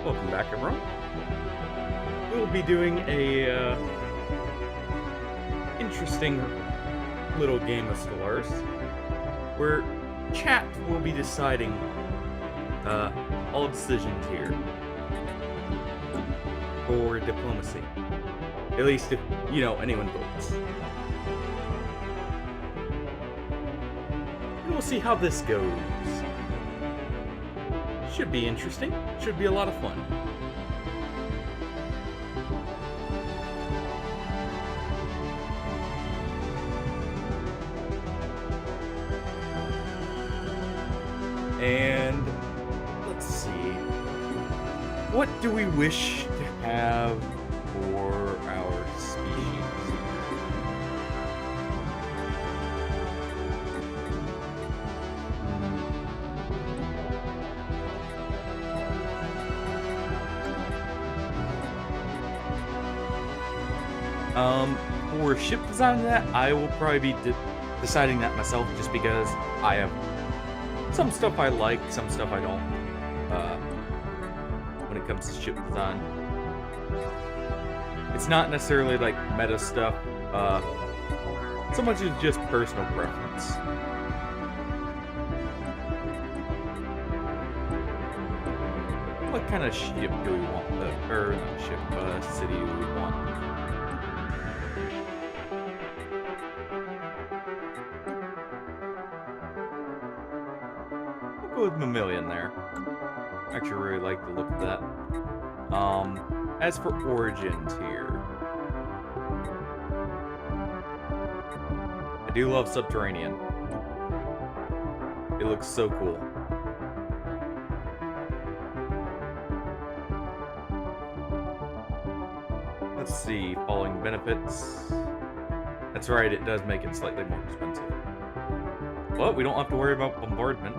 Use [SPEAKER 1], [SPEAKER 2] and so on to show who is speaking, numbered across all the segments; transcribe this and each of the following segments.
[SPEAKER 1] Welcome back, everyone. We'll be doing a interesting little game of Stellaris, where chat will be deciding all decisions here for diplomacy. At least if, anyone votes. And we'll see how this goes. Should be interesting. Should be a lot of fun. And let's see. What do we wish to have for our species? For ship design and that, I will probably be deciding that myself just because I have some stuff I like, some stuff I don't, when it comes to ship design. It's not necessarily like meta stuff, so much as just personal preference. What kind of ship do we want? Or not ship, city do we want? With Mammalian there. I actually really like the look of that. As for origins here, I do love Subterranean. It looks so cool. Let's see, following benefits. That's right, it does make it slightly more expensive. But we don't have to worry about bombardment.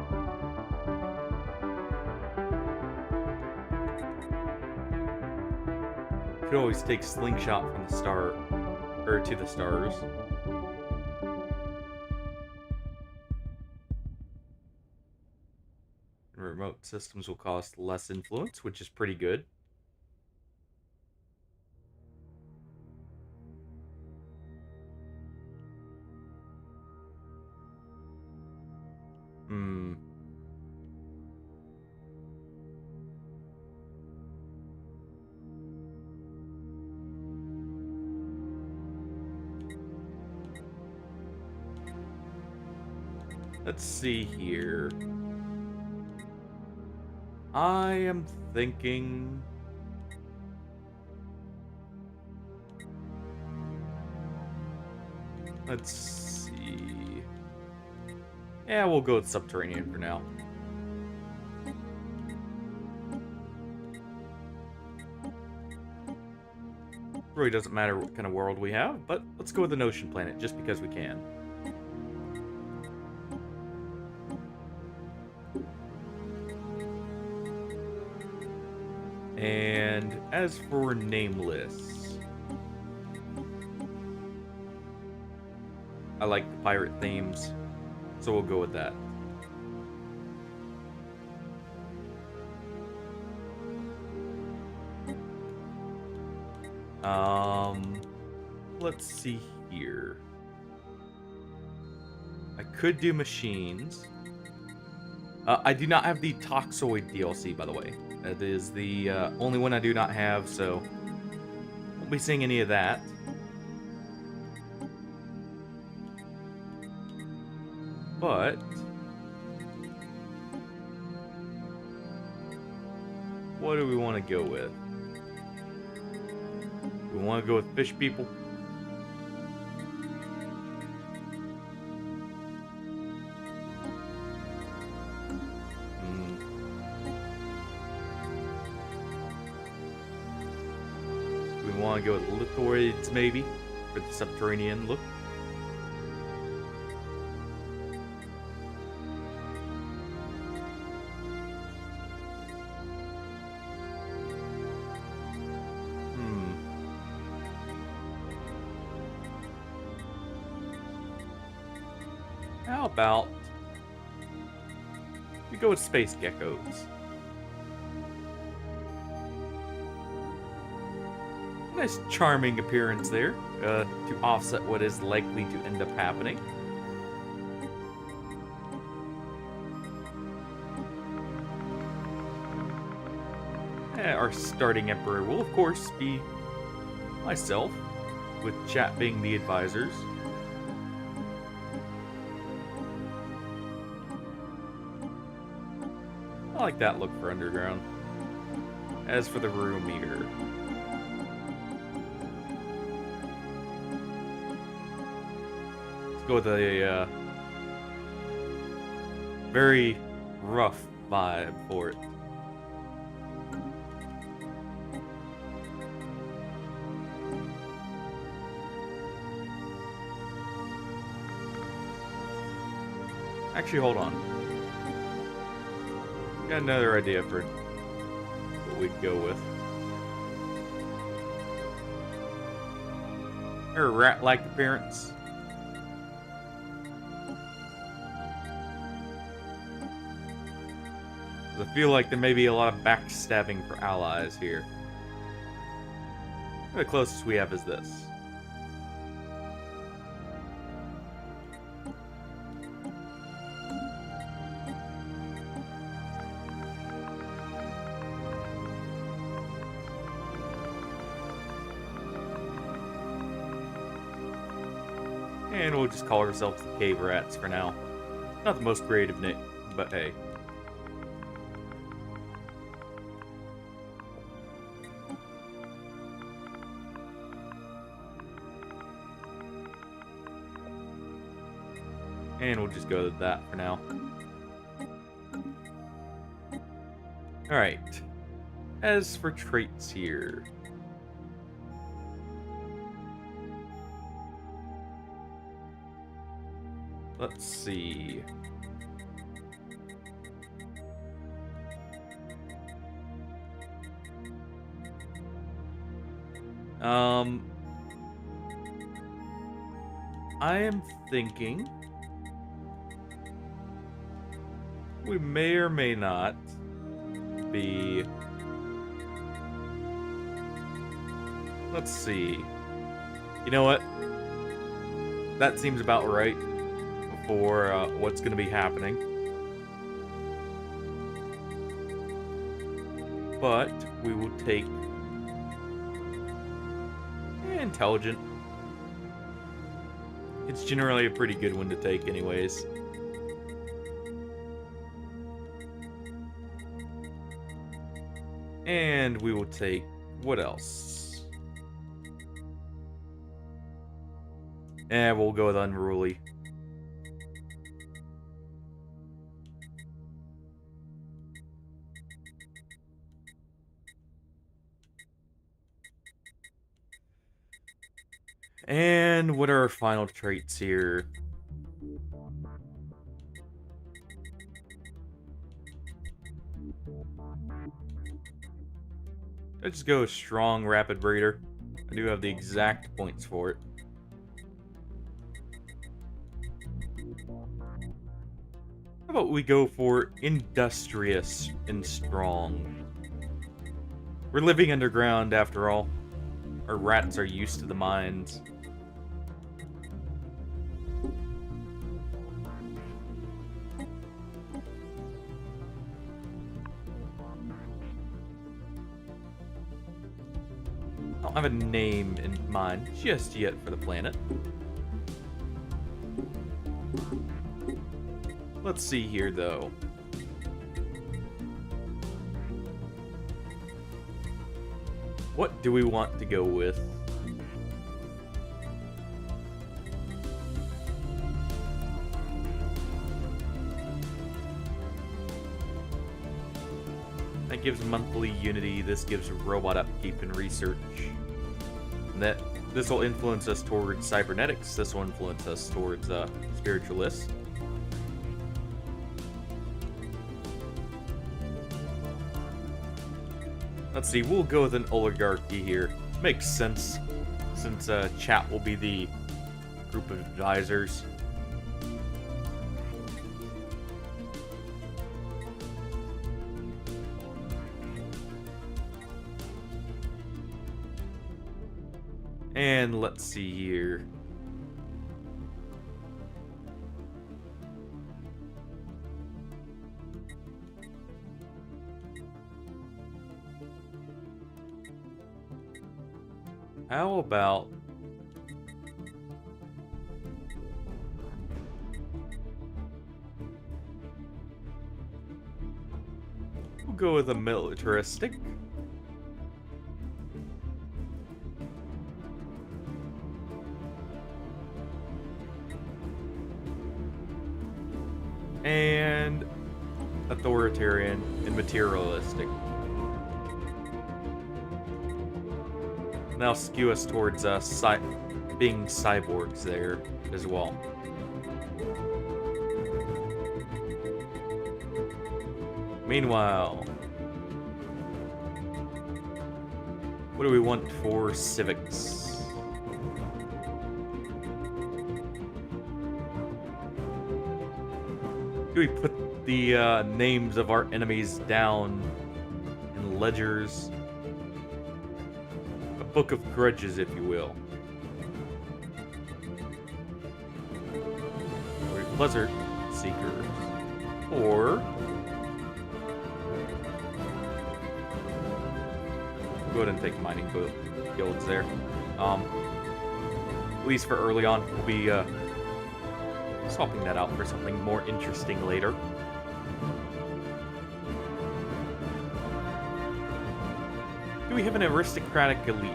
[SPEAKER 1] Could always take slingshot from the star, or to the stars. And remote systems will cost less influence, which is pretty good. Let's see here. I am thinking... Let's see... Yeah, we'll go with Subterranean for now. Really doesn't matter what kind of world we have, but let's go with an ocean planet just because we can. And as for nameless, I like the pirate themes, so we'll go with that. Let's see here. I could do machines. I do not have the Toxoid DLC, by the way. That is the only one I do not have, so won't be seeing any of that. But what do we want to go with? We want to go with fish people. Want to go with lithoids maybe for the subterranean look. How about we go with space geckos? Nice charming appearance there, to offset what is likely to end up happening. Our starting Emperor will, of course, be myself, with chat being the advisors. I like that look for Underground. As for the room here, let's go with a very rough vibe for it. Actually, hold on. Got another idea for what we'd go with. Or a rat-like appearance. I feel like there may be a lot of backstabbing for allies here. The closest we have is this. And we'll just call ourselves the Cave Rats for now. Not the most creative name, but hey. And we'll just go with that for now. Alright. As for traits here. Let's see. I am thinking we may or may not be... Let's see. You know what? That seems about right for what's going to be happening. But we will take intelligent. It's generally a pretty good one to take anyways. And we will take, what else? And we'll go with unruly. And what are our final traits here? Let's just go strong, rapid breeder. I do have the exact points for it. How about we go for industrious and strong? We're living underground after all. Our rats are used to the mines. I don't have a name in mind just yet for the planet. Let's see here, though. What do we want to go with? That gives monthly unity. This gives robot upkeep and research. And this will influence us towards cybernetics. This will influence us towards spiritualist. Let's see, we'll go with an oligarchy here. Makes sense, since chat will be the group of advisors. And let's see here. How about we'll go with a militaristic. And authoritarian and materialistic. Now skew us towards being cyborgs there as well. Meanwhile, what do we want for civics? Do we put the names of our enemies down in ledgers? A book of grudges, if you will. Or pleasure seekers. Or go ahead and take mining guilds there. At least for early on, we'll be swapping that out for something more interesting later. Do we have an aristocratic elite?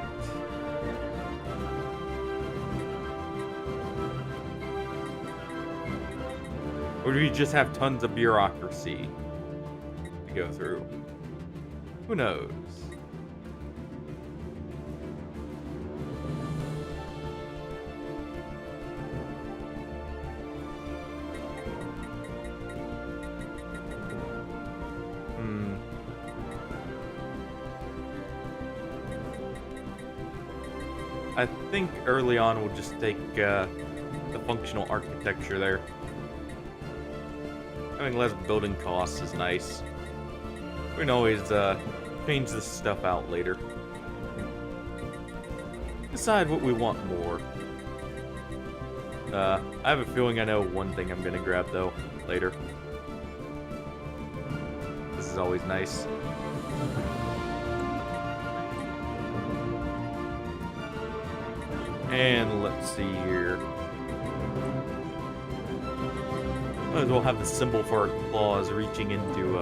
[SPEAKER 1] Or do we just have tons of bureaucracy to go through? Who knows? I think early on we'll just take the functional architecture there. Having less building costs is nice. We can always change this stuff out later. Decide what we want more. I have a feeling I know one thing I'm gonna grab though later. This is always nice. And let's see here. Might as well have the symbol for our claws reaching into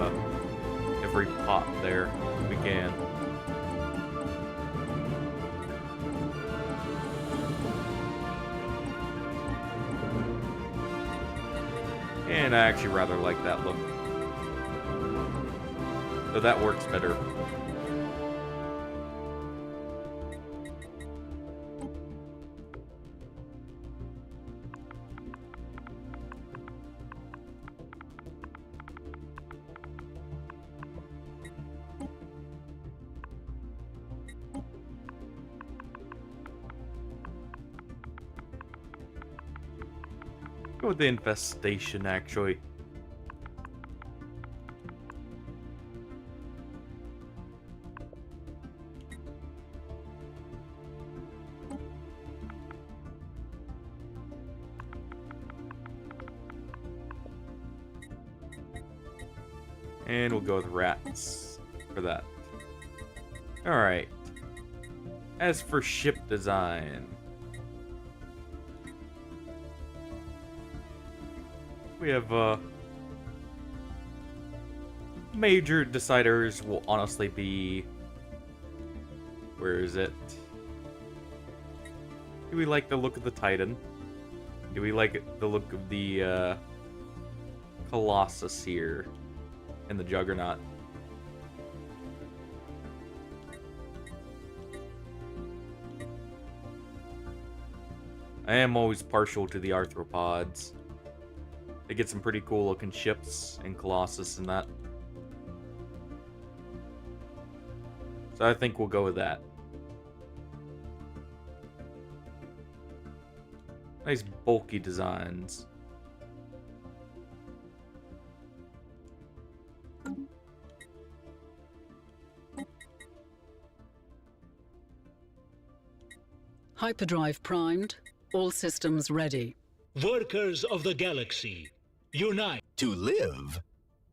[SPEAKER 1] every pot there we can. And I actually rather like that look. So that works better. Go with the infestation, actually. And we'll go with rats for that. Alright. As for ship design, we have major deciders will honestly be, where is it? Do we like the look of the Titan? Do we like the look of the Colossus here and the Juggernaut? I am always partial to the arthropods. They get some pretty cool looking ships and Colossus and that. So I think we'll go with that. Nice bulky designs.
[SPEAKER 2] Hyperdrive primed. All systems ready.
[SPEAKER 3] Workers of the galaxy, unite.
[SPEAKER 4] To live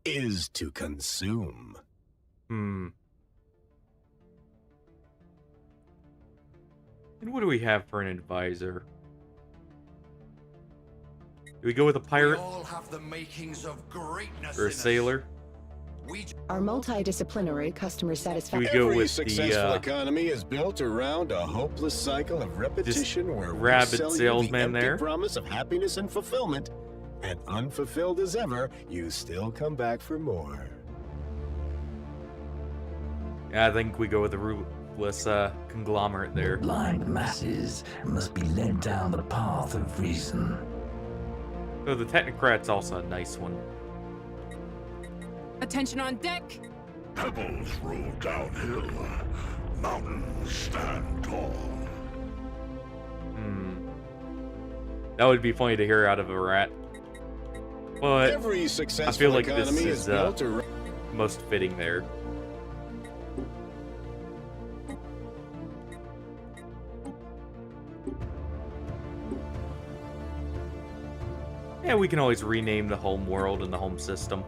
[SPEAKER 4] is to consume.
[SPEAKER 1] And what do we have for an advisor? Do we go with a pirate?
[SPEAKER 5] We all have the makings of greatness
[SPEAKER 1] Or a
[SPEAKER 5] in us.
[SPEAKER 1] sailor?
[SPEAKER 6] Our multidisciplinary customer
[SPEAKER 1] Do we
[SPEAKER 6] satisfaction.
[SPEAKER 1] go
[SPEAKER 4] Every
[SPEAKER 1] with
[SPEAKER 4] successful
[SPEAKER 1] the
[SPEAKER 4] economy is built around a hopeless cycle of repetition where we
[SPEAKER 1] rabid
[SPEAKER 4] sell you
[SPEAKER 1] salesman
[SPEAKER 4] the empty
[SPEAKER 1] there?
[SPEAKER 4] promise of happiness and fulfillment, and unfulfilled as ever, you still come back for more.
[SPEAKER 1] Yeah, I think we go with the ruthless conglomerate there.
[SPEAKER 7] Blind masses must be led down the path of reason.
[SPEAKER 1] So the Technocrat's also a nice one.
[SPEAKER 8] Attention on deck.
[SPEAKER 5] Pebbles roll downhill. Mountains stand tall.
[SPEAKER 1] That would be funny to hear out of a rat. But
[SPEAKER 4] Every
[SPEAKER 1] I
[SPEAKER 4] successful
[SPEAKER 1] feel like this
[SPEAKER 4] economy
[SPEAKER 1] is
[SPEAKER 4] built around.
[SPEAKER 1] most fitting there. Yeah, we can always rename the home world and the home system.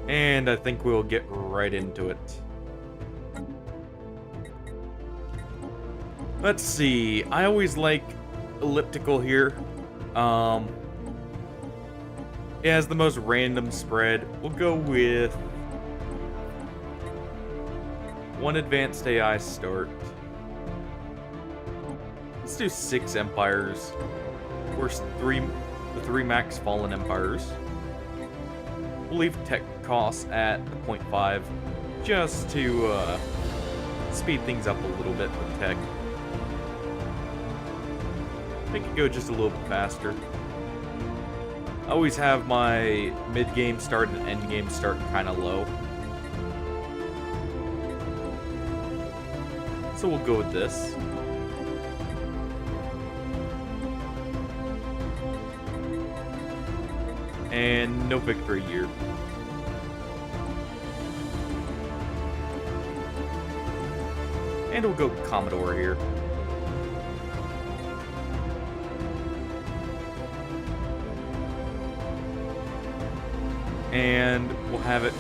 [SPEAKER 1] And I think we'll get right into it. Let's see. I always like elliptical here. It has the most random spread. We'll go with one advanced AI start. Let's do 6 empires. Or the 3 max fallen empires. We'll leave tech costs at the 0.5 just to speed things up a little bit with tech. Make it go just a little bit faster. I always have my mid-game start and end-game start kind of low. So we'll go with this. And no victory year. And we'll go Commodore here. And we'll have it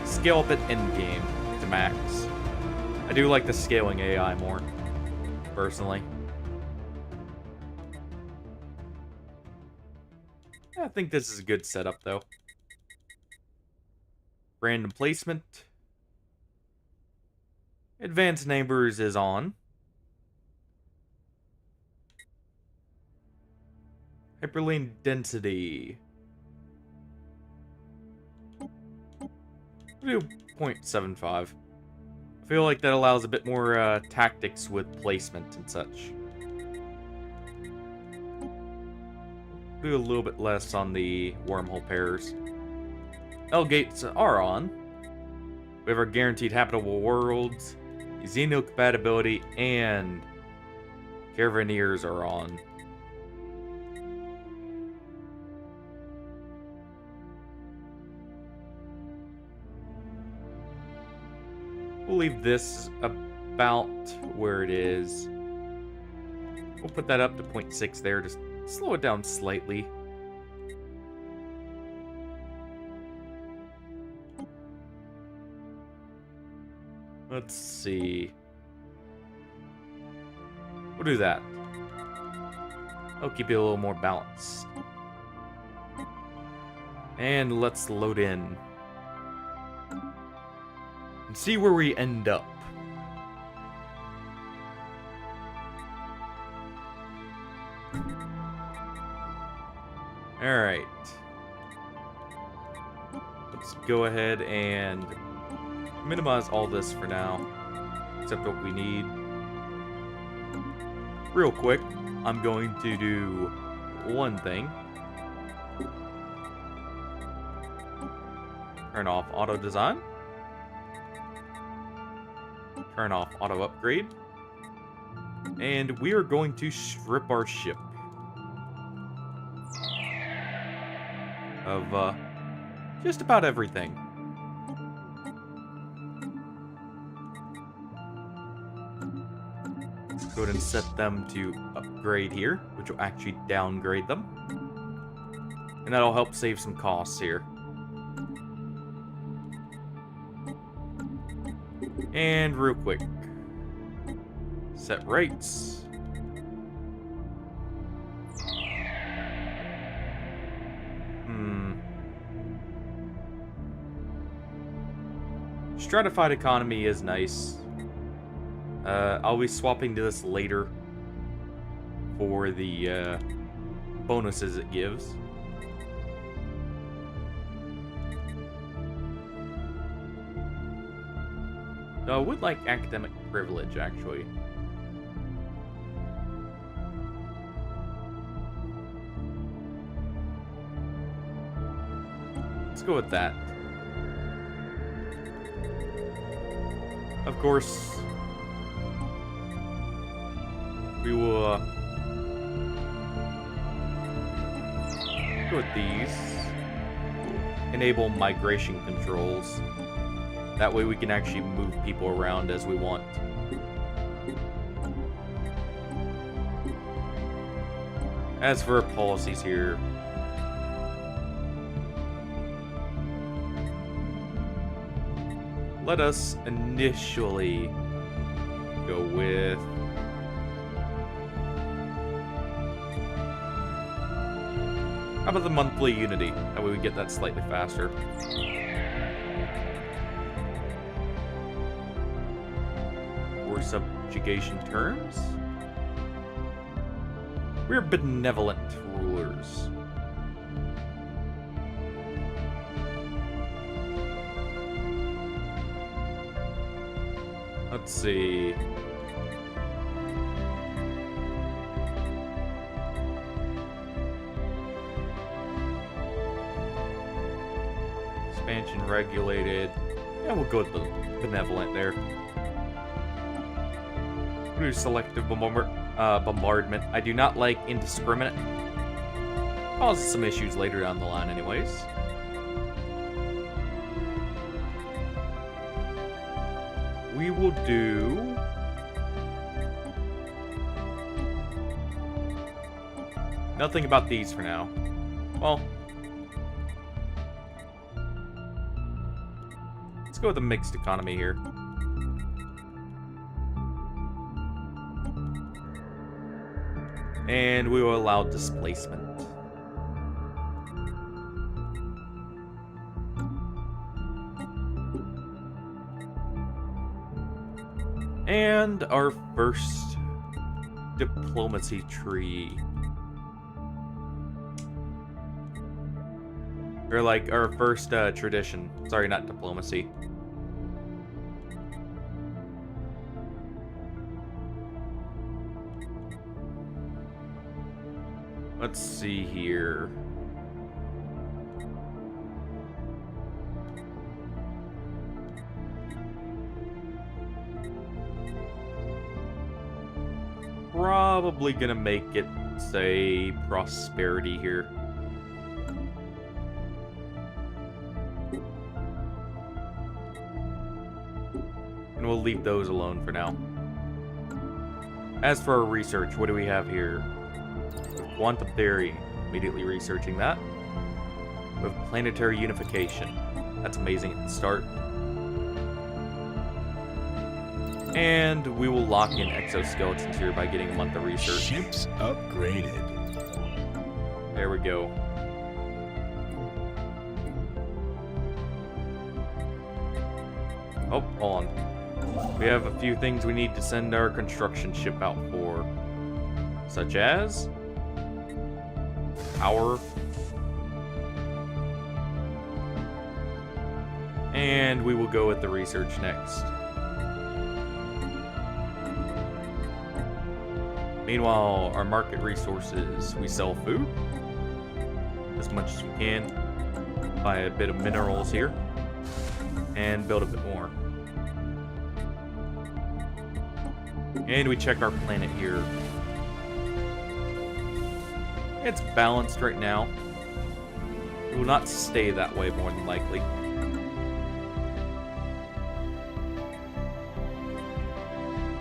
[SPEAKER 1] scale up at endgame to max. I do like the scaling AI more, personally. I think this is a good setup, though. Random placement. Advanced neighbors is on. Hyperlane density. We'll do 0.75. I feel like that allows a bit more tactics with placement and such. Do a little bit less on the wormhole pairs. L gates are on. We have our guaranteed habitable worlds, Xeno compatibility, and Caravaneers are on. We'll leave this about where it is. We'll put that up to 0.6 there, just slow it down slightly. Let's see. We'll do that. I'll keep it a little more balanced. And let's load in. And see where we end up. Alright. Let's go ahead and minimize all this for now, except what we need. Real quick, I'm going to do one thing. Turn off auto design. Turn off auto upgrade. And we are going to strip our ship of just about everything. Go ahead and set them to upgrade here, which will actually downgrade them. And that'll help save some costs here. And real quick, set rates. Stratified economy is nice. I'll be swapping to this later for the bonuses it gives. So I would like academic privilege, actually. Let's go with that. Of course, we will go with these. Enable migration controls. That way we can actually move people around as we want. As for policies here, let us initially go with how about the monthly unity? That way we get that slightly faster. Or subjugation terms. We're benevolent rulers. Let's see. Expansion regulated. Yeah, we'll go with the benevolent there. We'll do selective bombardment. I do not like indiscriminate. Causes some issues later down the line anyways. We will do nothing about these for now. Well, let's go with a mixed economy here. And we will allow displacement. And our first diplomacy tree. Or like our first tradition. Sorry, not diplomacy. Let's see here. Probably gonna make it say prosperity here. And we'll leave those alone for now. As for our research, what do we have here? Quantum theory, immediately researching that. With planetary unification. That's amazing at the start. And we will lock in exoskeletons here by getting a month of research.
[SPEAKER 4] Ships upgraded.
[SPEAKER 1] There we go. Oh, hold on. We have a few things we need to send our construction ship out for. Such as power. And we will go with the research next. Meanwhile, our market resources, we sell food as much as we can, buy a bit of minerals here, and build a bit more. And we check our planet here. It's balanced right now. It will not stay that way more than likely.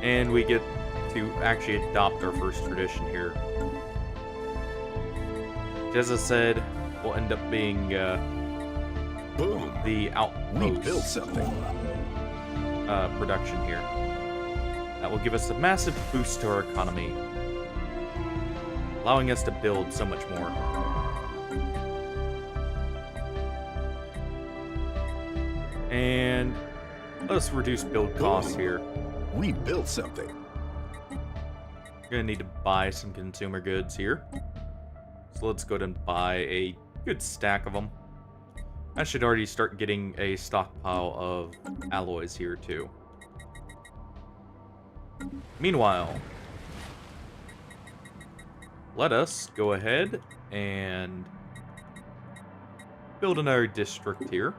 [SPEAKER 1] And we get to actually adopt our first tradition here. As I said, will end up being
[SPEAKER 4] Boom!
[SPEAKER 1] the
[SPEAKER 4] We
[SPEAKER 1] outpost
[SPEAKER 4] built something.
[SPEAKER 1] production here. That will give us a massive boost to our economy, allowing us to build so much more. And let's reduce build costs here.
[SPEAKER 4] We built something.
[SPEAKER 1] We're gonna need to buy some consumer goods here. So let's go ahead and buy a good stack of them. I should already start getting a stockpile of alloys here too. Meanwhile, let us go ahead and build another district here.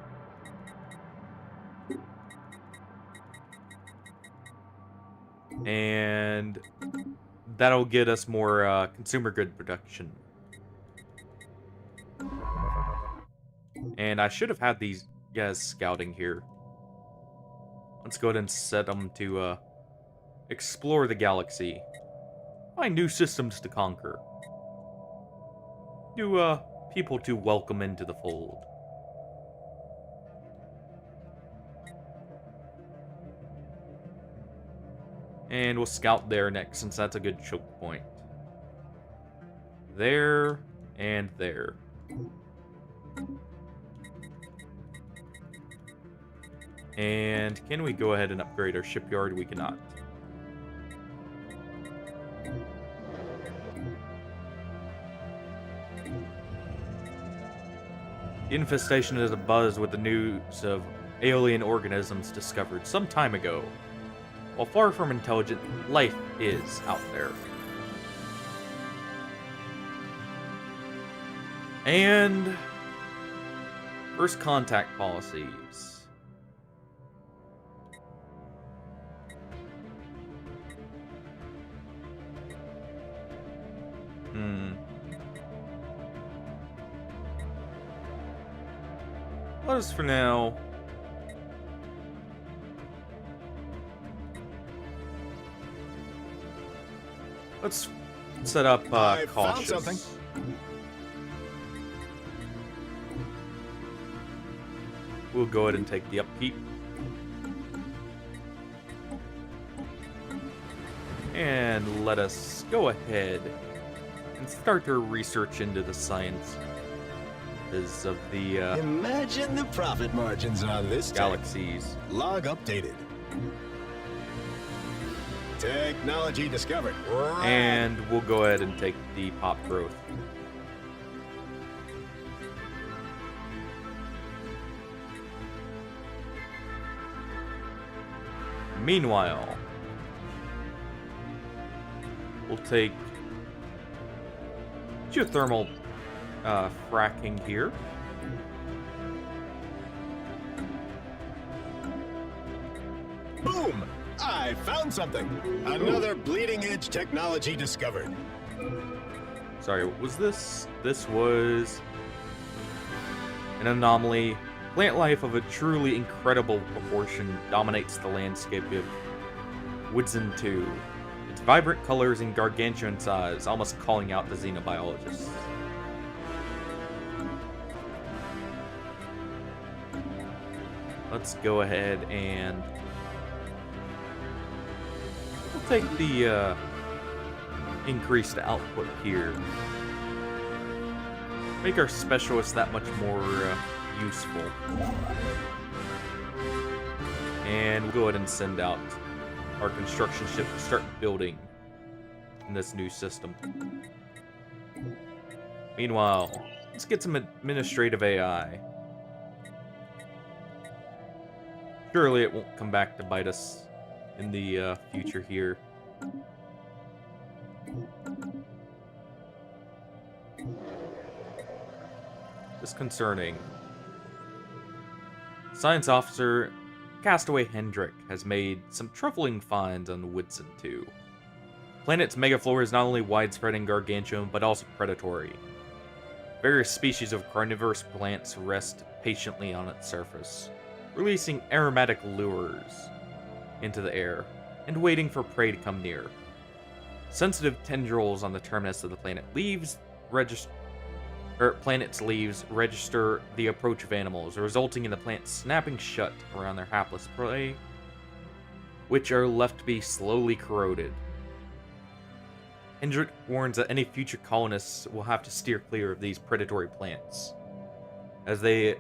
[SPEAKER 1] And that'll get us more consumer good production. And I should have had these guys scouting here. Let's go ahead and set them to explore the galaxy. Find new systems to conquer. New people to welcome into the fold. And we'll scout there next, since that's a good choke point. There and there. And can we go ahead and upgrade our shipyard? We cannot. The infestation is abuzz with the news of alien organisms discovered some time ago. While far from intelligent, life is out there. And first contact policies. Let us for now. Let's set up
[SPEAKER 4] I found
[SPEAKER 1] cautious.
[SPEAKER 4] something.
[SPEAKER 1] We'll go ahead and take the upkeep. And let us go ahead and start our research into the science of the
[SPEAKER 4] Imagine the profit margins on this tech.
[SPEAKER 1] galaxies.
[SPEAKER 4] Log updated. Technology discovered.
[SPEAKER 1] And we'll go ahead and take the pop growth. Meanwhile, we'll take geothermal fracking here.
[SPEAKER 4] Boom! I found something. Another bleeding edge technology discovered.
[SPEAKER 1] Sorry, what was this? This was an anomaly. Plant life of a truly incredible proportion dominates the landscape of Woodson 2. Its vibrant colors and gargantuan size almost calling out the xenobiologists. Let's go ahead and we'll take the increased output here. Make our specialists that much more useful. And we'll go ahead and send out our construction ship to start building in this new system. Meanwhile, let's get some administrative AI. Surely it won't come back to bite us in the future here. Disconcerting. Science officer Castaway Hendrick has made some troubling finds on Woodson 2. Planet's megaflora is not only widespread and gargantuan, but also predatory. Various species of carnivorous plants rest patiently on its surface, releasing aromatic lures into the air and waiting for prey to come near. Sensitive tendrils on the terminus of the planet's leaves register the approach of animals, resulting in the plant snapping shut around their hapless prey, which are left to be slowly corroded. Hendrik warns that any future colonists will have to steer clear of these predatory plants, as they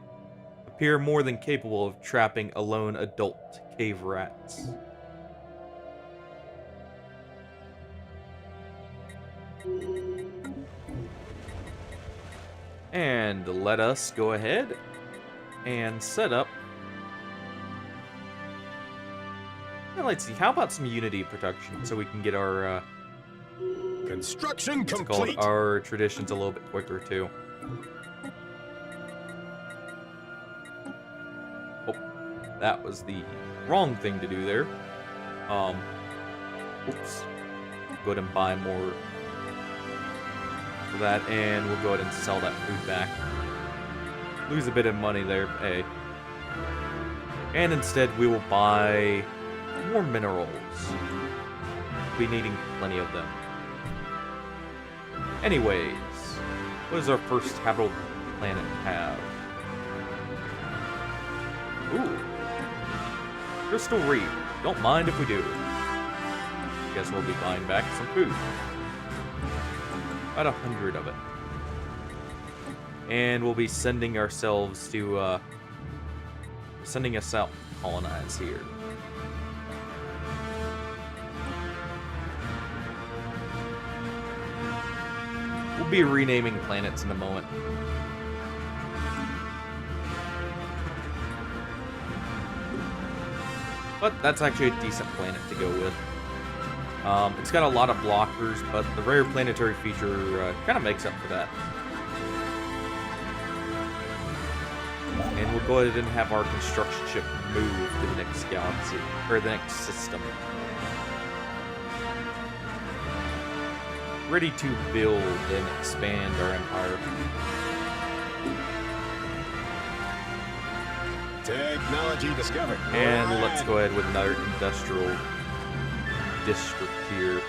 [SPEAKER 1] appear more than capable of trapping alone adult cave rats. And let us go ahead and set up. And let's see, how about some Unity production so we can get our
[SPEAKER 4] Construction
[SPEAKER 1] what's it
[SPEAKER 4] complete.
[SPEAKER 1] called, our traditions a little bit quicker too. Oh, that was the wrong thing to do there. Oops. Go ahead and buy more for that, and we'll go ahead and sell that food back. Lose a bit of money there, hey. And instead we will buy more minerals. We'll be needing plenty of them. Anyways, what does our first habitable planet have? Ooh. Crystal Reef. Don't mind if we do. Guess we'll be buying back some food. About 100 of it. And we'll be sending ourselves to, sending us out to colonize here. We'll be renaming planets in a moment. But that's actually a decent planet to go with. It's got a lot of blockers, but the rare planetary feature kind of makes up for that. And we'll go ahead and have our construction ship move to the next galaxy, or the next system. Ready to build and expand our empire.
[SPEAKER 4] Technology discovered.
[SPEAKER 1] And let's go ahead with another industrial district here.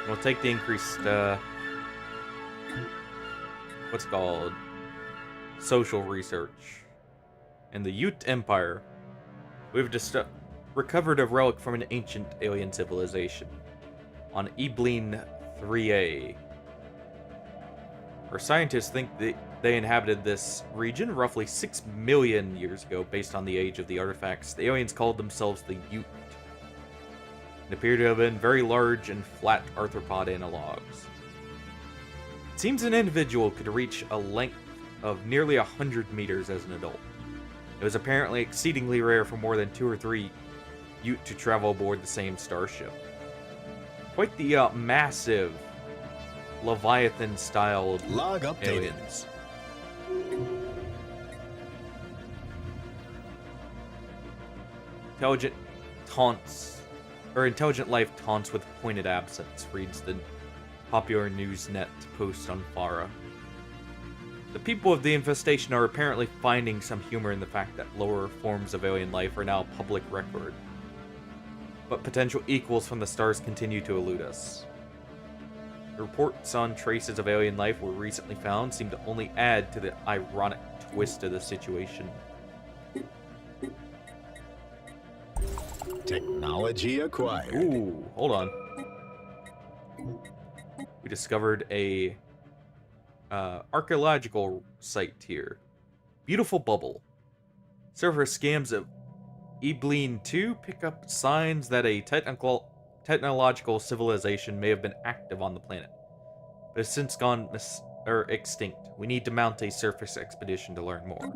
[SPEAKER 1] We'll take the increased, what's it called? Social research. In the Ute Empire, we've just recovered a relic from an ancient alien civilization on Ebleen 3A. Our scientists think that they inhabited this region roughly 6 million years ago based on the age of the artifacts. The aliens called themselves the Ute and appear to have been very large and flat arthropod analogs. It seems an individual could reach a length of nearly 100 meters as an adult. It was apparently exceedingly rare for more than 2 or 3 Ute to travel aboard the same starship. Quite the massive Leviathan-styled
[SPEAKER 4] Log updated.
[SPEAKER 1] aliens. Intelligent life taunts with pointed absence, reads the popular Newsnet post on Farah. The people of the infestation are apparently finding some humor in the fact that lower forms of alien life are now public record. But potential equals from the stars continue to elude us. The reports on traces of alien life were recently found seem to only add to the ironic twist of the situation.
[SPEAKER 4] Technology acquired.
[SPEAKER 1] Ooh, hold on. We discovered a archaeological site here. Beautiful bubble. Surface scans of Ebleen 2 pick up signs that a technological civilization may have been active on the planet, but has since gone extinct. We need to mount a surface expedition to learn more.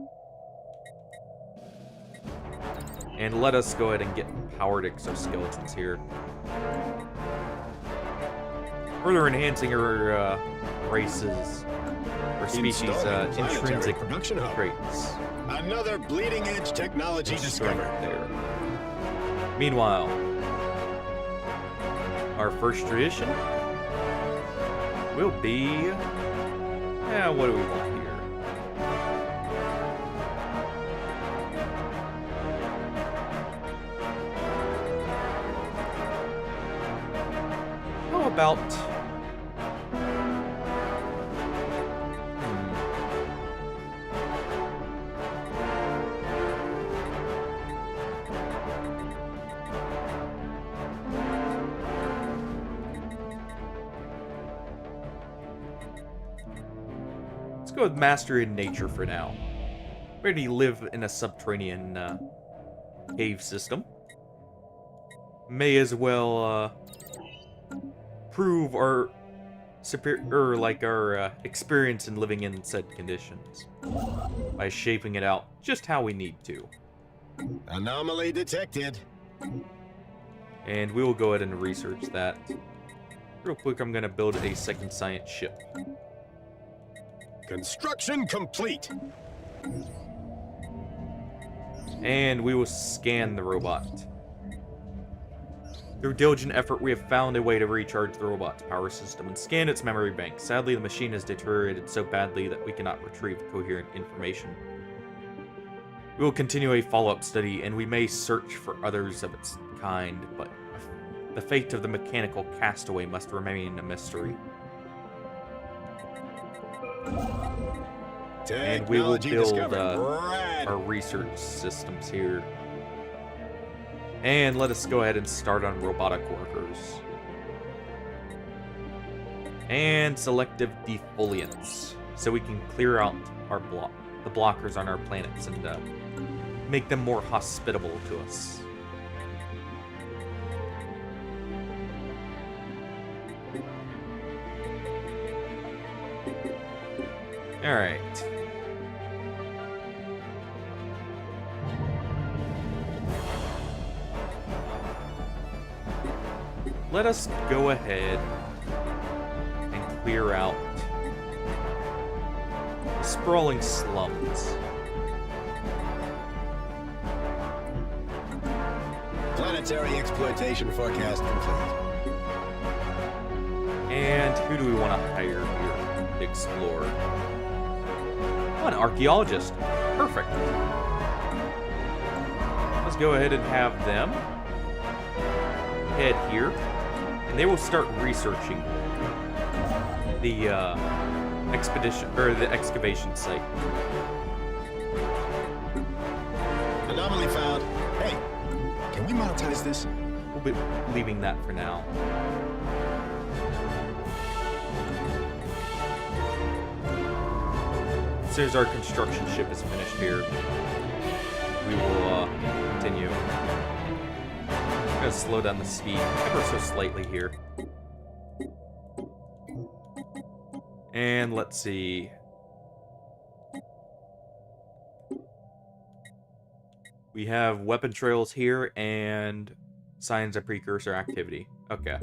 [SPEAKER 1] And let us go ahead and get powered exoskeletons here. Further enhancing our races, or species'
[SPEAKER 4] Installing
[SPEAKER 1] intrinsic
[SPEAKER 4] planetary production hub.
[SPEAKER 1] traits.
[SPEAKER 4] Another bleeding edge technology discovered.
[SPEAKER 1] There. Meanwhile, our first tradition will be... what do we want here? about... Let's go with Mastery in Nature for now. We already live in a subterranean cave system. May as well prove our superior, our experience in living in said conditions by shaping it out just how we need to.
[SPEAKER 4] Anomaly detected.
[SPEAKER 1] And we will go ahead and research that. Real quick, I'm gonna build a second science ship.
[SPEAKER 4] Construction complete.
[SPEAKER 1] And we will scan the robot. Through diligent effort, we have found a way to recharge the robot's power system and scan its memory bank. Sadly, the machine has deteriorated so badly that we cannot retrieve coherent information. We will continue a follow-up study, and we may search for others of its kind, but the fate of the mechanical castaway must remain a mystery. And we will build our research systems here. And let us go ahead and start on robotic workers. And selective defoliants, so we can clear out our the blockers on our planets and make them more hospitable to us. All right. Let us go ahead and clear out the sprawling slums.
[SPEAKER 4] Planetary exploitation forecast complete.
[SPEAKER 1] And who do we want to hire here to explore? Oh, an archaeologist. Perfect. Let's go ahead and have them head here, and they will start researching the expedition or the excavation site.
[SPEAKER 4] Anomaly found. Hey, can we monetize this?
[SPEAKER 1] We'll be leaving that for now. As soon as our construction ship is finished here, we will continue. I'm gonna slow down the speed ever so slightly here. And let's see. We have weapon trails here and signs of precursor activity. Okay.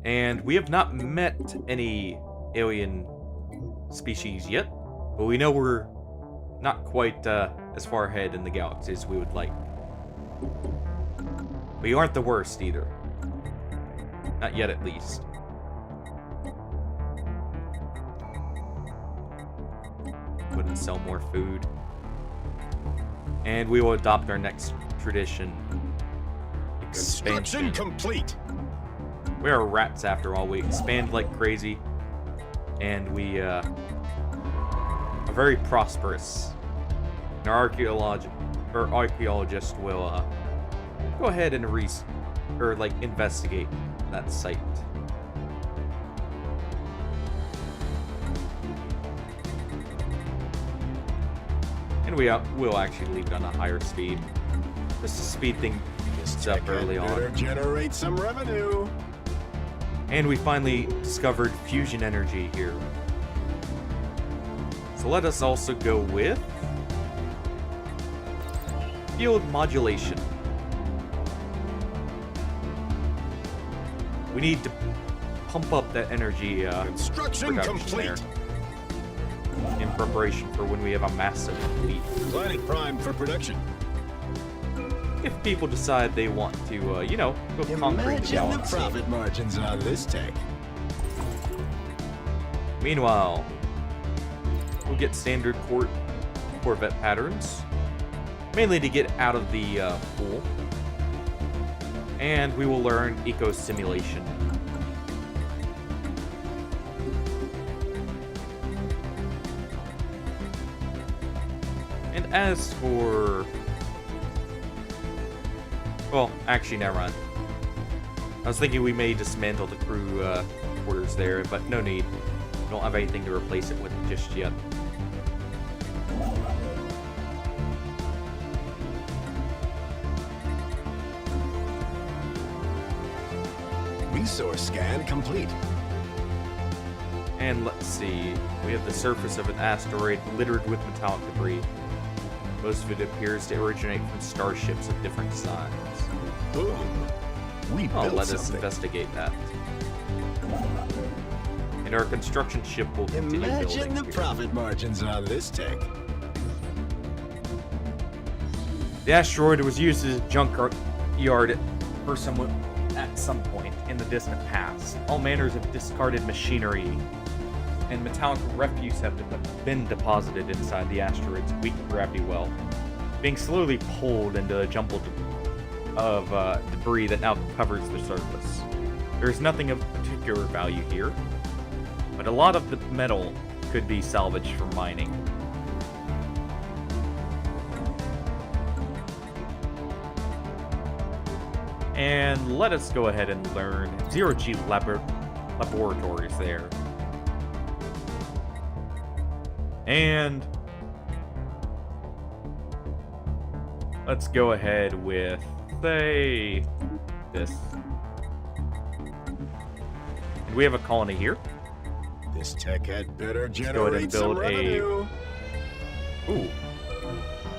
[SPEAKER 1] And we have not met any alien species yet, but we know we're not quite as far ahead in the galaxy as we would like. We aren't the worst either. Not yet, at least. Go and sell more food. And we will adopt our next tradition. Expansion.
[SPEAKER 4] Construction complete.
[SPEAKER 1] We are rats after all. We expand like crazy. And we are very prosperous. And our archaeologist will go ahead and investigate that site. And we'll actually leave it on a higher speed. Just to speed things up early on.
[SPEAKER 4] Better generate some revenue.
[SPEAKER 1] And we finally discovered fusion energy here. So let us also go with field modulation. We need to pump up that energy
[SPEAKER 4] Construction complete.
[SPEAKER 1] there in preparation for when we have a massive fleet.
[SPEAKER 4] Planet prime for production.
[SPEAKER 1] If people decide they want to, go concrete
[SPEAKER 4] Imagine the
[SPEAKER 1] galaxy.
[SPEAKER 4] profit margins on this tech.
[SPEAKER 1] Meanwhile, we'll get standard Corvette patterns, mainly to get out of the pool. And we will learn eco simulation. And as for... Well, actually, never mind. I was thinking we may dismantle the crew quarters there, but no need. We don't have anything to replace it with just yet.
[SPEAKER 4] Resource scan complete.
[SPEAKER 1] And let's see. We have the surface of an asteroid littered with metallic debris. Most of it appears to originate from starships of different size.
[SPEAKER 4] Boom. We built
[SPEAKER 1] Let us
[SPEAKER 4] something.
[SPEAKER 1] investigate that. And our construction ship will continue
[SPEAKER 4] Imagine
[SPEAKER 1] building
[SPEAKER 4] the
[SPEAKER 1] here.
[SPEAKER 4] profit margins on this tech.
[SPEAKER 1] The asteroid was used as a junkyard for someone at some point in the distant past. All manners of discarded machinery and metallic refuse have been deposited inside the asteroid's weak gravity well, being slowly pulled into a jumble of debris that now covers the surface. There is nothing of particular value here, but a lot of the metal could be salvaged from mining. And let us go ahead and learn zero-G laboratories there. And let's go ahead with, say, this. And we have a colony here.
[SPEAKER 4] This tech had better
[SPEAKER 1] go ahead and
[SPEAKER 4] generate some
[SPEAKER 1] build a-
[SPEAKER 4] revenue.
[SPEAKER 1] Ooh.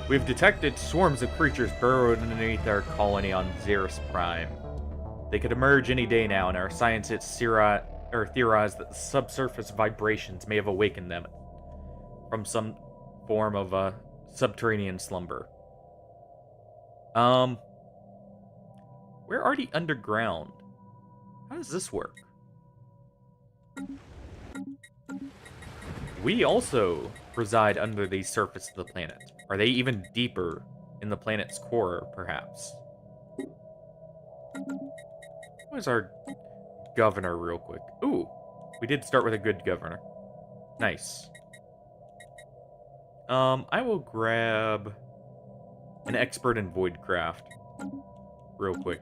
[SPEAKER 1] We've detected swarms of creatures burrowed underneath our colony on Xeris Prime. They could emerge any day now, and our scientists theorize that the subsurface vibrations may have awakened them from some form of a subterranean slumber. We're already underground. How does this work? We also reside under the surface of the planet. Are they even deeper in the planet's core, perhaps? What is our governor, real quick? Ooh, we did start with a good governor. Nice. I will grab an expert in voidcraft real quick.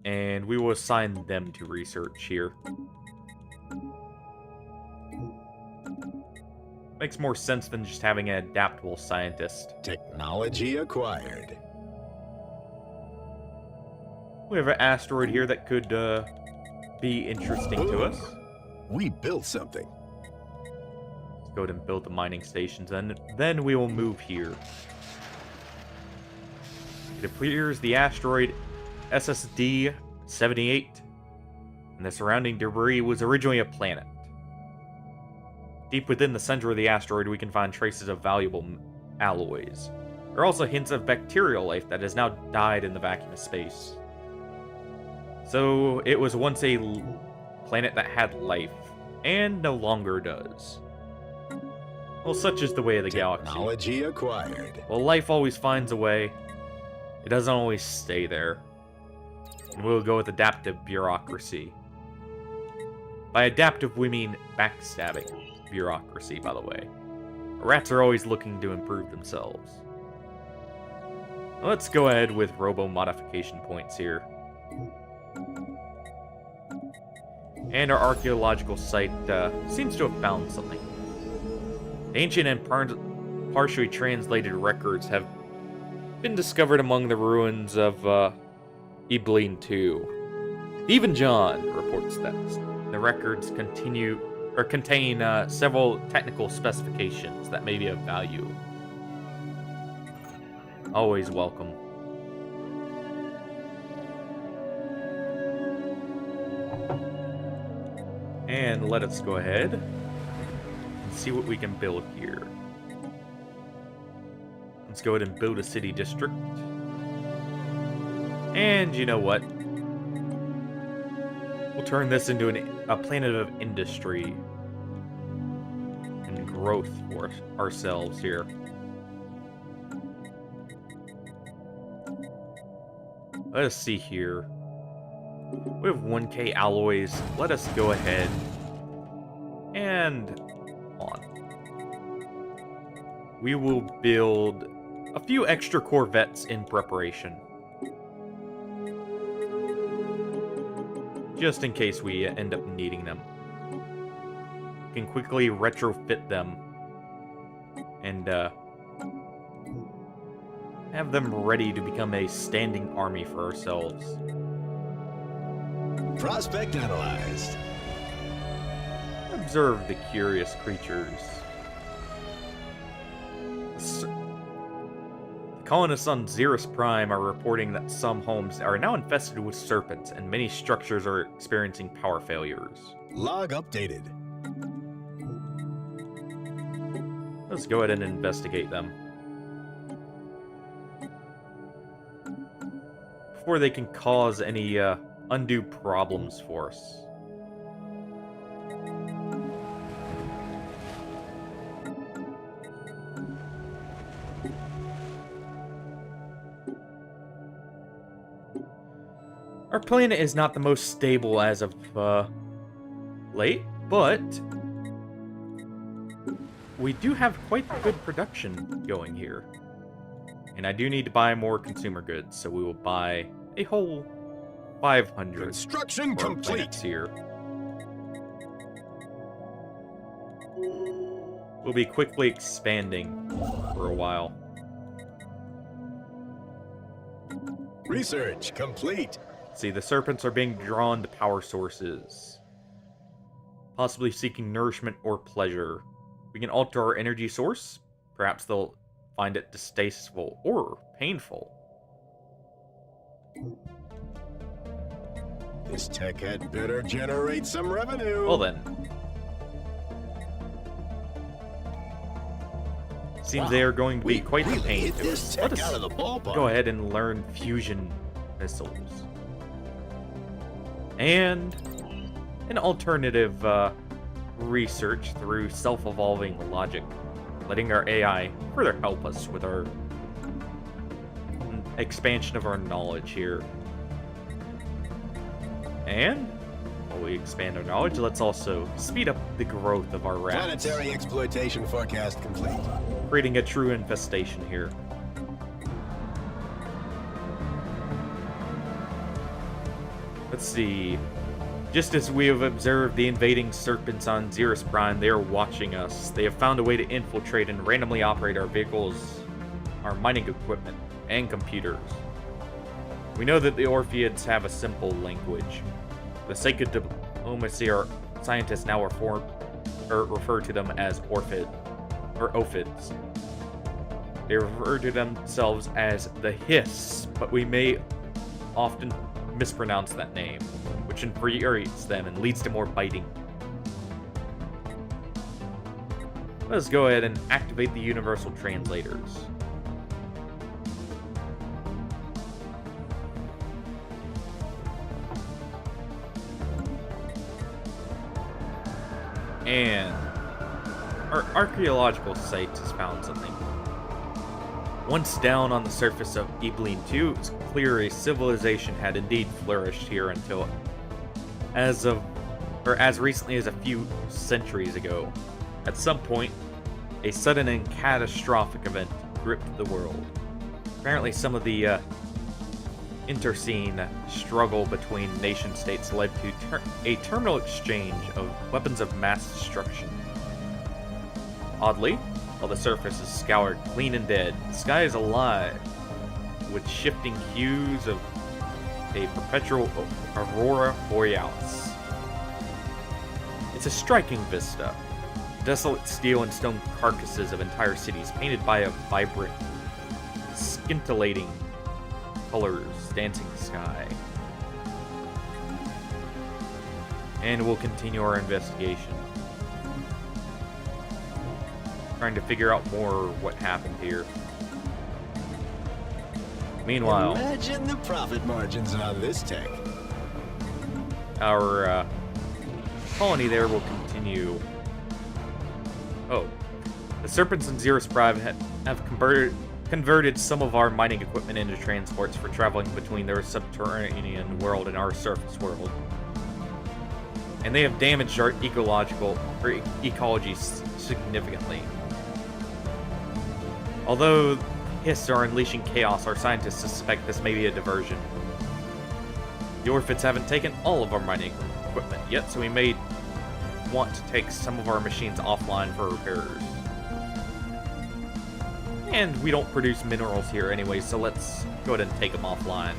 [SPEAKER 1] And we will assign them to research here. Makes more sense than just having an adaptable scientist.
[SPEAKER 4] Technology acquired.
[SPEAKER 1] We have an asteroid here that could be interesting to us.
[SPEAKER 4] We built something.
[SPEAKER 1] Let's go ahead and build the mining stations, and then we will move here. It appears the asteroid SSD-78 and the surrounding debris was originally a planet. Deep within the center of the asteroid, we can find traces of valuable alloys. There are also hints of bacterial life that has now died in the vacuum of space. So, it was once a planet that had life, and no longer does. Well, such is the way of the galaxy.
[SPEAKER 4] Technology acquired.
[SPEAKER 1] Well, life always finds a way. It doesn't always stay there. And we'll go with adaptive bureaucracy. By adaptive, we mean backstabbing bureaucracy, by the way. Rats are always looking to improve themselves. Let's go ahead with robo-modification points here. And our archaeological site seems to have found something. Ancient and partially translated records have been discovered among the ruins of Ibleen II. Stephen John reports that the records contain several technical specifications that may be of value. Always welcome. And let us go ahead and see what we can build here. Let's go ahead and build a city district. And you know what? We'll turn this into a planet of industry and growth for ourselves here. Let us see here. We have 1K alloys. Let us go ahead and on. We will build a few extra Corvettes in preparation. Just in case we end up needing them. We can quickly retrofit them and have them ready to become a standing army for ourselves.
[SPEAKER 4] Prospect analyzed.
[SPEAKER 1] Observe the curious creatures. The colonists on Xeris Prime are reporting that some homes are now infested with serpents, and many structures are experiencing power failures.
[SPEAKER 4] Log updated.
[SPEAKER 1] Let's go ahead and investigate them before they can cause any undue problems for us. Our planet is not the most stable as of late, but we do have quite good production going here. And I do need to buy more consumer goods, so we will buy a whole 500
[SPEAKER 4] Construction
[SPEAKER 1] for our
[SPEAKER 4] complete.
[SPEAKER 1] planets here. We'll be quickly expanding for a while.
[SPEAKER 4] Research complete.
[SPEAKER 1] See, the serpents are being drawn to power sources, possibly seeking nourishment or pleasure. We can alter our energy source. Perhaps they'll find it distasteful or painful.
[SPEAKER 4] This tech had better generate some revenue.
[SPEAKER 1] Well then. Seems they are going to be quite the pain
[SPEAKER 4] hit
[SPEAKER 1] to
[SPEAKER 4] this
[SPEAKER 1] us.
[SPEAKER 4] tech
[SPEAKER 1] Let
[SPEAKER 4] out
[SPEAKER 1] us
[SPEAKER 4] of the ballpark.
[SPEAKER 1] go ahead and learn fusion missiles. And an alternative research through self-evolving logic, letting our AI further help us with our expansion of our knowledge here. And while we expand our knowledge, let's also speed up the growth of our rats,
[SPEAKER 4] Planetary exploitation forecast complete.
[SPEAKER 1] creating a true infestation here. Let's see. Just as we have observed the invading serpents on Xeris Prime, they are watching us. They have found a way to infiltrate and randomly operate our vehicles, our mining equipment, and computers. We know that the Orphids have a simple language. For the sake of diplomacy, our scientists now refer to them as Ophids. They refer to themselves as the Hiss, but we may often mispronounce that name, which infuriates them and leads to more biting. Let's go ahead and activate the universal translators. And our archaeological site has found something. Once down on the surface of Ebeline 2, it was clear a civilization had indeed flourished here until as recently as a few centuries ago. At some point, a sudden and catastrophic event gripped the world. Apparently some of the interscene struggle between nation-states led to a terminal exchange of weapons of mass destruction. Oddly, while the surface is scoured clean and dead, the sky is alive with shifting hues of a perpetual aurora borealis. It's a striking vista. Desolate steel and stone carcasses of entire cities painted by a vibrant, scintillating colors dancing the sky. And we'll continue our investigation, trying to figure out more what happened here. Meanwhile,
[SPEAKER 4] Imagine the profit margins on this tech.
[SPEAKER 1] our colony there will continue. Oh, the serpents in Xeris Prime have converted some of our mining equipment into transports for traveling between their subterranean world and our surface world. And they have damaged our ecology significantly. Although Hiss are unleashing chaos, our scientists suspect this may be a diversion. The Orphids haven't taken all of our mining equipment yet, so we may want to take some of our machines offline for repairs. And we don't produce minerals here anyway, so let's go ahead and take them offline.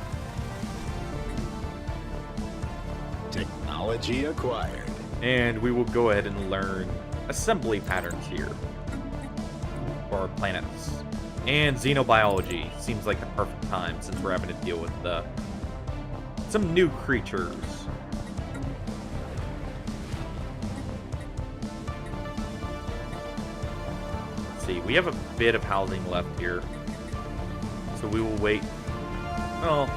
[SPEAKER 4] Technology acquired.
[SPEAKER 1] And we will go ahead and learn assembly patterns here for our planets. And xenobiology seems like the perfect time since we're having to deal with some new creatures. Let's see, we have a bit of housing left here, so we will wait. Oh,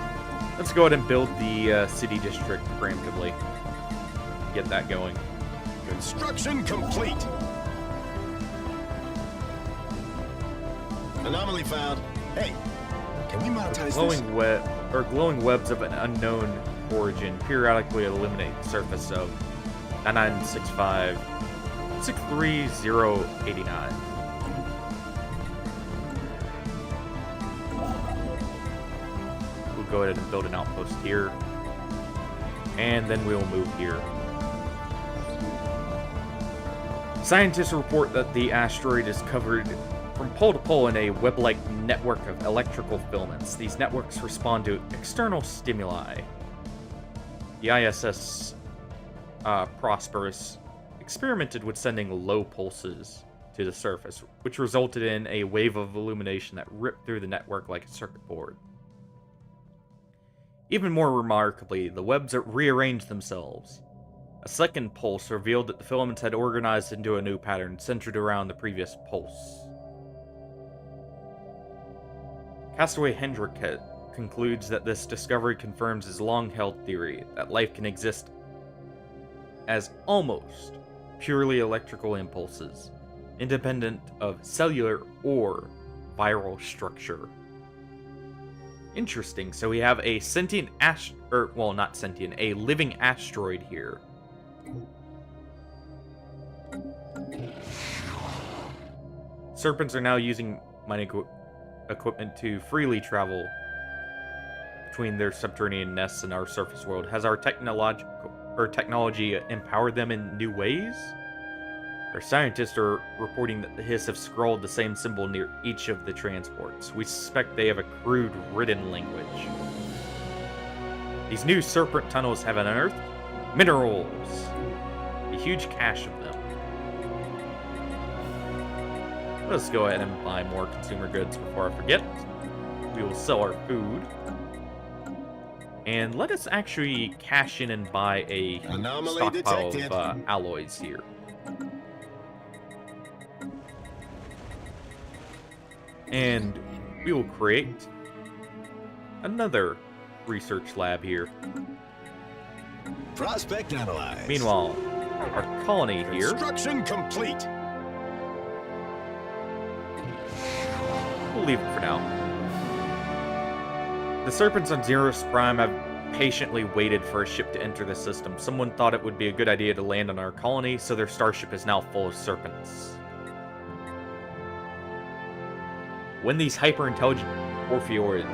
[SPEAKER 1] let's go ahead and build the city district preemptively. Get that going.
[SPEAKER 4] Construction complete. Anomaly found. Hey, can we monetize this?
[SPEAKER 1] Glowing webs of an unknown origin periodically illuminate the surface of 9965 63089. We'll go ahead and build an outpost here, and then we'll move here. Scientists report that the asteroid is covered from pole to pole in a web-like network of electrical filaments. These networks respond to external stimuli. The ISS Prosperous experimented with sending low pulses to the surface, which resulted in a wave of illumination that ripped through the network like a circuit board. Even more remarkably, the webs rearranged themselves. A second pulse revealed that the filaments had organized into a new pattern centered around the previous pulse. Castaway Hendrick concludes that this discovery confirms his long-held theory that life can exist as almost purely electrical impulses, independent of cellular or viral structure. Interesting. So we have a sentient a living asteroid here. Serpents are now using mining equipment to freely travel between their subterranean nests and our surface world. Has our technology empowered them in new ways? Our scientists are reporting that the Hiss have scrawled the same symbol near each of the transports. We suspect they have a crude, written language. These new serpent tunnels have unearthed minerals. A huge cache of them. Let's go ahead and buy more consumer goods before I forget. We will sell our food. And let us actually cash in and buy a stockpile of alloys here. And we will create another research lab here.
[SPEAKER 4] Prospect analyzed.
[SPEAKER 1] Meanwhile, our colony here.
[SPEAKER 4] Construction complete.
[SPEAKER 1] We'll leave it for now. The Serpents on Xeros Prime have patiently waited for a ship to enter the system. Someone thought it would be a good idea to land on our colony, so their starship is now full of serpents. When these hyper-intelligent Orpheoids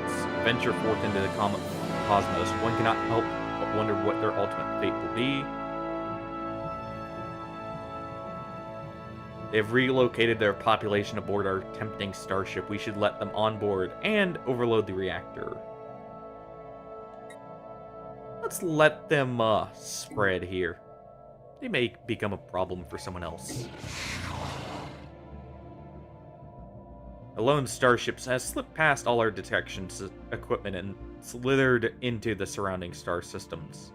[SPEAKER 1] venture forth into the cosmos, one cannot help but wonder what their ultimate fate will be. They've relocated their population aboard our tempting starship. We should let them on board and overload the reactor. Let's let them spread here. They may become a problem for someone else. A lone starship has slipped past all our detection equipment and slithered into the surrounding star systems.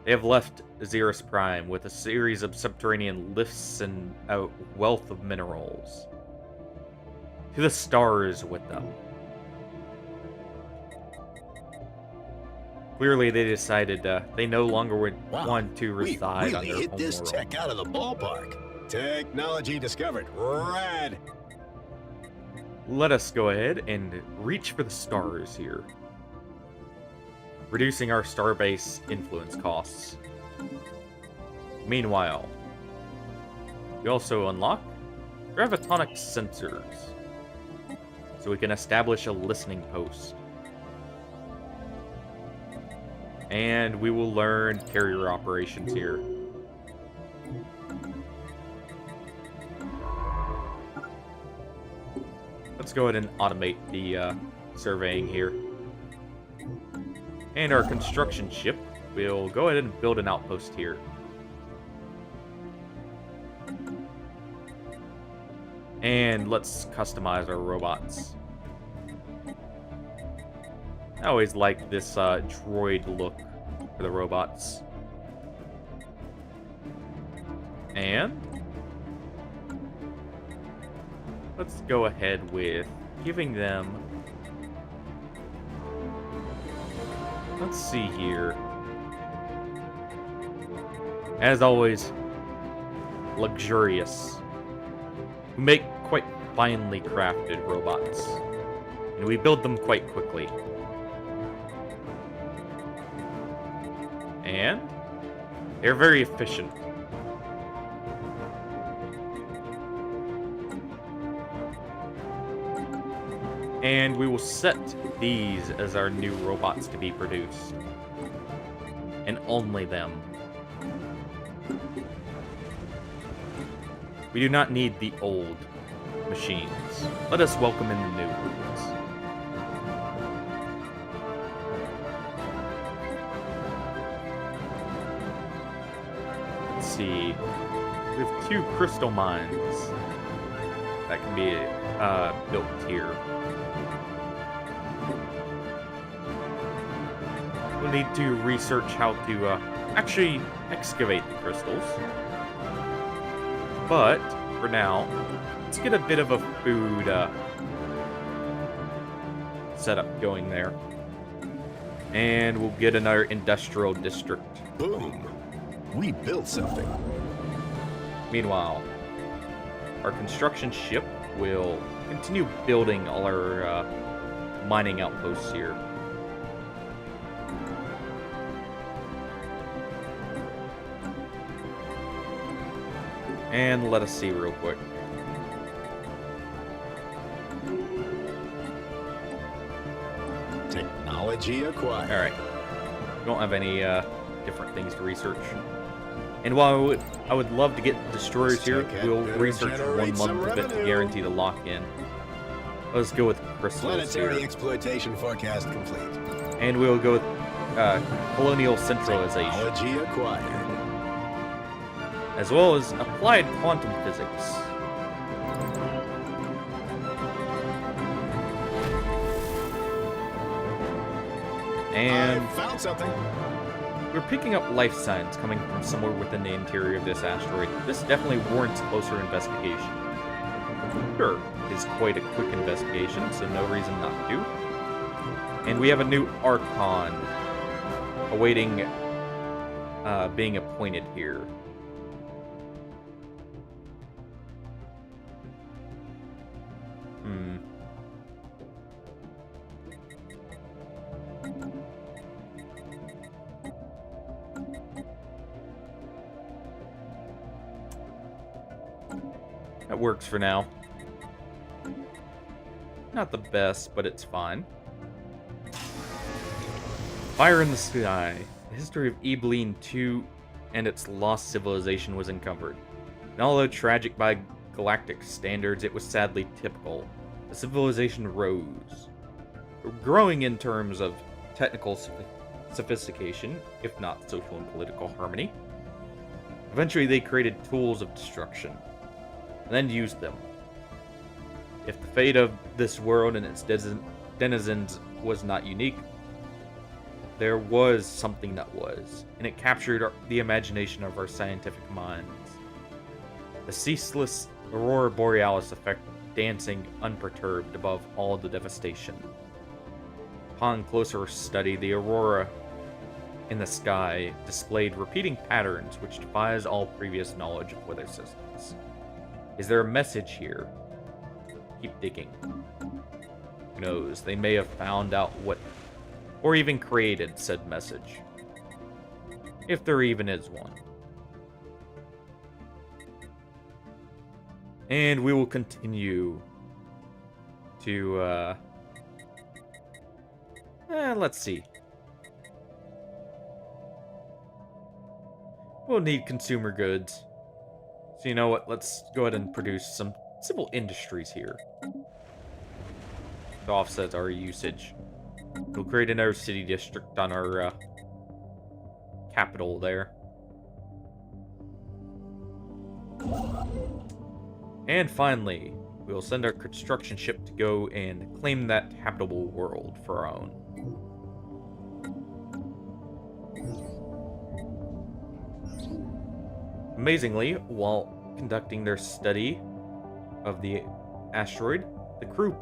[SPEAKER 1] They have left Xeris Prime with a series of subterranean lifts and a wealth of minerals. To the stars with them. Clearly, they decided they no longer would want to reside on their
[SPEAKER 4] home
[SPEAKER 1] world.
[SPEAKER 4] We really hit this tech out of the ballpark. Technology discovered. Rad.
[SPEAKER 1] let us go ahead and reach for the stars here, reducing our starbase influence costs. Meanwhile, we also unlock gravitonic sensors, so we can establish a listening post. And we will learn carrier operations here. Let's go ahead and automate the surveying here. And our construction ship will go ahead and build an outpost here. And let's customize our robots. I always like this droid look for the robots. And let's go ahead with giving them... Let's see here. As always, luxurious. We make quite finely crafted robots, and we build them quite quickly. And they're very efficient. And we will set these as our new robots to be produced. And only them. We do not need the old machines. Let us welcome in the new ones. Let's see. We have 2 crystal mines that can be built here. We'll need to research how to actually excavate the crystals. But, for now, let's get a bit of a food setup going there. And we'll get another industrial district.
[SPEAKER 4] Boom! We built something.
[SPEAKER 1] Meanwhile, our construction ship will continue building all our mining outposts here. And let us see real quick.
[SPEAKER 4] Technology acquired.
[SPEAKER 1] Alright. We don't have any different things to research. And while I would love to get destroyers here, we'll research 1 month of it to guarantee the lock-in. Let's go with crystals here.
[SPEAKER 4] Planetary exploitation forecast complete.
[SPEAKER 1] And we'll go with colonial centralization.
[SPEAKER 4] Technology acquired.
[SPEAKER 1] As well as applied quantum physics. And
[SPEAKER 4] I found something.
[SPEAKER 1] we're picking up life signs coming from somewhere within the interior of this asteroid. This definitely warrants closer investigation. Sure, it's quite a quick investigation, so no reason not to. And we have a new Archon awaiting being appointed here. That works for now. Not the best, but it's fine. Fire in the Sky. The history of Ebleen II and its lost civilization was uncovered. And although tragic by galactic standards, it was sadly typical. The civilization rose, growing in terms of technical sophistication, if not social and political harmony. Eventually, they created tools of destruction, and then used them. If the fate of this world and its denizens was not unique, there was something that was, and it captured the imagination of our scientific minds. The ceaseless Aurora Borealis effect dancing unperturbed above all the devastation. Upon closer study, the aurora in the sky displayed repeating patterns which defies all previous knowledge of weather systems. Is there a message here? keep digging. Who knows? They may have found out what, or even created said message. If there even is one. And we will continue to, let's see. We'll need consumer goods. So you know what? Let's go ahead and produce some civil industries here to offset our usage. We'll create another city district on our capital there. And finally, we'll send our construction ship to go and claim that habitable world for our own. Amazingly, while conducting their study of the asteroid, the crew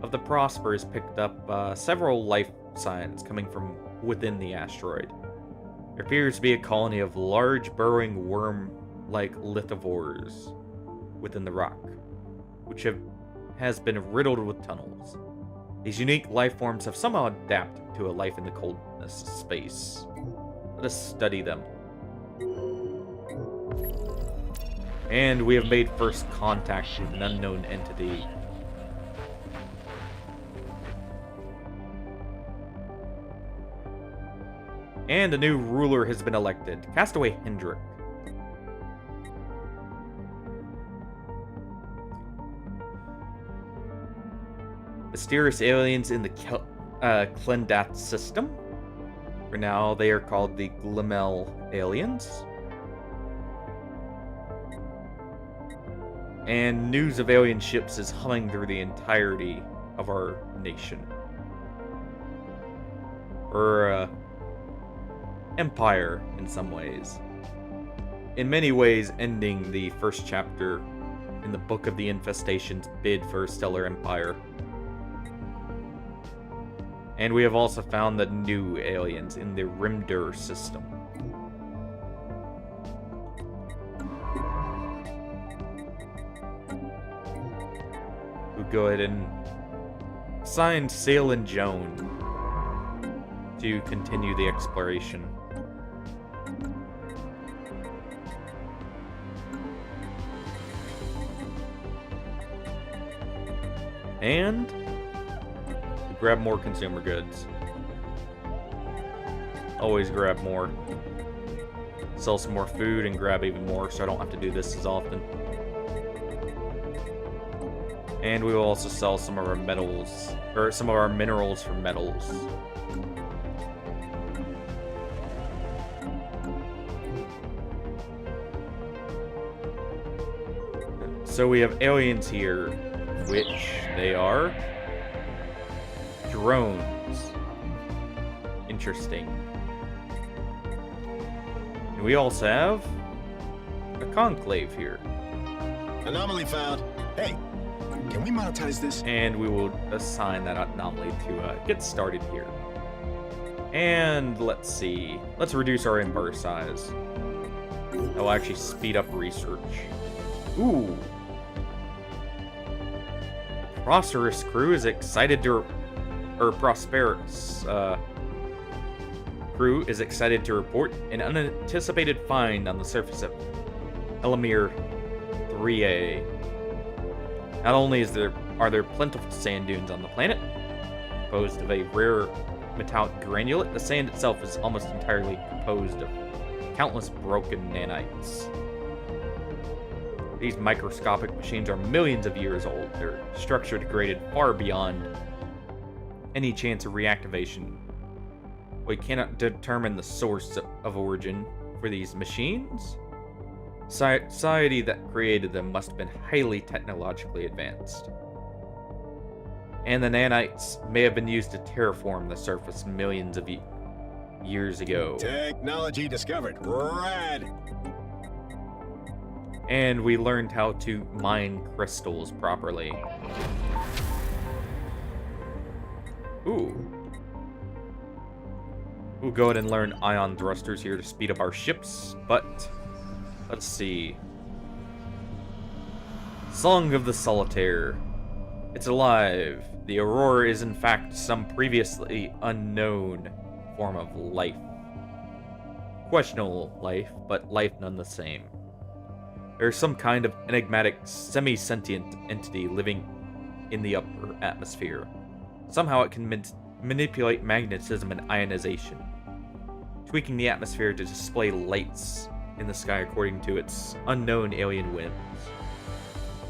[SPEAKER 1] of the Prosperous picked up several life signs coming from within the asteroid. There appears to be a colony of large burrowing worm-like lithivores within the rock, which has been riddled with tunnels. These unique life forms have somehow adapted to a life in the coldness of space. Let us study them. And we have made first contact with an unknown entity. And a new ruler has been elected, Castaway Hendrik. Mysterious aliens in the Klendath system. For now, they are called the Glimel aliens. And news of alien ships is humming through the entirety of our nation. Or, empire, in some ways. In many ways, ending the first chapter in the Book of the Infestation's bid for a stellar empire. And we have also found the new aliens in the Rimdur system. We'll go ahead and assign Sale and Joan to continue the exploration. And grab more consumer goods. Always grab more. Sell some more food and grab even more so I don't have to do this as often. And we will also sell some of our metals, or some of our minerals for metals. So we have aliens here, which they are drones. Interesting. And we also have a conclave here.
[SPEAKER 4] Anomaly found. Hey, can we monetize this?
[SPEAKER 1] And we will assign that anomaly to get started here. And let's see. Let's reduce our empire size. That will actually speed up research. Ooh. Prosperous crew is excited to... Prosperous crew is excited to report an unanticipated find on the surface of Elamir 3A. Not only are there plentiful sand dunes on the planet, composed of a rare metallic granulate, the sand itself is almost entirely composed of countless broken nanites. These microscopic machines are millions of years old. Their structure degraded far beyond any chance of reactivation. We cannot determine the source of origin for these machines. Society that created them must have been highly technologically advanced. And the nanites may have been used to terraform the surface millions of years ago.
[SPEAKER 4] Technology discovered. Rad!
[SPEAKER 1] And we learned how to mine crystals properly. Ooh. We'll go ahead and learn ion thrusters here to speed up our ships, but let's see. Song of the Solitaire. It's alive. The Aurora is in fact some previously unknown form of life. Questionable life, but life none the same. There's some kind of enigmatic, semi-sentient entity living in the upper atmosphere. Somehow it can manipulate magnetism and ionization, tweaking the atmosphere to display lights in the sky according to its unknown alien whims.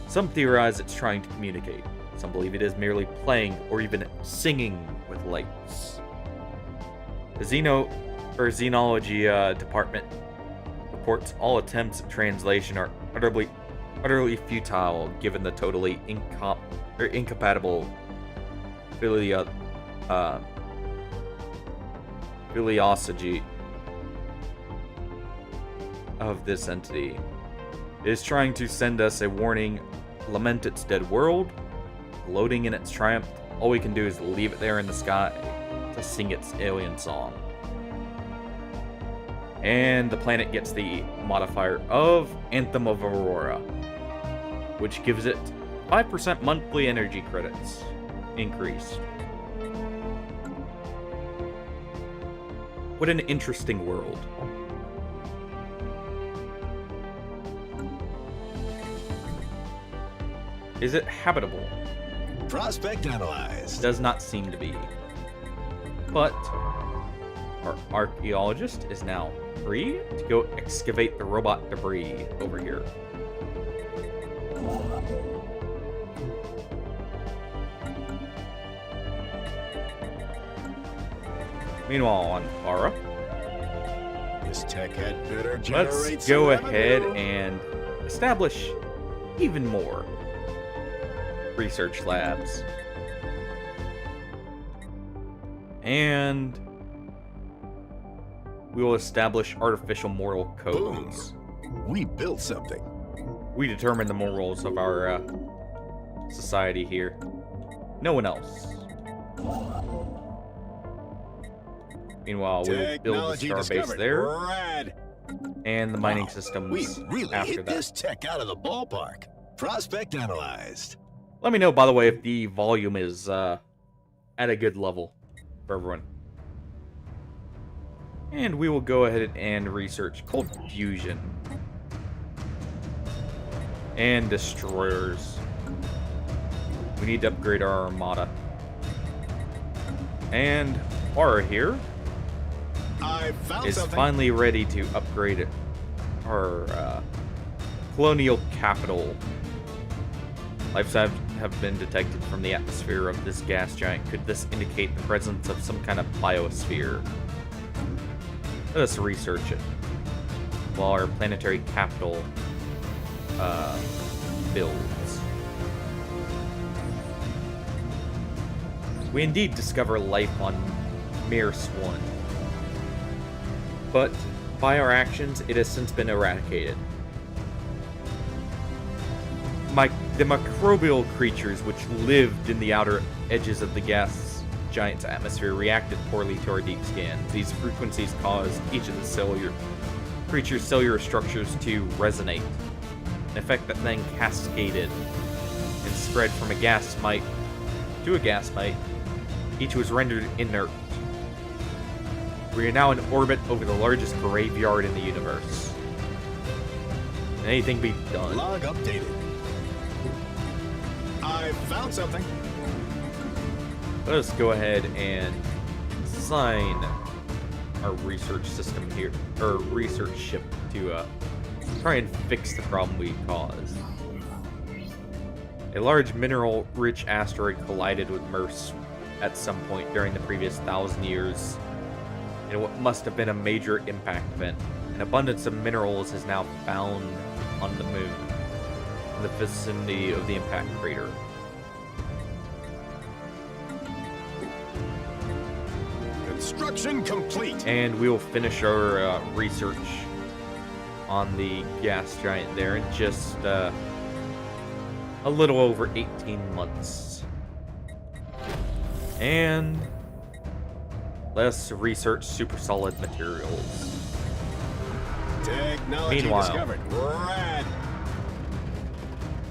[SPEAKER 1] Some theorize it's trying to communicate. Some believe it is merely playing or even singing with lights. The Xenology department reports all attempts at translation are utterly futile given the totally incompatible philosophy of this entity. It is trying to send us a warning, lament its dead world, loading in its triumph. All we can do is leave it there in the sky to sing its alien song. And the planet gets the modifier of Anthem of Aurora, which gives it 5% monthly energy credits increased. What an interesting world. Is it habitable?
[SPEAKER 4] Prospect analyzed.
[SPEAKER 1] Does not seem to be. But our archaeologist is now free to go excavate the robot debris over here. Meanwhile, on Farah,
[SPEAKER 4] This tech had better generate
[SPEAKER 1] let's
[SPEAKER 4] some
[SPEAKER 1] go
[SPEAKER 4] revenue.
[SPEAKER 1] ahead and establish even more research labs. And we will establish artificial moral codes.
[SPEAKER 4] We built something.
[SPEAKER 1] We determine the morals of our society here. No one else. Meanwhile, we will build the
[SPEAKER 4] Technology
[SPEAKER 1] star base
[SPEAKER 4] discovered.
[SPEAKER 1] there
[SPEAKER 4] Rad.
[SPEAKER 1] and the mining
[SPEAKER 4] Wow,
[SPEAKER 1] systems
[SPEAKER 4] We really
[SPEAKER 1] after
[SPEAKER 4] hit
[SPEAKER 1] that.
[SPEAKER 4] this tech out of the ballpark. Prospect analyzed.
[SPEAKER 1] Let me know, by the way, if the volume is at a good level for everyone. And we will go ahead and research cold fusion and destroyers. We need to upgrade our armada. And Aura here
[SPEAKER 4] I found
[SPEAKER 1] is
[SPEAKER 4] something.
[SPEAKER 1] finally ready to upgrade our colonial capital. Life have been detected from the atmosphere of this gas giant. Could this indicate the presence of some kind of biosphere? Let us research it while our planetary capital builds. We indeed discover life on Mirrors 1. But by our actions, it has since been eradicated. The microbial creatures which lived in the outer edges of the gas giant's atmosphere reacted poorly to our deep scans. These frequencies caused each of the creature's cellular structures to resonate, an effect that then cascaded and spread from a gas mite to a gas mite. Each was rendered inert. We are now in orbit over the largest graveyard in the universe. Can anything be done?
[SPEAKER 4] Log updated. I found something.
[SPEAKER 1] Let us go ahead and assign our research system here, or research ship, to try and fix the problem we caused. A large mineral-rich asteroid collided with Murs at some point during the previous 1,000 years, in what must have been a major impact event. An abundance of minerals is now found on the moon, in the vicinity of the impact crater.
[SPEAKER 4] Construction complete.
[SPEAKER 1] And we will finish our research on the gas giant there in just a little over 18 months. And let's research super solid materials.
[SPEAKER 4] Technology
[SPEAKER 1] Meanwhile,
[SPEAKER 4] discovered. Rad.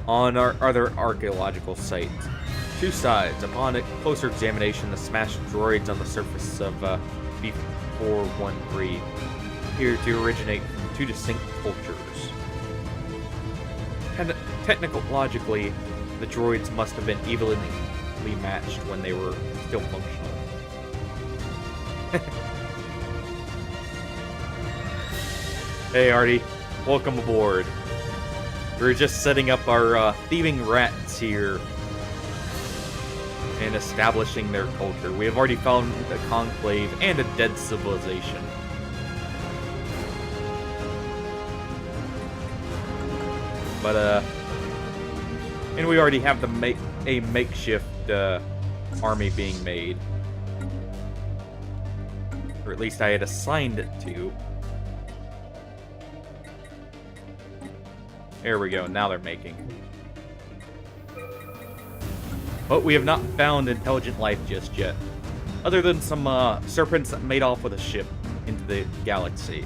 [SPEAKER 1] On our other archaeological site, two sides. Upon a closer examination, the smashed droids on the surface of B413 appear to originate from two distinct cultures. Technologically, the droids must have been evenly matched when they were still functional. Hey Artie, welcome aboard. We're just setting up our thieving rats here and establishing their culture. We have already found a conclave and a dead civilization. But and we already have a makeshift army being made, or at least I had assigned it to. There we go, now they're making. But we have not found intelligent life just yet. Other than some serpents that made off with a ship into the galaxy.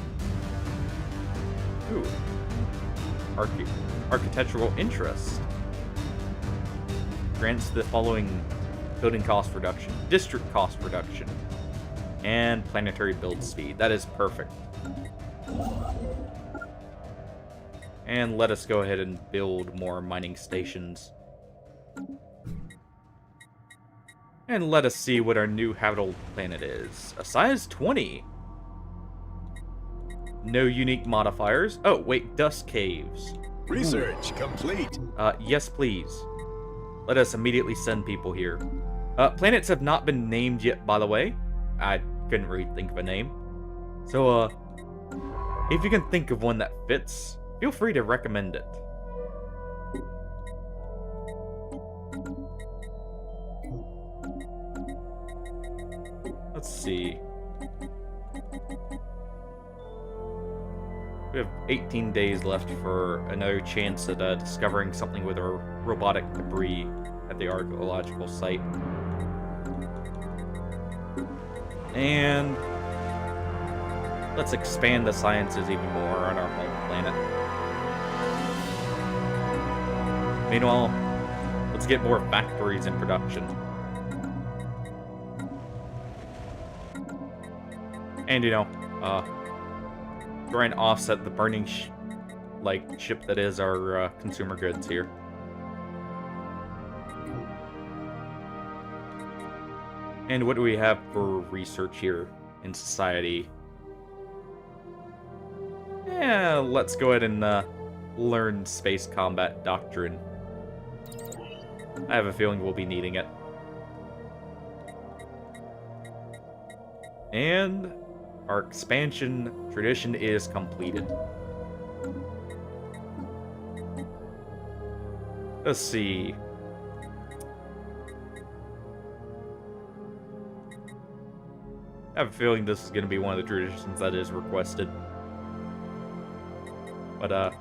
[SPEAKER 1] Ooh. Architectural interest. Grants the following building cost reduction, district cost reduction, and planetary build speed. That is perfect. And let us go ahead and build more mining stations. And let us see what our new habitable planet is. A size 20. No unique modifiers. Oh, wait, dust caves.
[SPEAKER 4] Research complete.
[SPEAKER 1] Yes, please. Let us immediately send people here. Planets have not been named yet, by the way. I couldn't really think of a name. So, if you can think of one that fits, feel free to recommend it. Let's see. We have 18 days left for another chance at discovering something with our robotic debris at the archaeological site. And let's expand the sciences even more on our home planet. Meanwhile, let's get more factories in production. And, you know, try and offset the burning ship that is our consumer goods here. And what do we have for research here in society? Yeah, let's go ahead and learn space combat doctrine. I have a feeling we'll be needing it. And our expansion tradition is completed. Let's see. I have a feeling this is going to be one of the traditions that is requested. But,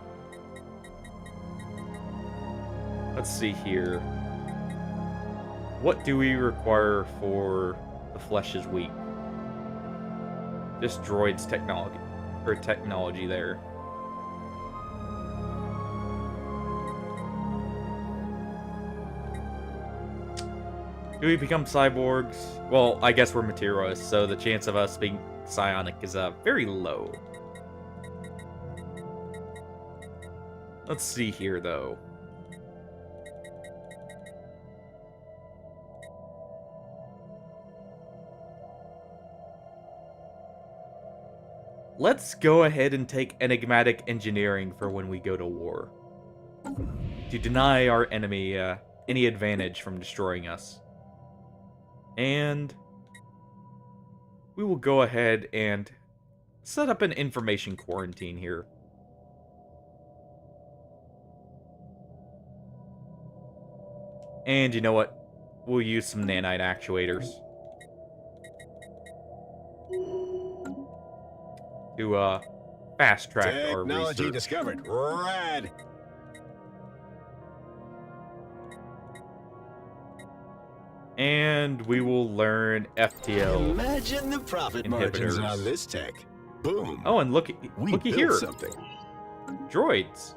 [SPEAKER 1] let's see here. What do we require for the flesh is weak? Just droids technology there. Do we become cyborgs? Well, I guess we're materialists, so the chance of us being psionic is very low. Let's see here, though. Let's go ahead and take enigmatic engineering for when we go to war. To deny our enemy any advantage from destroying us. And we will go ahead and set up an information quarantine here. And you know what? We'll use some nanite actuators to fast track our research.
[SPEAKER 4] Technology discovered. Rad.
[SPEAKER 1] And we will learn FTL.
[SPEAKER 4] Imagine the profit margins
[SPEAKER 1] inhibitors
[SPEAKER 4] on this tech. Boom.
[SPEAKER 1] Oh, and looky
[SPEAKER 4] We built
[SPEAKER 1] here.
[SPEAKER 4] something.
[SPEAKER 1] Droids.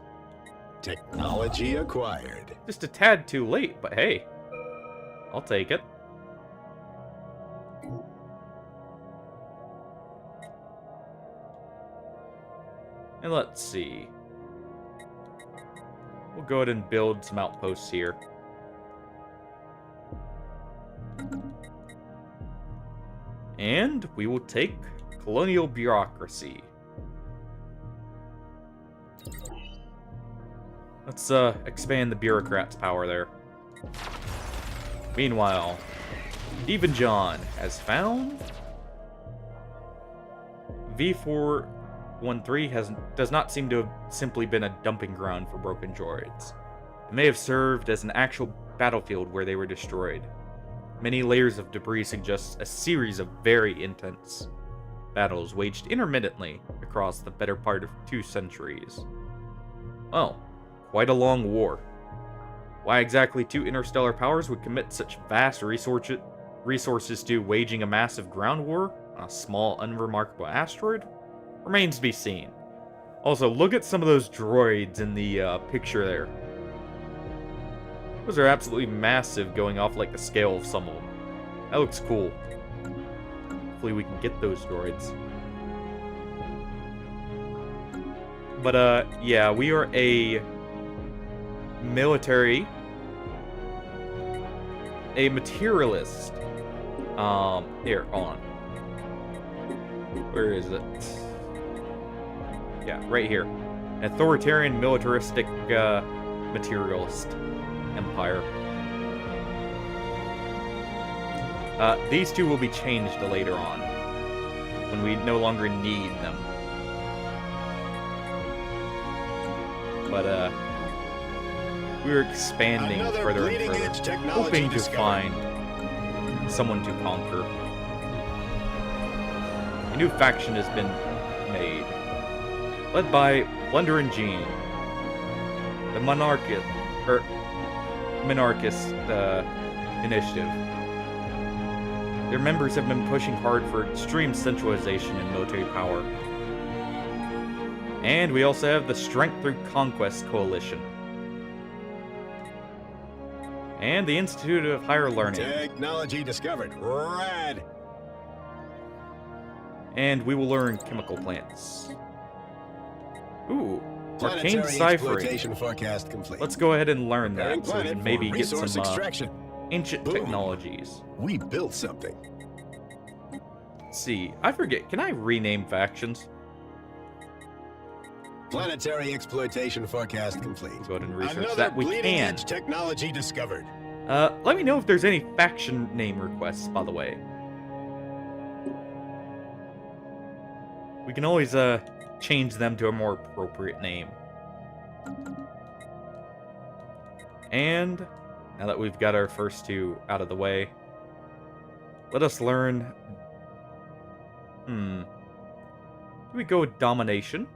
[SPEAKER 4] Technology acquired.
[SPEAKER 1] Just a tad too late, but hey, I'll take it. And let's see. We'll go ahead and build some outposts here. And we will take colonial bureaucracy. Let's expand the bureaucrats' power there. Meanwhile, Even John has found V413 does not seem to have simply been a dumping ground for broken droids. It may have served as an actual battlefield where they were destroyed. Many layers of debris suggest a series of very intense battles waged intermittently across the better part of 2 centuries. Well, quite a long war. Why exactly 2 interstellar powers would commit such vast resources to waging a massive ground war on a small, unremarkable asteroid remains to be seen. Also, look at some of those droids in the picture there. Those are absolutely massive, going off like the scale of some of them. That looks cool. Hopefully we can get those droids. But, yeah, we are a materialist. Here, hold on. Where is it? Yeah, right here. Authoritarian, militaristic, materialist empire. These 2 will be changed later on, when we no longer need them. But, we're expanding further and further, hoping to find someone to conquer. A new faction has been made, led by Plunder and Jean, the monarchist initiative. Their members have been pushing hard for extreme centralization in military power. And we also have the Strength Through Conquest Coalition. And the Institute of Higher Learning.
[SPEAKER 4] Technology discovered. Rad.
[SPEAKER 1] And we will learn chemical plants. Ooh, arcane
[SPEAKER 4] Planetary
[SPEAKER 1] ciphering.
[SPEAKER 4] exploitation forecast complete.
[SPEAKER 1] Let's go ahead and learn that, so we
[SPEAKER 4] Planet
[SPEAKER 1] can maybe
[SPEAKER 4] for
[SPEAKER 1] get some
[SPEAKER 4] resource extraction.
[SPEAKER 1] ancient
[SPEAKER 4] Boom.
[SPEAKER 1] technologies.
[SPEAKER 4] We built something.
[SPEAKER 1] Let's see, I forget, can I rename factions?
[SPEAKER 4] Planetary exploitation forecast complete.
[SPEAKER 1] Let's go ahead and research
[SPEAKER 4] Another
[SPEAKER 1] that. We
[SPEAKER 4] bleeding
[SPEAKER 1] can.
[SPEAKER 4] edge technology discovered.
[SPEAKER 1] Let me know if there's any faction name requests, by the way. We can always, change them to a more appropriate name. And now that we've got our first 2 out of the way, let us learn... Do we go with domination?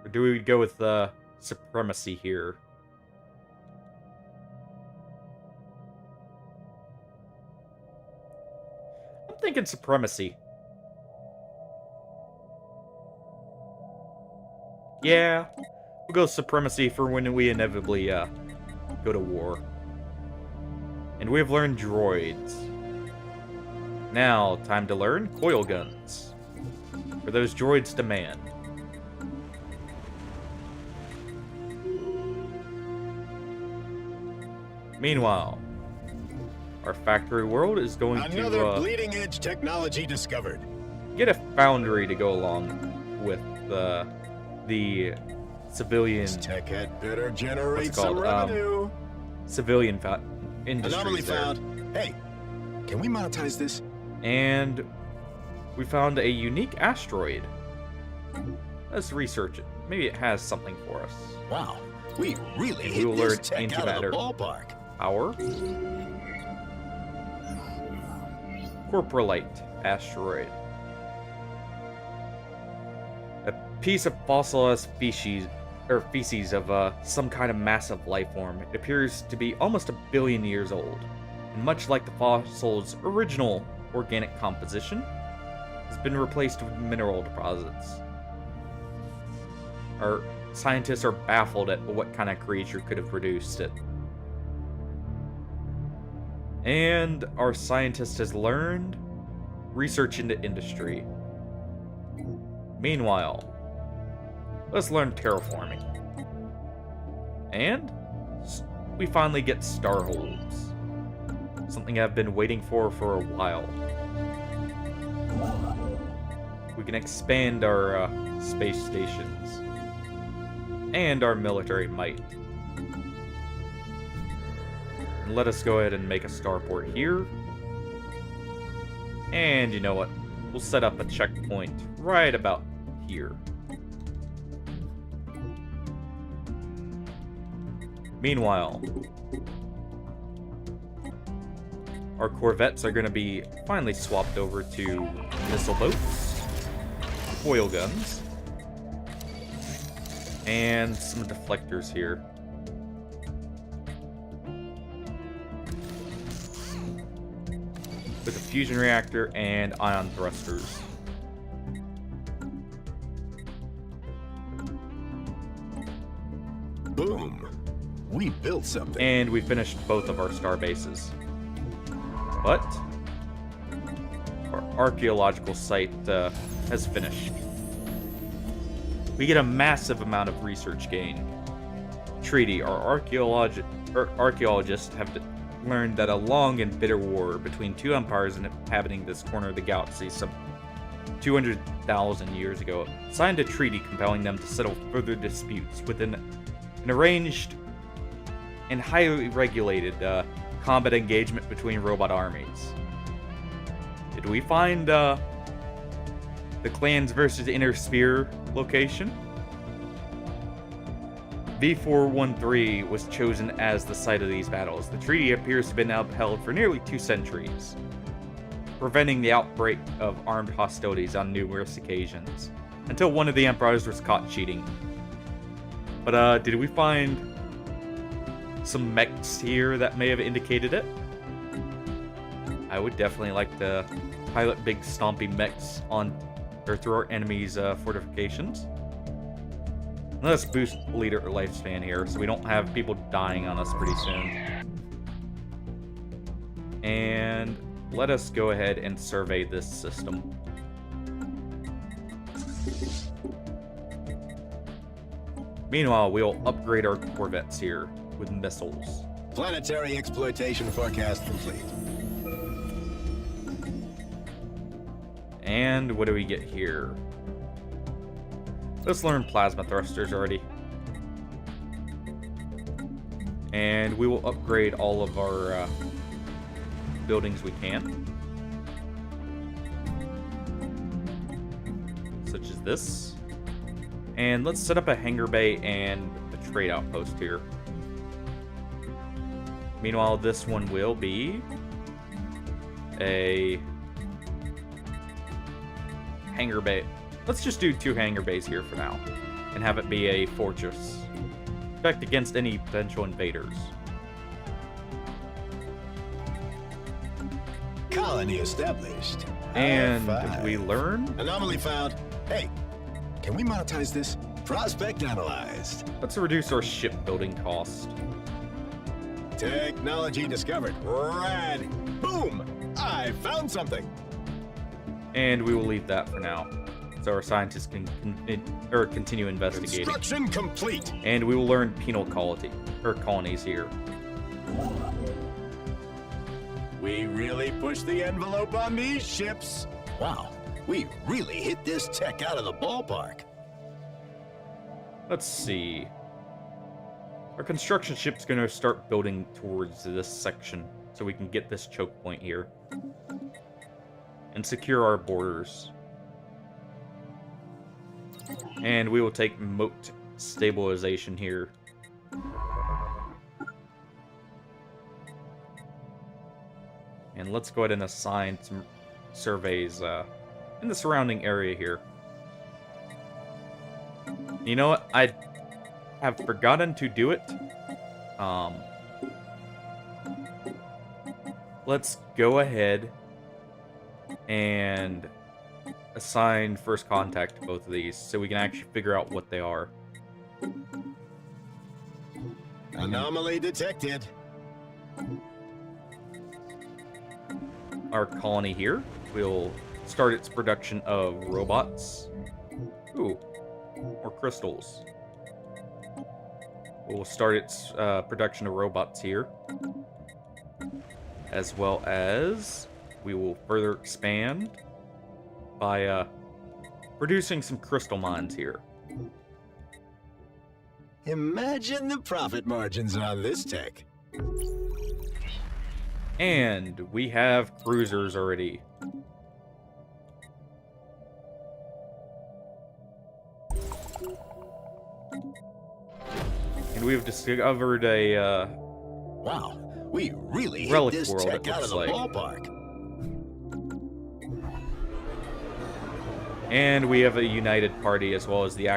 [SPEAKER 1] Or do we go with supremacy here? I'm thinking supremacy. Yeah, we'll go supremacy for when we inevitably go to war. And we have learned droids. Now, time to learn coil guns. For those droids demand. Meanwhile, our factory world is going
[SPEAKER 4] Another
[SPEAKER 1] to
[SPEAKER 4] bleeding edge technology discovered.
[SPEAKER 1] get a foundry to go along with the civilian.
[SPEAKER 4] This tech had better generate
[SPEAKER 1] What's it called?
[SPEAKER 4] some revenue.
[SPEAKER 1] Civilian industries
[SPEAKER 4] Anomaly
[SPEAKER 1] there.
[SPEAKER 4] found. Hey, can we monetize this?
[SPEAKER 1] And we found a unique asteroid. Let's research it. Maybe it has something for us.
[SPEAKER 4] Wow, we really
[SPEAKER 1] We
[SPEAKER 4] hit
[SPEAKER 1] will
[SPEAKER 4] this
[SPEAKER 1] learn
[SPEAKER 4] tech out of the
[SPEAKER 1] antimatter.
[SPEAKER 4] ballpark.
[SPEAKER 1] Power. Corporalite asteroid. A piece of fossilized feces of some kind of massive life form. It appears to be almost 1 billion years old, and much like the fossil's original organic composition, has been replaced with mineral deposits. Our scientists are baffled at what kind of creature could have produced it. And our scientist has learned research into industry. Meanwhile, let's learn terraforming. And we finally get starholds. Something I've been waiting for a while. We can expand our space stations and our military might. And let us go ahead and make a starport here. And you know what? We'll set up a checkpoint right about here. Meanwhile, our corvettes are going to be finally swapped over to missile boats, foil guns, and some deflectors here. With a fusion reactor and ion thrusters.
[SPEAKER 4] Boom. We built something.
[SPEAKER 1] And we finished both of our star bases. But our archaeological site has finished. We get a massive amount of research gain. Treaty, our archaeologists have learned that a long and bitter war between two empires inhabiting this corner of the galaxy some 200,000 years ago signed a treaty compelling them to settle further disputes within an arranged and highly regulated combat engagement between robot armies. Did we find the Clans versus Inner Sphere location? V413 was chosen as the site of these battles. The treaty appears to have been upheld for nearly 2 centuries, preventing the outbreak of armed hostilities on numerous occasions, until one of the emperors was caught cheating. But did we find some mechs here that may have indicated it? I would definitely like to pilot big stompy mechs on or through our enemies' fortifications. Let's boost leader lifespan here so we don't have people dying on us pretty soon. And let us go ahead and survey this system. Meanwhile, we'll upgrade our corvettes here with missiles.
[SPEAKER 4] Planetary exploitation forecast complete.
[SPEAKER 1] And what do we get here? Let's learn plasma thrusters already. And we will upgrade all of our buildings we can. Such as this. And let's set up a hangar bay and a trade outpost here. Meanwhile, this one will be a hangar bay. Let's just do 2 hangar bays here for now, and have it be a fortress. Protect against any potential invaders.
[SPEAKER 4] Colony established.
[SPEAKER 1] And
[SPEAKER 4] High five.
[SPEAKER 1] we learn?
[SPEAKER 4] Anomaly found. Hey, can we monetize this? Prospect analyzed.
[SPEAKER 1] Let's reduce our shipbuilding cost.
[SPEAKER 4] Technology discovered. Rad. Boom! I found something.
[SPEAKER 1] And we will leave that for now, so our scientists can continue investigating.
[SPEAKER 4] Construction complete.
[SPEAKER 1] And we will learn penal colonies here.
[SPEAKER 4] We really pushed the envelope on these ships. Wow, we really hit this tech out of the ballpark.
[SPEAKER 1] Let's see. Our construction ship's going to start building towards this section, so we can get this choke point here. And secure our borders. And we will take moat stabilization here. And let's go ahead and assign some surveys in the surrounding area here. You know what? I have forgotten to do it. Let's go ahead and assign first contact to both of these so we can actually figure out what they are.
[SPEAKER 4] Anomaly detected.
[SPEAKER 1] Our colony here will start its production of robots. Ooh, more crystals. We'll start its production of robots here. As well as we will further expand by producing some crystal mines here.
[SPEAKER 4] Imagine the profit margins on this tech.
[SPEAKER 1] And we have cruisers already. And we've discovered a
[SPEAKER 4] Wow, we really hit
[SPEAKER 1] relic
[SPEAKER 4] this
[SPEAKER 1] world,
[SPEAKER 4] tech
[SPEAKER 1] it
[SPEAKER 4] out of
[SPEAKER 1] looks
[SPEAKER 4] the
[SPEAKER 1] like.
[SPEAKER 4] ballpark.
[SPEAKER 1] And we have a united party as well as the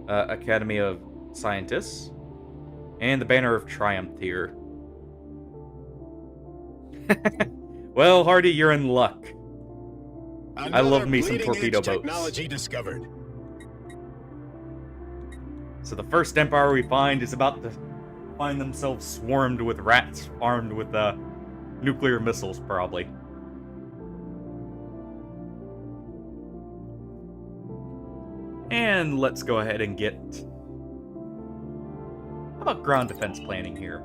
[SPEAKER 1] Academy of Scientists. And the Banner of Triumph here. Well, Hardy, you're in luck. I love me some torpedo boats.
[SPEAKER 4] Technology discovered.
[SPEAKER 1] So the first empire we find is about to find themselves swarmed with rats armed with nuclear missiles, probably. And let's go ahead and get... How about ground defense planning here?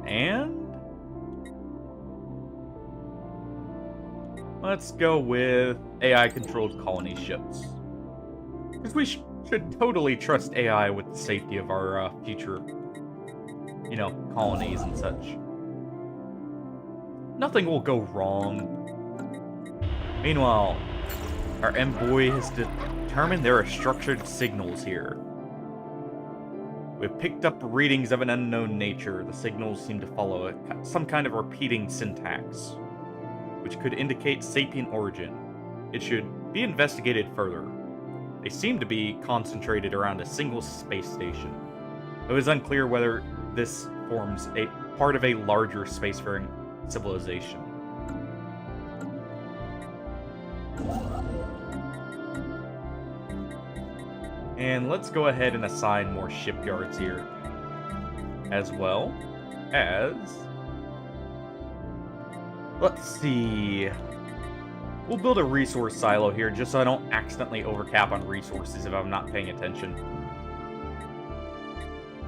[SPEAKER 1] And... let's go with AI-controlled colony ships. Because we should totally trust AI with the safety of our future, colonies and such. Nothing will go wrong. Meanwhile, our envoy has determined there are structured signals here. We've picked up readings of an unknown nature. The signals seem to follow some kind of repeating syntax, which could indicate sapient origin. It should be investigated further. They seem to be concentrated around a single space station. It was unclear whether this forms a part of a larger spacefaring civilization. And let's go ahead and assign more shipyards here, as well as... let's see... we'll build a resource silo here, just so I don't accidentally overcap on resources if I'm not paying attention.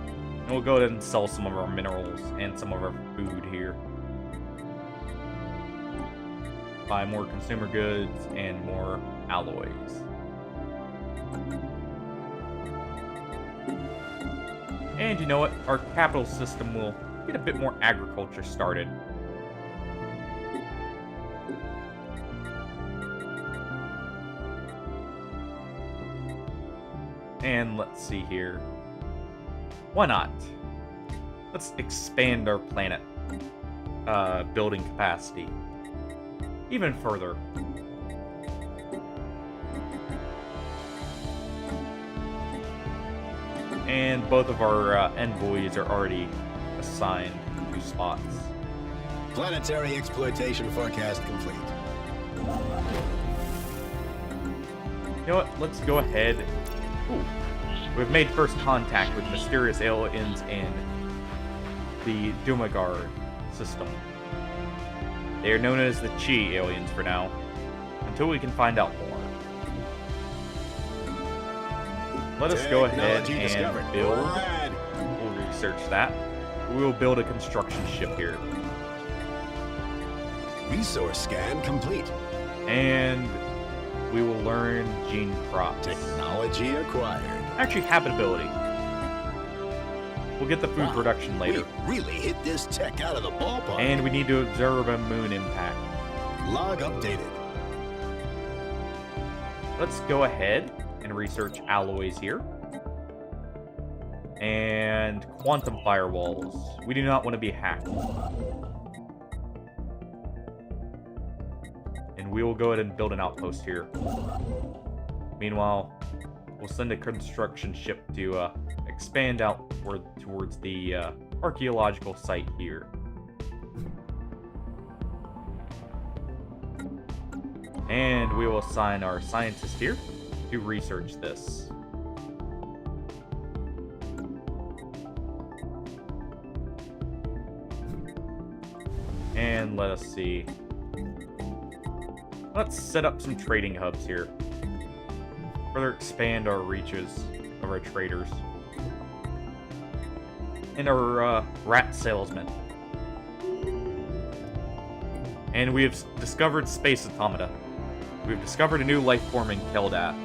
[SPEAKER 1] And we'll go ahead and sell some of our minerals and some of our food here. Buy more consumer goods and more alloys. And you know what? Our capital system will get a bit more agriculture started. And let's see here. Why not? Let's expand our planet building capacity even further. And both of our envoys are already assigned to spots.
[SPEAKER 4] Planetary exploitation forecast complete.
[SPEAKER 1] You know what? Let's go ahead. Ooh. We've made first contact with mysterious aliens in the Dumagar system. They are known as the Chi aliens for now, until we can find out more. Let us go ahead and build. We'll research that. We will build a construction ship here.
[SPEAKER 4] Resource scan complete.
[SPEAKER 1] And we will learn gene crops.
[SPEAKER 4] Technology acquired.
[SPEAKER 1] Actually, habitability. We'll get the food production later.
[SPEAKER 4] We really hit this tech out of the ballpark.
[SPEAKER 1] And we need to observe a moon impact.
[SPEAKER 4] Log updated.
[SPEAKER 1] Let's go ahead and research alloys here. And quantum firewalls. We do not want to be hacked. And we will go ahead and build an outpost here. Meanwhile, we'll send a construction ship to expand out towards the archaeological site here. And we will assign our scientist here to research this. And let us see. Let's set up some trading hubs here. Further expand our reaches of our traders. And our rat salesmen. And we have discovered space automata. We've discovered a new life form in Keldath,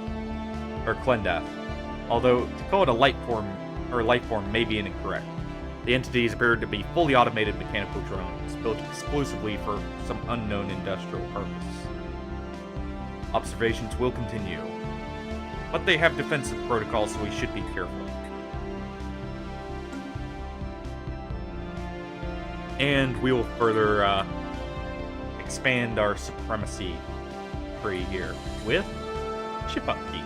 [SPEAKER 1] or Klendath. Although to call it a life form may be incorrect. The entities appear to be fully automated mechanical drones, built exclusively for some unknown industrial purpose. Observations will continue, but they have defensive protocols, so we should be careful. And we will further expand our supremacy tree here with ship upkeep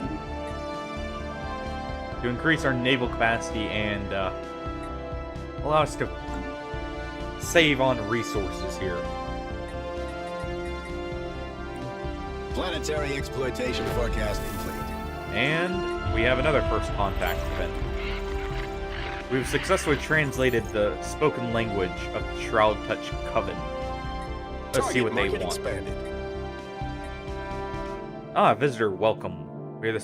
[SPEAKER 1] to increase our naval capacity and allow us to save on resources here.
[SPEAKER 4] Planetary exploitation forecast complete.
[SPEAKER 1] And we have another first contact event. We've successfully translated the spoken language of the Shroud Touch Coven. Let's see what they want.
[SPEAKER 4] Expanded.
[SPEAKER 1] Ah, visitor, welcome. We are the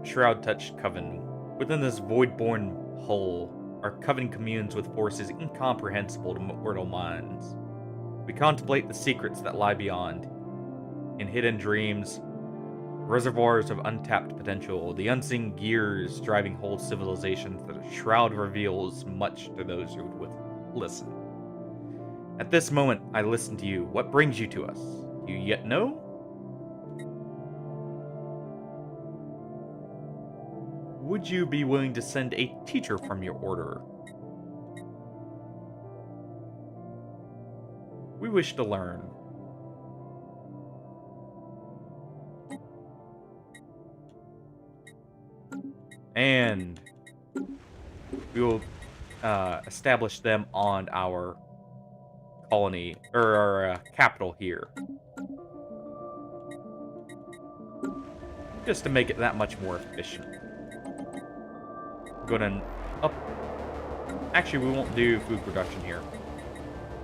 [SPEAKER 1] Shroud Touch Coven. Within this void-born hull, our coven communes with forces incomprehensible to mortal minds. We contemplate the secrets that lie beyond. In hidden dreams, reservoirs of untapped potential, the unseen gears driving whole civilizations, the Shroud reveals much to those who would listen. At this moment, I listen to you. What brings you to us? Do you yet know? Would you be willing to send a teacher from your order? We wish to learn. And we will establish them on our colony, or our capital here. Just to make it that much more efficient. Go ahead and up. Actually, we won't do food production here.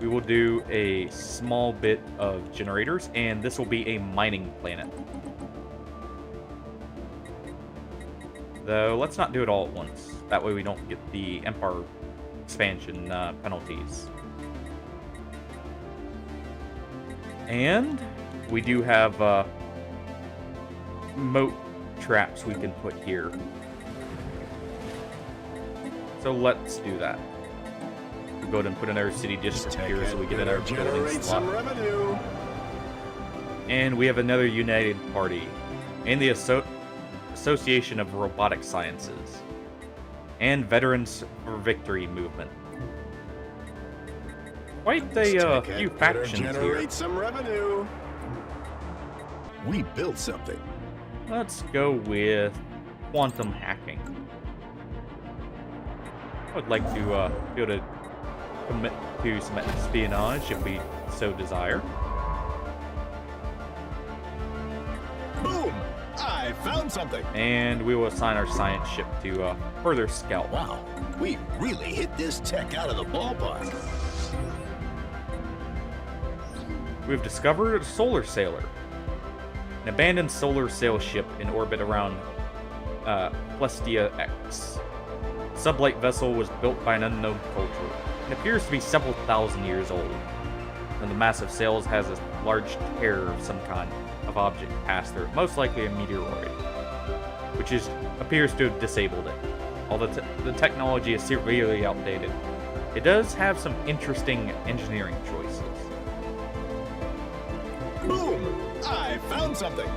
[SPEAKER 1] We will do a small bit of generators, and this will be a mining planet. Though, let's not do it all at once. That way we don't get the Empire expansion penalties. And we do have moat traps we can put here. So let's do that. We'll go ahead and put another city district here so we get another building slot. And we have another united party. And the Association of Robotic Sciences. And Veterans for Victory movement. Quite a few factions here.
[SPEAKER 4] Some revenue. We built something.
[SPEAKER 1] Let's go with quantum hacking. I would like to be able to commit to some espionage if we so desire.
[SPEAKER 4] Boom! I found something.
[SPEAKER 1] And we will assign our science ship to further scout.
[SPEAKER 4] Wow, we really hit this tech out of the ballpark.
[SPEAKER 1] We've discovered a solar sailor. An abandoned solar sail ship in orbit around Plestia X. The sublight vessel was built by an unknown culture. It appears to be several thousand years old. And the massive sails has a large tear of some kind of object passed through it, most likely a meteoroid, which appears to have disabled it. Although the technology is severely outdated, it does have some interesting engineering choices.
[SPEAKER 4] Boom! I found something.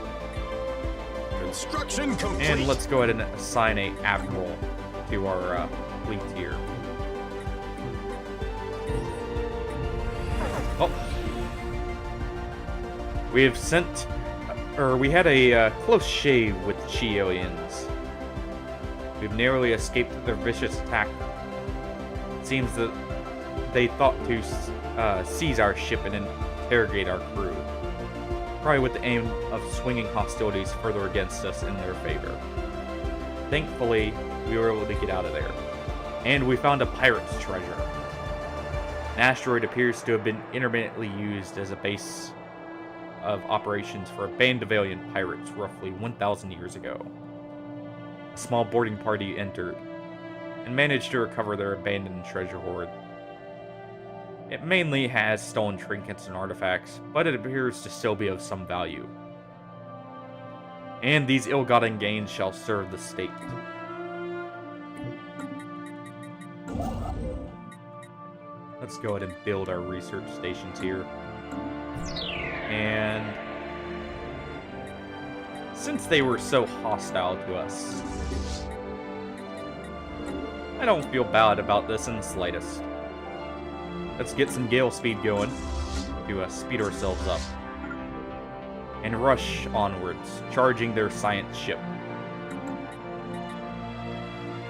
[SPEAKER 4] Construction complete.
[SPEAKER 1] And let's go ahead and assign a admiral to our fleet here. Oh, we have sent, or we had a close shave with the Chiolians. We've narrowly escaped their vicious attack. It seems that they thought to seize our ship and interrogate our crew. probably with the aim of swinging hostilities further against us in their favor. Thankfully, we were able to get out of there. And we found a pirate's treasure. An asteroid appears to have been intermittently used as a base of operations for a band of alien pirates roughly 1,000 years ago. A small boarding party entered and managed to recover their abandoned treasure hoard. It mainly has stolen trinkets and artifacts, but it appears to still be of some value. And these ill-gotten gains shall serve the state. Let's go ahead and build our research stations here. And since they were so hostile to us, I don't feel bad about this in the slightest. Let's get some gale speed going to speed ourselves up and rush onwards, charging their science ship.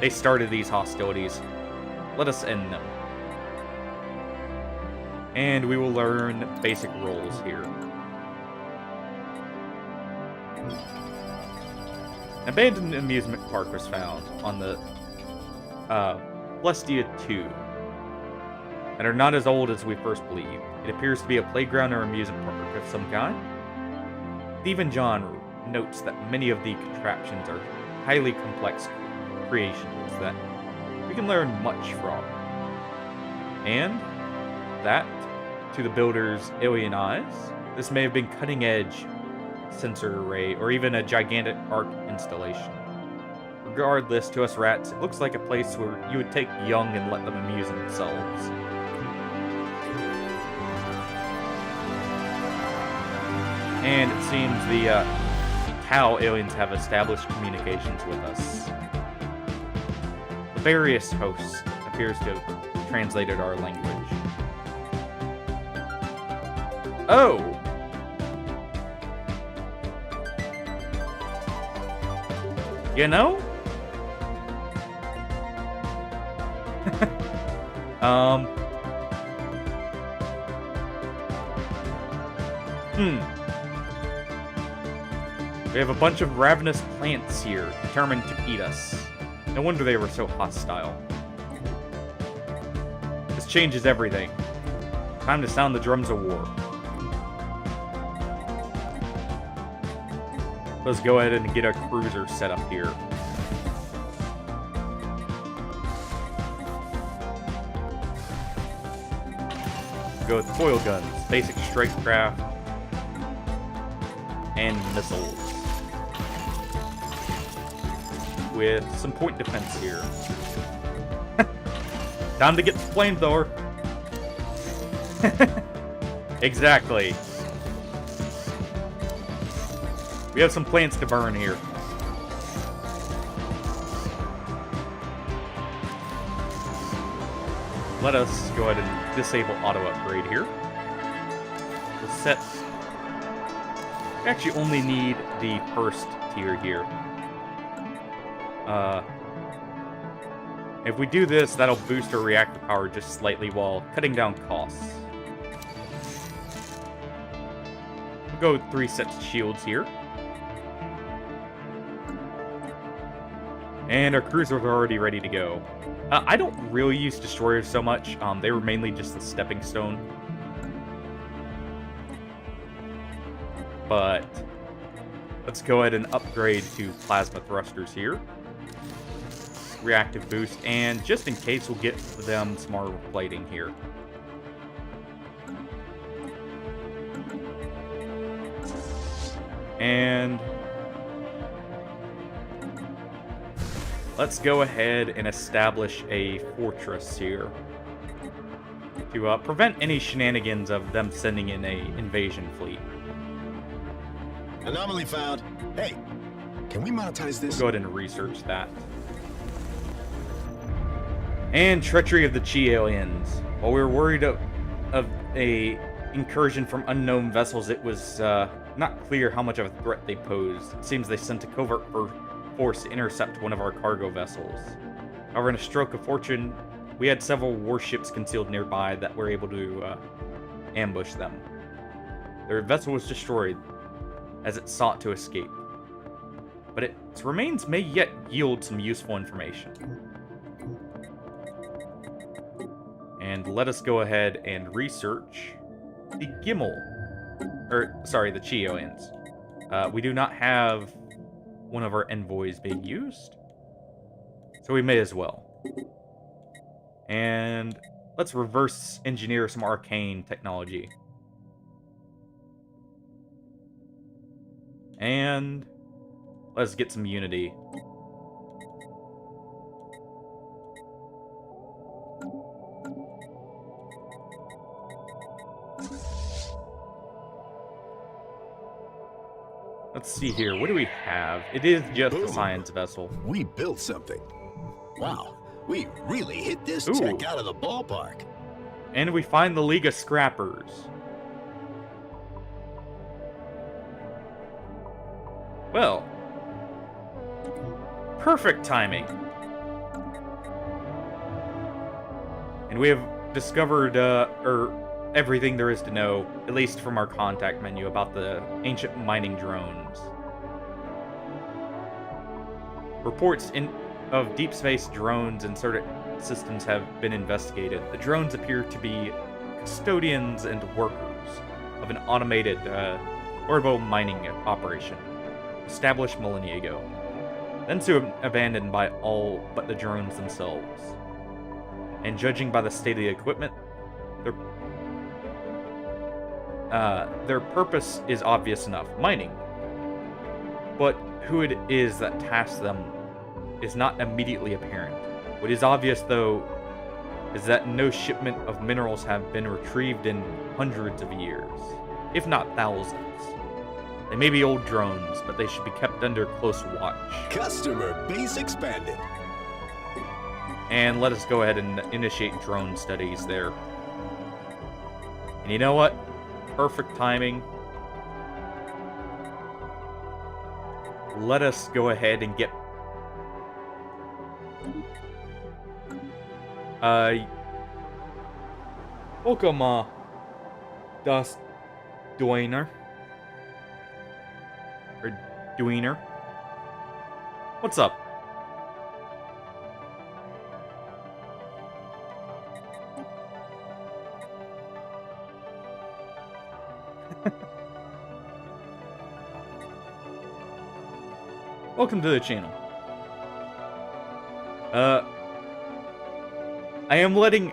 [SPEAKER 1] They started these hostilities. Let us end them. And we will learn basic roles here. An abandoned amusement park was found on the Plestia 2 and are not as old as we first believed. It appears to be a playground or amusement park of some kind. Stephen John notes that many of the contraptions are highly complex creations that we can learn much from. And that, to the builder's alien eyes, this may have been cutting-edge sensor array or even a gigantic arc installation. Regardless, to us rats, it looks like a place where you would take young and let them amuse themselves. And it seems the Tau aliens have established communications with us. The various hosts appears to have translated our language. Oh! You know? We have a bunch of ravenous plants here, determined to eat us. No wonder they were so hostile. This changes everything. Time to sound the drums of war. Let's go ahead and get a cruiser set up here. Go with foil guns, basic strike craft, and missiles. With some point defense here. Time to get the flamethrower. Exactly. We have some plants to burn here. Let us go ahead and disable auto upgrade here. We'll set... We actually only need the first tier here. If we do this, that'll boost our reactor power just slightly while cutting down costs. We'll go with 3 sets of shields here. And our cruisers are already ready to go. I don't really use destroyers so much. They were mainly just a stepping stone. But let's go ahead and upgrade to plasma thrusters here. Reactive boost, and just in case, we'll get them some armor plating here. And let's go ahead and establish a fortress here to prevent any shenanigans of them sending in a invasion fleet.
[SPEAKER 4] Anomaly found. Hey, can we monetize this?
[SPEAKER 1] Go ahead and research that. And treachery of the Chi aliens. While we were worried of a incursion from unknown vessels, it was not clear how much of a threat they posed. It seems they sent a covert force to intercept one of our cargo vessels. However, in a stroke of fortune, we had several warships concealed nearby that were able to ambush them. Their vessel was destroyed, as it sought to escape. But its remains may yet yield some useful information. And let us go ahead and research the the Chiyoans. We do not have one of our envoys being used, so we may as well. And let's reverse engineer some arcane technology. And let's get some unity. Let's see here. What do we have? It is just a science vessel.
[SPEAKER 4] We built something. Wow, we really hit this
[SPEAKER 1] Ooh.
[SPEAKER 4] tech out of the ballpark.
[SPEAKER 1] And we find the League of Scrappers. Well, perfect timing. And we have discovered, everything there is to know, at least from our contact menu, about the ancient mining drones. Reports of deep space drones and certain systems have been investigated. The drones appear to be custodians and workers of an automated orbital mining operation established millennia ago, then soon abandoned by all but the drones themselves. And judging by the state of the equipment, their purpose is obvious enough, mining. But who it is that tasks them is not immediately apparent. What is obvious, though, is that no shipment of minerals have been retrieved in hundreds of years, if not thousands. They may be old drones, but they should be kept under close watch.
[SPEAKER 4] Customer base expanded.
[SPEAKER 1] And let us go ahead and initiate drone studies there. And you know what? Perfect timing. Let us go ahead and get... Welcome, Das Duiner. Or Duiner. What's up? Welcome to the channel. I am letting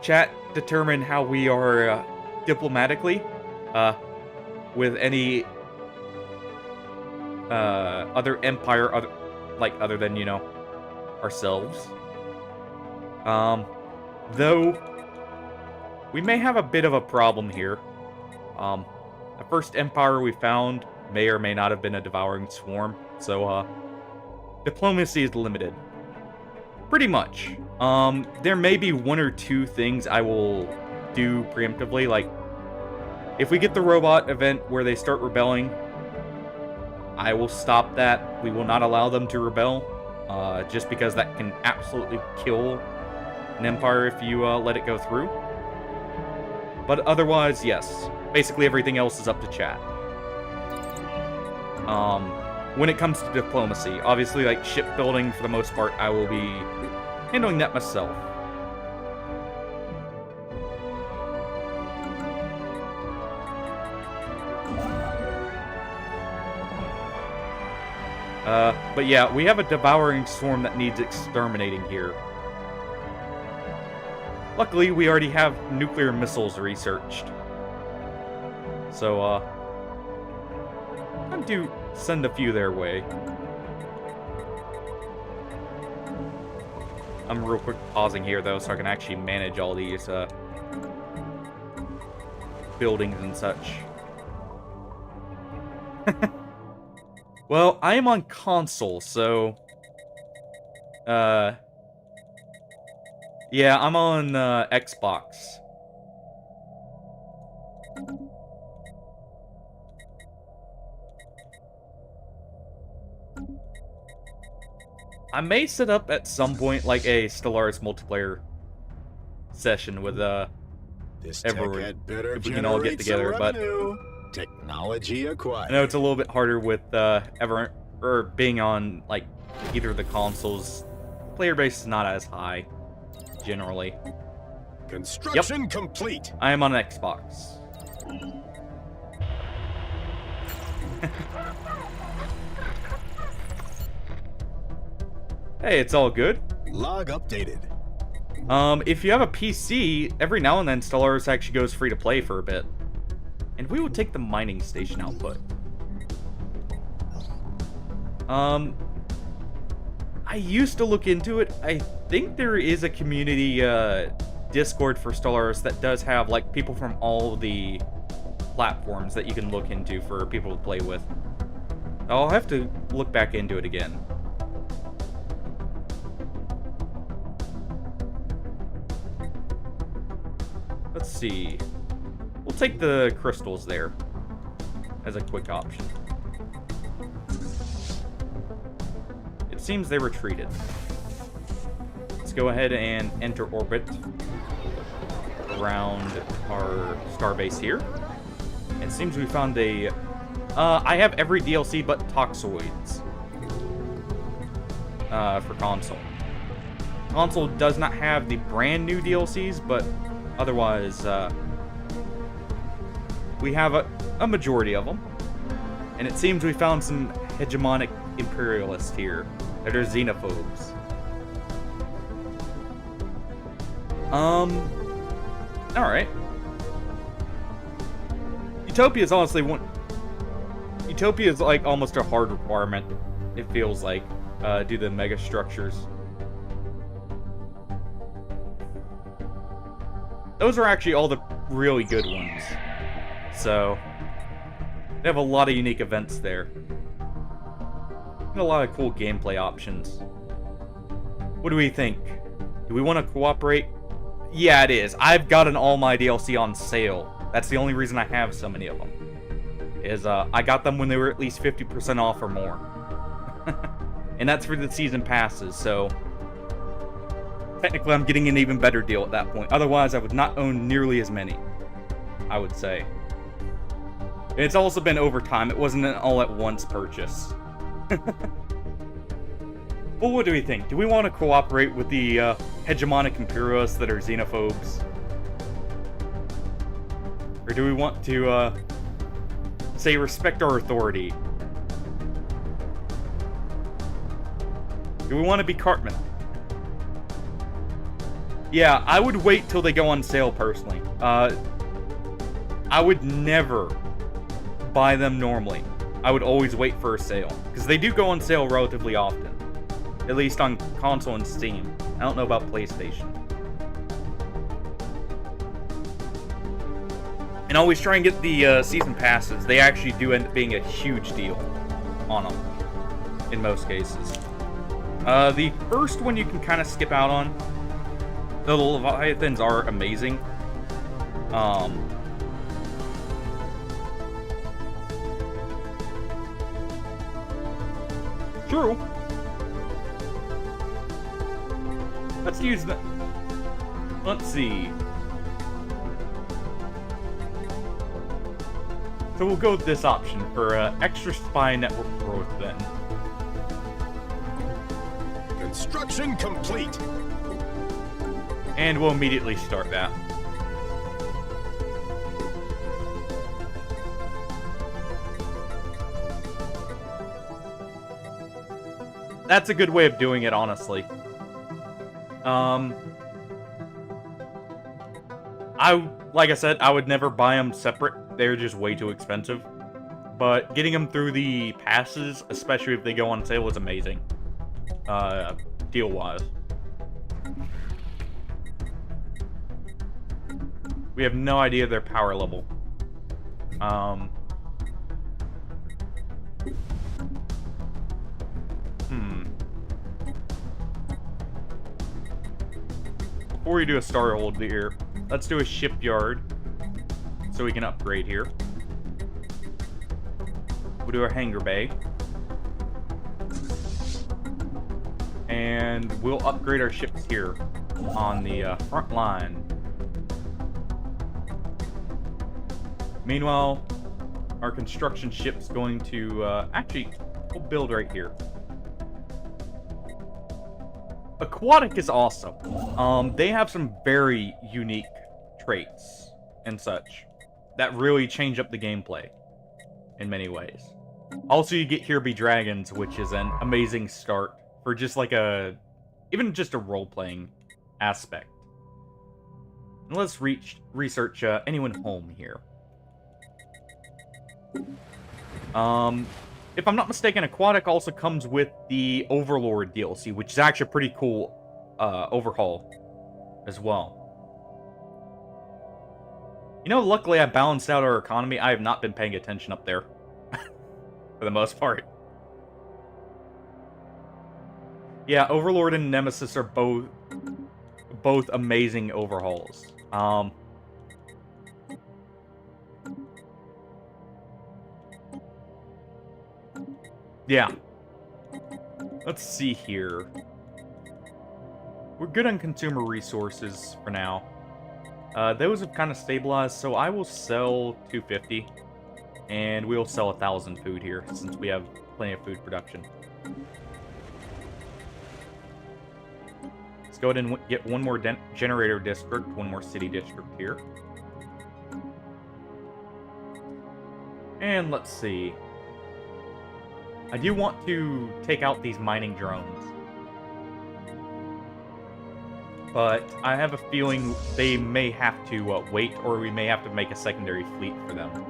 [SPEAKER 1] chat determine how we are diplomatically with any other empire other than, you know, ourselves. Though we may have a bit of a problem here. The first empire we found may or may not have been a devouring swarm, so diplomacy is limited. Pretty much. There may be one or two things I will do preemptively, like if we get the robot event where they start rebelling, I will stop that. We will not allow them to rebel, just because that can absolutely kill an empire if you let it go through. But otherwise, yes. Basically everything else is up to chat. When it comes to diplomacy, obviously, like, shipbuilding, for the most part, I will be handling that myself. But yeah, we have a devouring swarm that needs exterminating here. Luckily, we already have nuclear missiles researched. So, time to send a few their way. I'm real quick pausing here, though, so I can actually manage all these, buildings and such. Well, I am on console, so... yeah, I'm on, Xbox. I may set up at some point, like, a Stellaris multiplayer session with,
[SPEAKER 4] This
[SPEAKER 1] everyone,
[SPEAKER 4] tech had better
[SPEAKER 1] if we can all get
[SPEAKER 4] generate some
[SPEAKER 1] together, but...
[SPEAKER 4] revenue. Technology
[SPEAKER 1] I
[SPEAKER 4] acquired.
[SPEAKER 1] know it's a little bit harder with being on like either of the consoles. The player base is not as high generally.
[SPEAKER 4] Construction complete.
[SPEAKER 1] I am on Xbox. Hey, it's all good.
[SPEAKER 4] Log updated.
[SPEAKER 1] If you have a PC, every now and then Stellaris actually goes free to play for a bit. And we will take the mining station output. I used to look into it. I think there is a community Discord for Stellaris that does have like people from all the platforms that you can look into for people to play with. I'll have to look back into it again. Let's see. We'll take the crystals there as a quick option. It seems they retreated. Let's go ahead and enter orbit around our starbase here. It seems we found a... I have every DLC but Toxoids for console. Console does not have the brand new DLCs, but otherwise, we have a majority of them. And it seems we found some hegemonic imperialists here that are xenophobes. Alright. Utopia is honestly Utopia is like almost a hard requirement, it feels like, due to the mega structures. Those are actually all the really good ones. So, they have a lot of unique events there. And a lot of cool gameplay options. What do we think? Do we want to cooperate? Yeah, it is. I've gotten all my DLC on sale. That's the only reason I have so many of them. I got them when they were at least 50% off or more. And that's for the season passes, so... technically, I'm getting an even better deal at that point. Otherwise, I would not own nearly as many, I would say. It's also been over time. It wasn't an all-at-once purchase. Well, what do we think? Do we want to cooperate with the hegemonic imperialists that are xenophobes? Or do we want to, say, respect our authority? Do we want to be Cartman? Yeah, I would wait till they go on sale, personally. I would never buy them normally. I would always wait for a sale. Because they do go on sale relatively often. At least on console and Steam. I don't know about PlayStation. And always try and get the season passes. They actually do end up being a huge deal on them. In most cases. The first one you can kind of skip out on. The Leviathans are amazing. True. Let's use the... let's see. So we'll go with this option for extra spy network growth then.
[SPEAKER 4] Construction complete.
[SPEAKER 1] And we'll immediately start that. That's a good way of doing it, honestly. Like I said, I would never buy them separate. They're just way too expensive. But getting them through the passes, especially if they go on sale, is amazing. Deal-wise. We have no idea their power level. Before we do a star hold here, let's do a shipyard so we can upgrade here. We'll do a hangar bay. And we'll upgrade our ships here on the front line. Meanwhile, our construction ship's going to, actually, we'll build right here. Aquatic is awesome. They have some very unique traits and such that really change up the gameplay in many ways. Also, you get Here Be Dragons, which is an amazing start for just like even just a role-playing aspect. And let's research anyone home here. If I'm not mistaken, Aquatic also comes with the Overlord DLC, which is actually a pretty cool overhaul as well. You know, luckily I balanced out our economy. I have not been paying attention up there. For the most part. Yeah, Overlord and Nemesis are both amazing overhauls. Yeah. Let's see here. We're good on consumer resources for now. Those have kind of stabilized, so I will sell 250. And we'll sell 1,000 food here, since we have plenty of food production. Let's go ahead and get one more generator district, one more city district here. And let's see. I do want to take out these mining drones. But I have a feeling they may have to wait, or we may have to make a secondary fleet for them.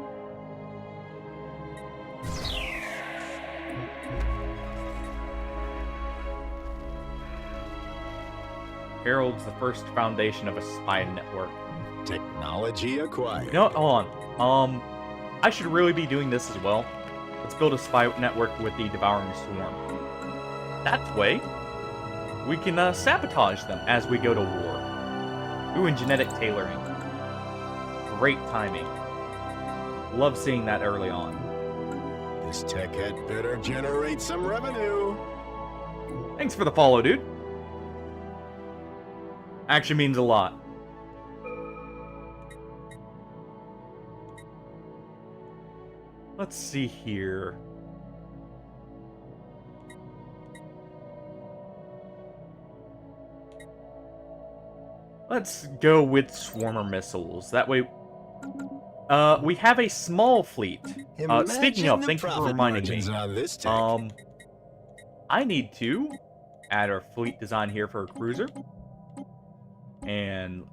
[SPEAKER 1] Heralds the first foundation of a spy network.
[SPEAKER 4] Technology acquired.
[SPEAKER 1] No, hold on. I should really be doing this as well. Let's build a spy network with the Devouring Swarm. That way, we can sabotage them as we go to war. Ooh, and genetic tailoring. Great timing. Love seeing that early on.
[SPEAKER 4] This tech had better generate some revenue.
[SPEAKER 1] Thanks for the follow, dude. Actually means a lot. Let's see here. Let's go with Swarmer missiles. That way, we have a small fleet. Speaking of, thank you for reminding me. I need to add our fleet design here for a cruiser. And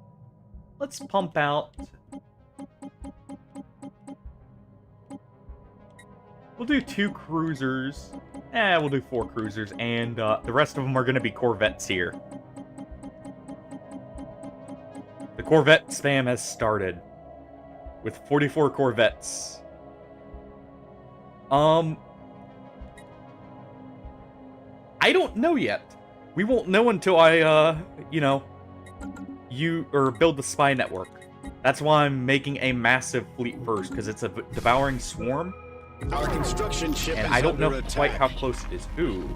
[SPEAKER 1] let's pump out. We'll do 2 cruisers. We'll do 4 cruisers, and the rest of them are going to be Corvettes here. The Corvette spam has started with 44 Corvettes. I don't know yet. We won't know until I, build the spy network. That's why I'm making a massive fleet first, because it's a devouring swarm.
[SPEAKER 4] Our construction ship
[SPEAKER 1] and
[SPEAKER 4] is
[SPEAKER 1] I don't know
[SPEAKER 4] under
[SPEAKER 1] quite
[SPEAKER 4] attack.
[SPEAKER 1] how close it is. Ooh.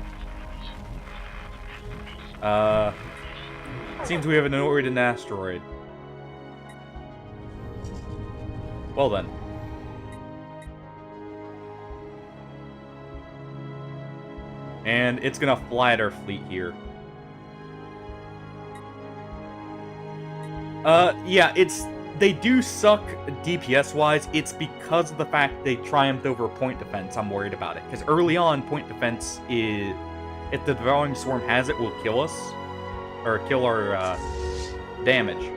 [SPEAKER 1] Seems we have an avoided asteroid. Well then. And it's gonna fly at our fleet here. Yeah, they do suck DPS-wise. It's because of the fact they triumphed over point defense I'm worried about it. Because early on, point defense is... If the Devouring Swarm has it, will kill us. Or kill our, damage.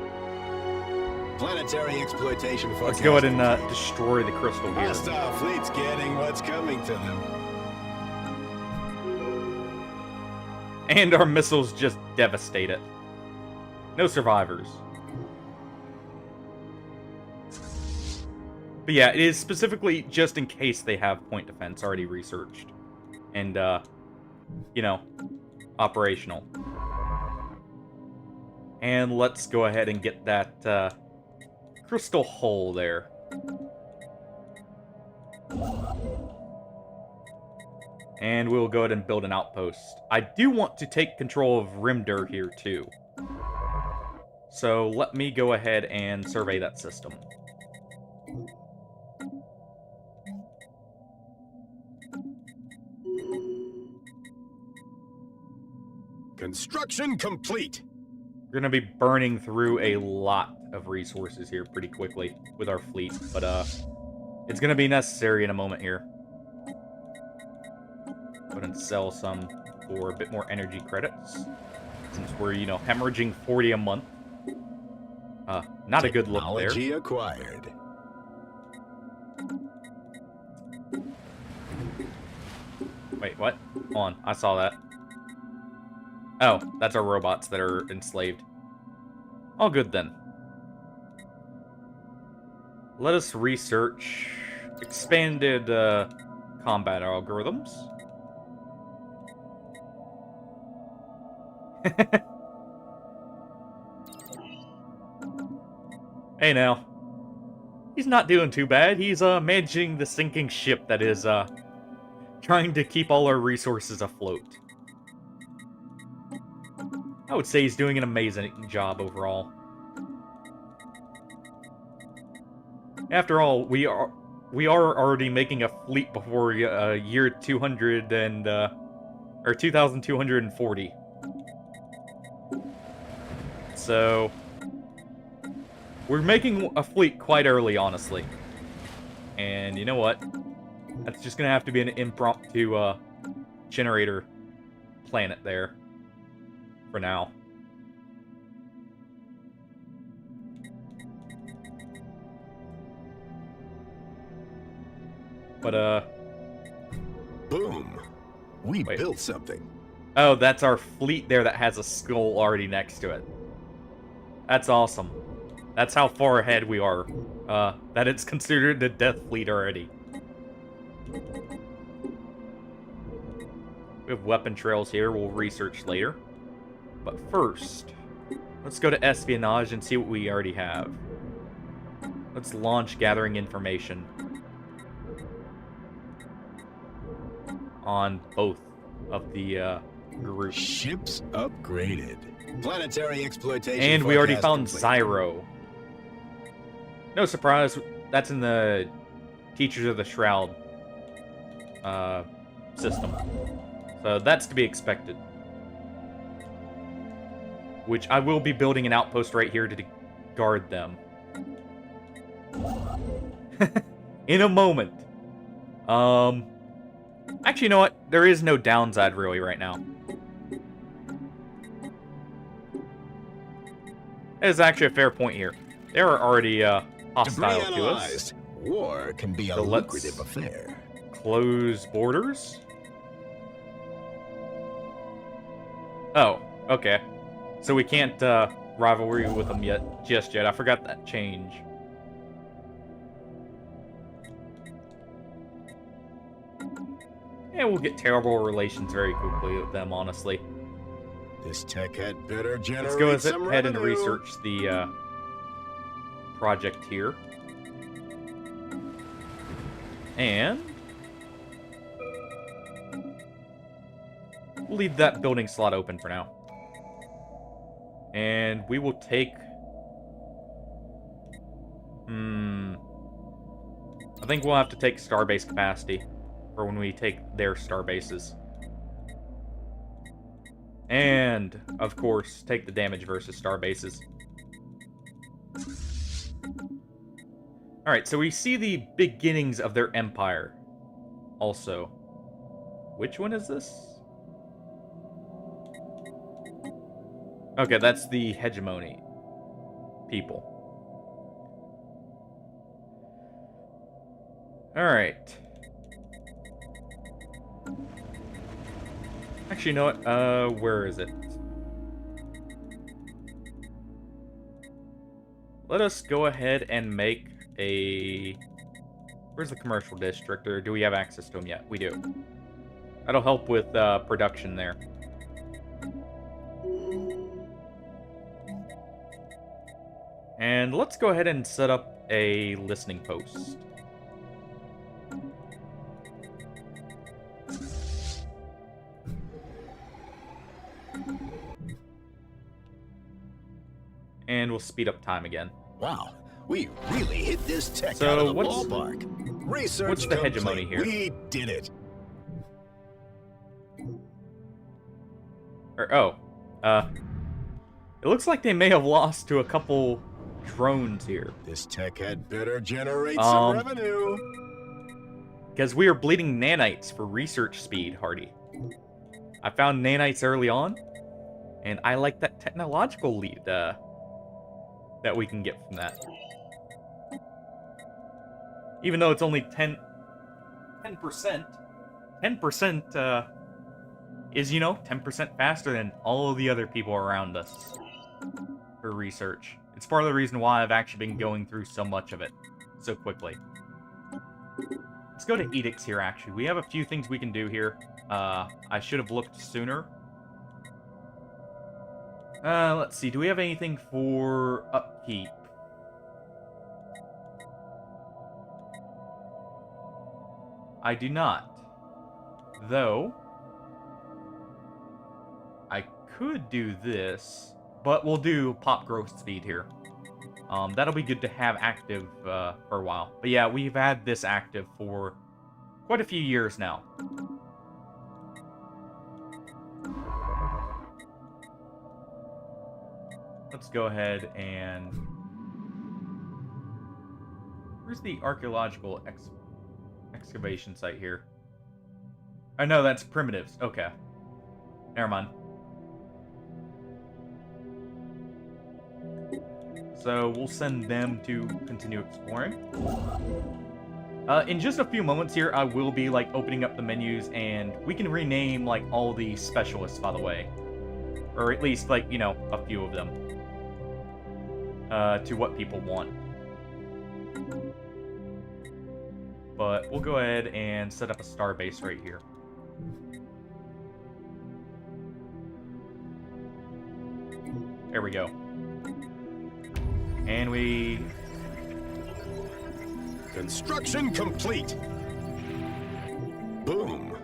[SPEAKER 4] Planetary exploitation forecast.
[SPEAKER 1] Let's go ahead and, destroy the crystal here.
[SPEAKER 4] Hostile fleet's getting what's coming to them.
[SPEAKER 1] And our missiles just devastate it. No survivors. But yeah, it is specifically just in case they have point defense already researched. And, operational. And let's go ahead and get that, crystal hull there. And we'll go ahead and build an outpost. I do want to take control of Rimdur here, too. So let me go ahead and survey that system.
[SPEAKER 4] Construction complete.
[SPEAKER 1] We're gonna be burning through a lot of resources here pretty quickly with our fleet, but it's gonna be necessary in a moment here. Go ahead and sell some for a bit more energy credits, since we're, you know, hemorrhaging 40 a month. Not a good look there.
[SPEAKER 4] Technology acquired.
[SPEAKER 1] Wait, what? Hold on, I saw that. Oh, that's our robots that are enslaved. All good then. Let us research expanded combat algorithms. Hey now. He's not doing too bad. He's managing the sinking ship that is trying to keep all our resources afloat. I would say he's doing an amazing job overall. After all, we are already making a fleet before year 200 and or 2240. So we're making a fleet quite early, honestly. And you know what? That's just gonna have to be an impromptu generator planet there for now. But
[SPEAKER 4] Boom. We
[SPEAKER 1] Wait.
[SPEAKER 4] built something.
[SPEAKER 1] oh, that's our fleet there that has a skull already next to it. That's awesome. That's how far ahead we are. That it's considered the death fleet already. We have weapon trails here we'll research later. But first, let's go to espionage and see what we already have. Let's launch gathering information on both of the groups.
[SPEAKER 4] Ships upgraded. Planetary exploitation.
[SPEAKER 1] And we already
[SPEAKER 4] forecast
[SPEAKER 1] found
[SPEAKER 4] complete.
[SPEAKER 1] Zyro. No surprise, that's in the Teachers of the Shroud system. So that's to be expected. Which I will be building an outpost right here to guard them. In a moment. Actually, you know what? There is no downside really right now. That is actually a fair point here. They are already hostile
[SPEAKER 4] Debris
[SPEAKER 1] to us.
[SPEAKER 4] analyzed. War can be a
[SPEAKER 1] So let's-
[SPEAKER 4] lucrative affair.
[SPEAKER 1] Close borders? Oh, okay. So we can't rivalry with them just yet. I forgot that change. Yeah, we'll get terrible relations very quickly with them, honestly.
[SPEAKER 4] This tech had better generate
[SPEAKER 1] Let's go
[SPEAKER 4] some
[SPEAKER 1] ahead and
[SPEAKER 4] revenue.
[SPEAKER 1] research the project here. And we'll leave that building slot open for now. And we will take... I think we'll have to take starbase capacity for when we take their starbases. And, of course, take the damage versus starbases. Alright, so we see the beginnings of their empire. Also. Which one is this? Okay, that's the hegemony people. Alright. Actually, you know what? Where is it? Let us go ahead and make a... Where's the commercial district? Or do we have access to them yet? We do. That'll help with production there. And let's go ahead and set up a listening post. And we'll speed up time again.
[SPEAKER 4] Wow, we really hit this tech
[SPEAKER 1] So
[SPEAKER 4] out of the
[SPEAKER 1] what's-
[SPEAKER 4] ballpark. Research
[SPEAKER 1] what's the hegemony
[SPEAKER 4] complete.
[SPEAKER 1] here?
[SPEAKER 4] We did it.
[SPEAKER 1] Or, oh, It looks like they may have lost to a couple drones here.
[SPEAKER 4] This tech had better generate some revenue.
[SPEAKER 1] Because we are bleeding nanites for research speed, Hardy. I found nanites early on, and I like that technological lead that we can get from that. Even though it's only 10%, 10% is, 10% faster than all of the other people around us for research. It's part of the reason why I've actually been going through so much of it so quickly. Let's go to edicts here, actually. We have a few things we can do here. I should have looked sooner. Let's see. Do we have anything for upkeep? I do not. Though, I could do this, but we'll do pop growth speed here. That'll be good to have active for a while. But yeah, we've had this active for quite a few years now. Let's go ahead and... Where's the archaeological excavation site here? I know that's primitives. Okay. Never mind. So we'll send them to continue exploring. In just a few moments here, I will be opening up the menus, and we can rename all the specialists, by the way, or at least a few of them to what people want. But we'll go ahead and set up a star base right here. There we go. And we...
[SPEAKER 4] Construction complete. Boom.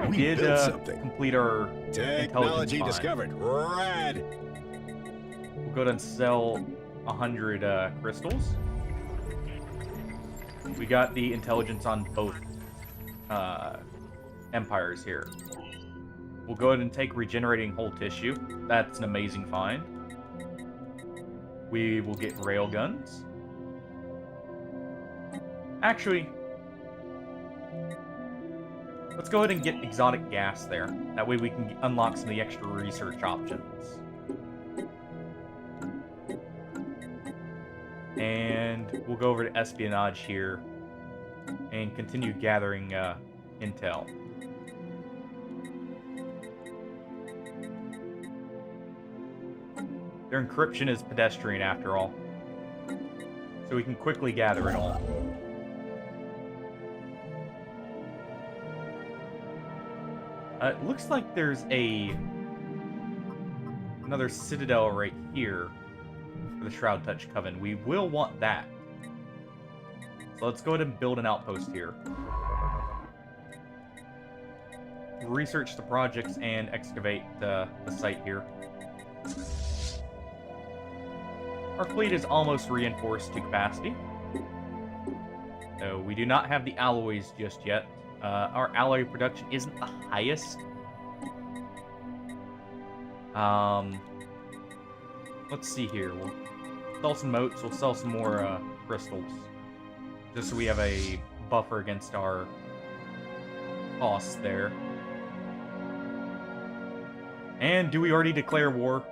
[SPEAKER 4] We
[SPEAKER 1] did
[SPEAKER 4] built something.
[SPEAKER 1] complete our
[SPEAKER 4] Technology
[SPEAKER 1] intelligence
[SPEAKER 4] discovered. Rad.
[SPEAKER 1] We'll go ahead and sell 100 crystals. We got the intelligence on both empires here. We'll go ahead and take regenerating whole tissue. That's an amazing find. We will get railguns. Actually, let's go ahead and get exotic gas there. That way we can unlock some of the extra research options. And we'll go over to espionage here and continue gathering intel. Their encryption is pedestrian after all, so we can quickly gather it all. It looks like there's another citadel right here for the Shroud Touch Coven. We will want that. So let's go ahead and build an outpost here. Research the projects and excavate the site here. Our fleet is almost reinforced to capacity. So we do not have the alloys just yet. Our alloy production isn't the highest. Let's see here. We'll sell some motes. We'll sell some more crystals. Just so we have a buffer against our costs there. And do we already declare war?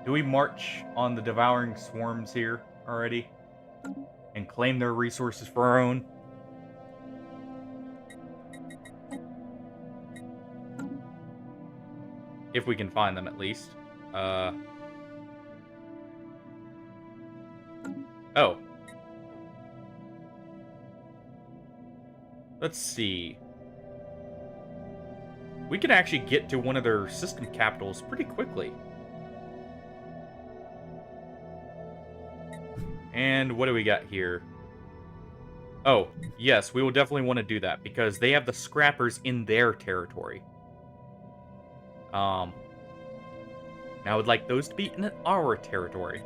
[SPEAKER 1] Do we march on the devouring swarms here already? And claim their resources for our own? If we can find them, at least. Oh. Let's see. We could actually get to one of their system capitals pretty quickly. And what do we got here? Oh, yes, we will definitely want to do that, because they have the scrappers in their territory. Now I would like those to be in our territory.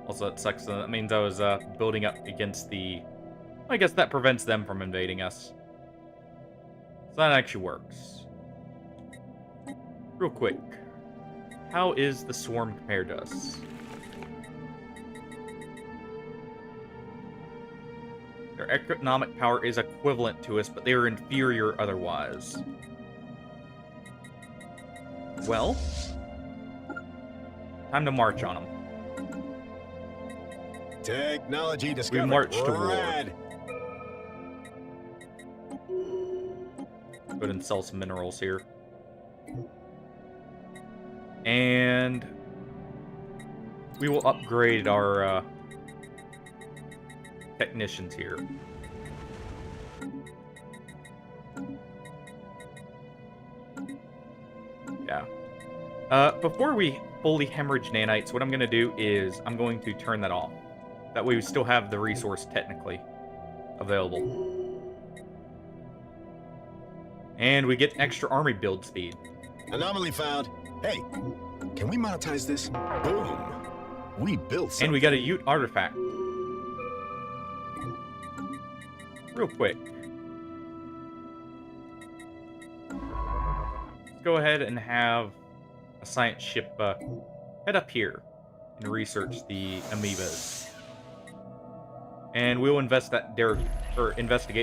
[SPEAKER 1] Also, that sucks. That means I was building up against the... I guess that prevents them from invading us. that actually works. Real quick. How is the swarm compared to us? Their economic power is equivalent to us, but they are inferior otherwise. Well, time to march on them.
[SPEAKER 4] Technology discovered.
[SPEAKER 1] We march to war.
[SPEAKER 4] Rad.
[SPEAKER 1] Go ahead and sell some minerals here. And we will upgrade our technicians here. Yeah. Before we fully hemorrhage nanites, what I'm going to do is I'm going to turn that off. That way we still have the resource technically available. And we get extra army build speed.
[SPEAKER 4] Anomaly found. Hey, can we monetize this? Boom. We built something.
[SPEAKER 1] And we got a Ute artifact. Real quick. Let's go ahead and have a science ship head up here and research the amoebas. And we'll investigate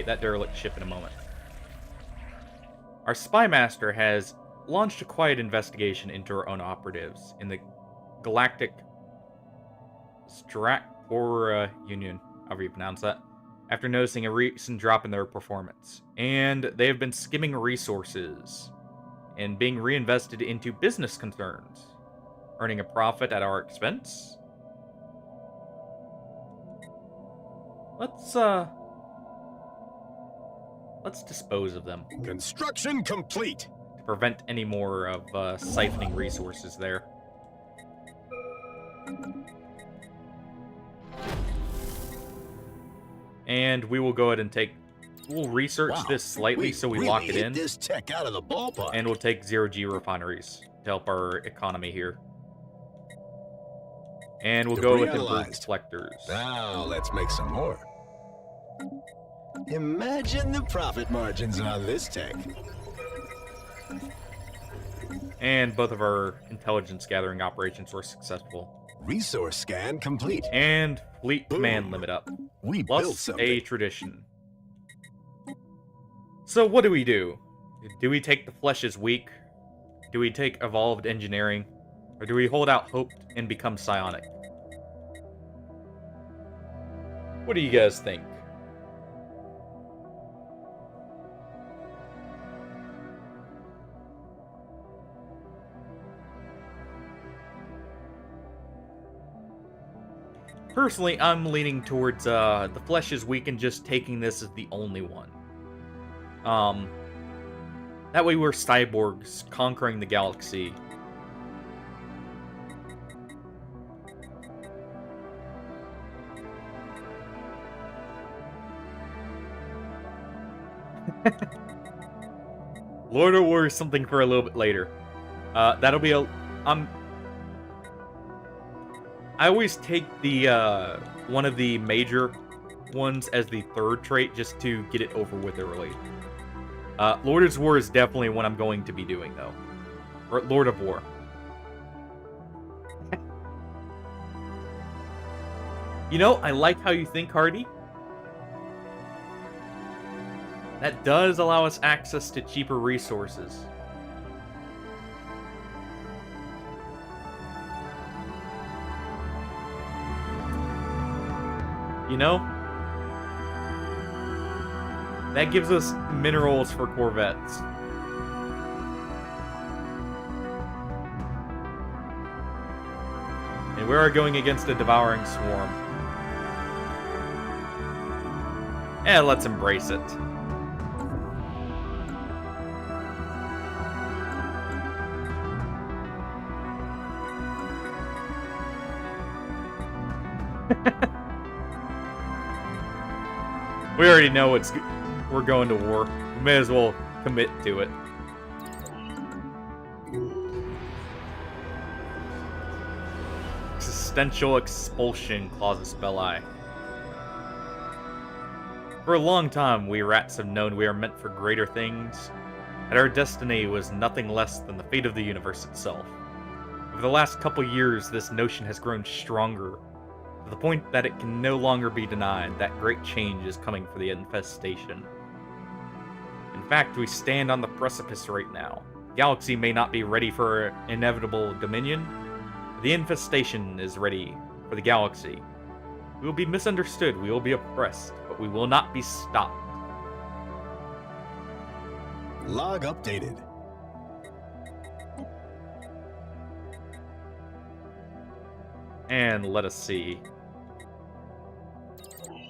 [SPEAKER 1] that derelict ship in a moment. Our spy master has launched a quiet investigation into our own operatives in the Galactic Stratpora Union, however you pronounce that, after noticing a recent drop in their performance. And they have been skimming resources and being reinvested into business concerns, earning a profit at our expense. Let's dispose of them.
[SPEAKER 4] Construction complete.
[SPEAKER 1] To prevent any more of siphoning resources there. And we will go ahead and we'll research this slightly so we lock it in.
[SPEAKER 4] This tech out of the ballpark.
[SPEAKER 1] And we'll take 0G refineries to help our economy here. And we'll go with improved deflectors.
[SPEAKER 4] Now let's make some more. Imagine the profit margins on this tech.
[SPEAKER 1] And both of our intelligence gathering operations were successful.
[SPEAKER 4] Resource scan complete.
[SPEAKER 1] And fleet command limit up.
[SPEAKER 4] We
[SPEAKER 1] Plus
[SPEAKER 4] built something.
[SPEAKER 1] a tradition. So what do? Do we take the flesh as weak? Do we take evolved engineering? Or do we hold out hope and become psionic? What do you guys think? Personally, I'm leaning towards the flesh is weak and just taking this as the only one. That way we're cyborgs conquering the galaxy. Lord of War is something for a little bit later. That'll be I always take the one of the major ones as the third trait just to get it over with early. Lord of War is definitely what I'm going to be doing though. Or Lord of War. You know, I like how you think, Hardy. That does allow us access to cheaper resources. You know? That gives us minerals for corvettes. And we are going against a devouring swarm. And let's embrace it. We already know we're going to war. We may as well commit to it. Existential expulsion, Clausus Belli. For a long time, we rats have known we are meant for greater things, and our destiny was nothing less than the fate of the universe itself. Over the last couple years, this notion has grown stronger, to the point that it can no longer be denied that great change is coming for the infestation. In fact, we stand on the precipice right now. The galaxy may not be ready for inevitable dominion, but the infestation is ready for the galaxy. We will be misunderstood, we will be oppressed, but we will not be stopped.
[SPEAKER 4] Log updated.
[SPEAKER 1] And let us see.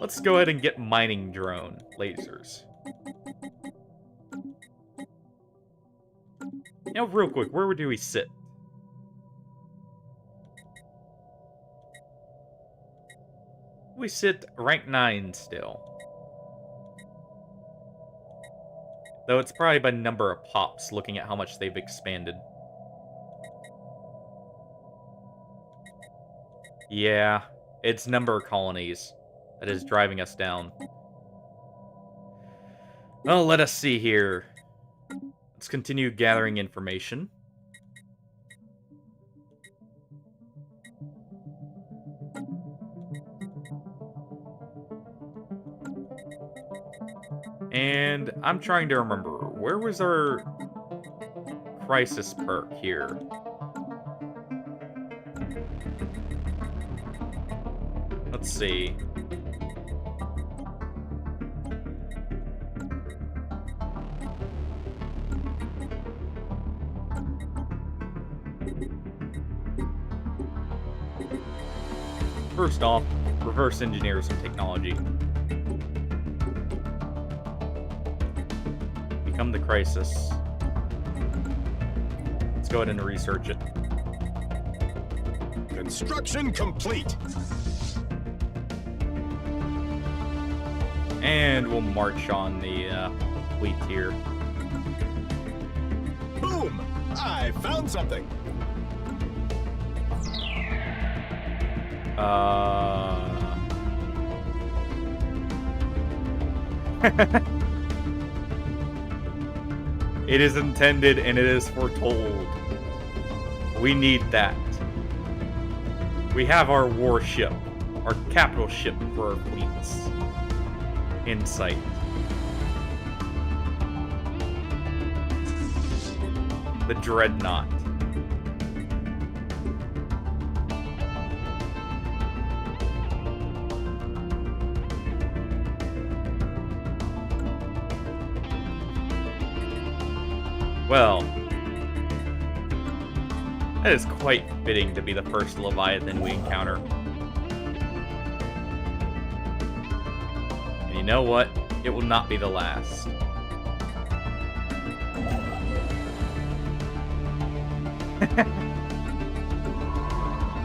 [SPEAKER 1] Let's go ahead and get mining drone lasers. Now, real quick, where do we sit? We sit rank 9 still. Though it's probably by number of pops, looking at how much they've expanded. Yeah, it's number of colonies that is driving us down. Well, let us see here. Let's continue gathering information. And I'm trying to remember, where was our crisis perk here? Let's see. First off, reverse engineer some technology. Become the crisis. Let's go ahead and research it.
[SPEAKER 4] Construction complete.
[SPEAKER 1] And we'll march on the fleet here.
[SPEAKER 4] Boom! I found something.
[SPEAKER 1] It is intended and it is foretold. We need that. We have our warship, our capital ship for our fleets in sight. The Dreadnought. Well, that is quite fitting to be the first Leviathan we encounter. And you know what? It will not be the last.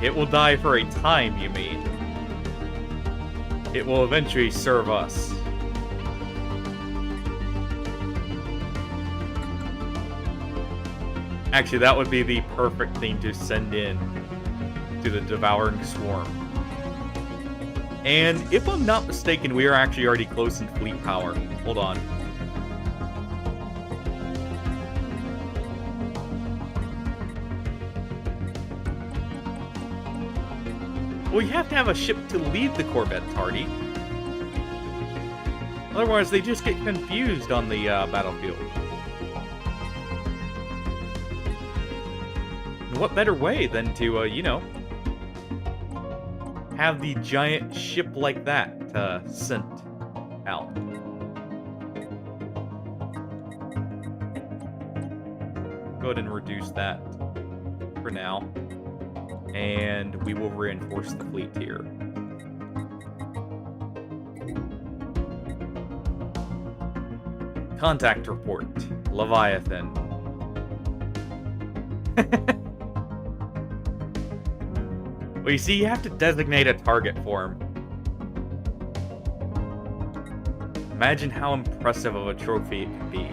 [SPEAKER 1] It will die for a time, you mean? It will eventually serve us. Actually, that would be the perfect thing to send in to the Devouring Swarm. And if I'm not mistaken, we are actually already close in fleet power. Hold on. Well, you have to have a ship to lead the corvette, Tardy. Otherwise, they just get confused on the battlefield. What better way than to, you know, have the giant ship like that sent out. Go ahead and reduce that for now. And we will reinforce the fleet here. Contact report. Leviathan. Well, you see, you have to designate a target for him. Imagine how impressive of a trophy it could be.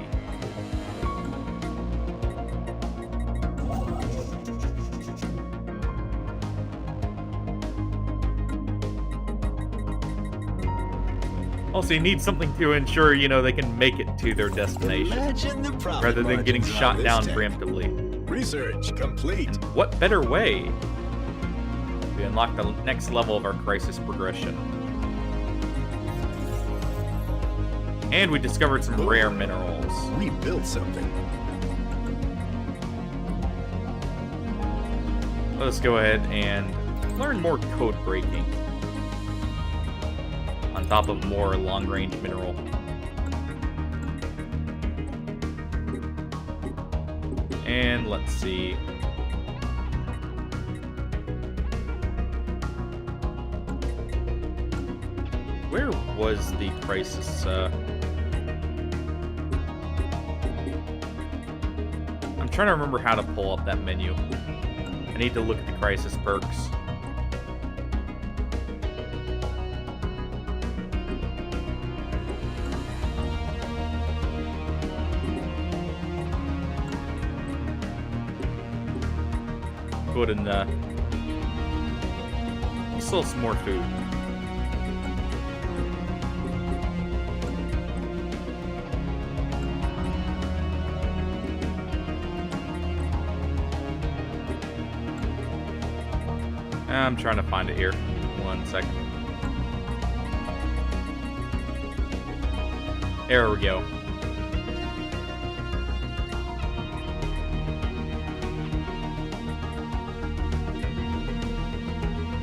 [SPEAKER 1] Also, you need something to ensure, they can make it to their destination,
[SPEAKER 4] Imagine the profit
[SPEAKER 1] rather than getting
[SPEAKER 4] margins on
[SPEAKER 1] shot
[SPEAKER 4] this
[SPEAKER 1] down
[SPEAKER 4] tech.
[SPEAKER 1] preemptively.
[SPEAKER 4] Research complete.
[SPEAKER 1] What better way? We unlock the next level of our crisis progression. And we discovered some rare minerals.
[SPEAKER 4] We built something.
[SPEAKER 1] Let us go ahead and learn more code breaking. On top of more long-range mineral. And let's see. Where was the crisis? I'm trying to remember how to pull up that menu. I need to look at the crisis perks. Go ahead and sell some more food. I'm trying to find it here. 1 second. There we go.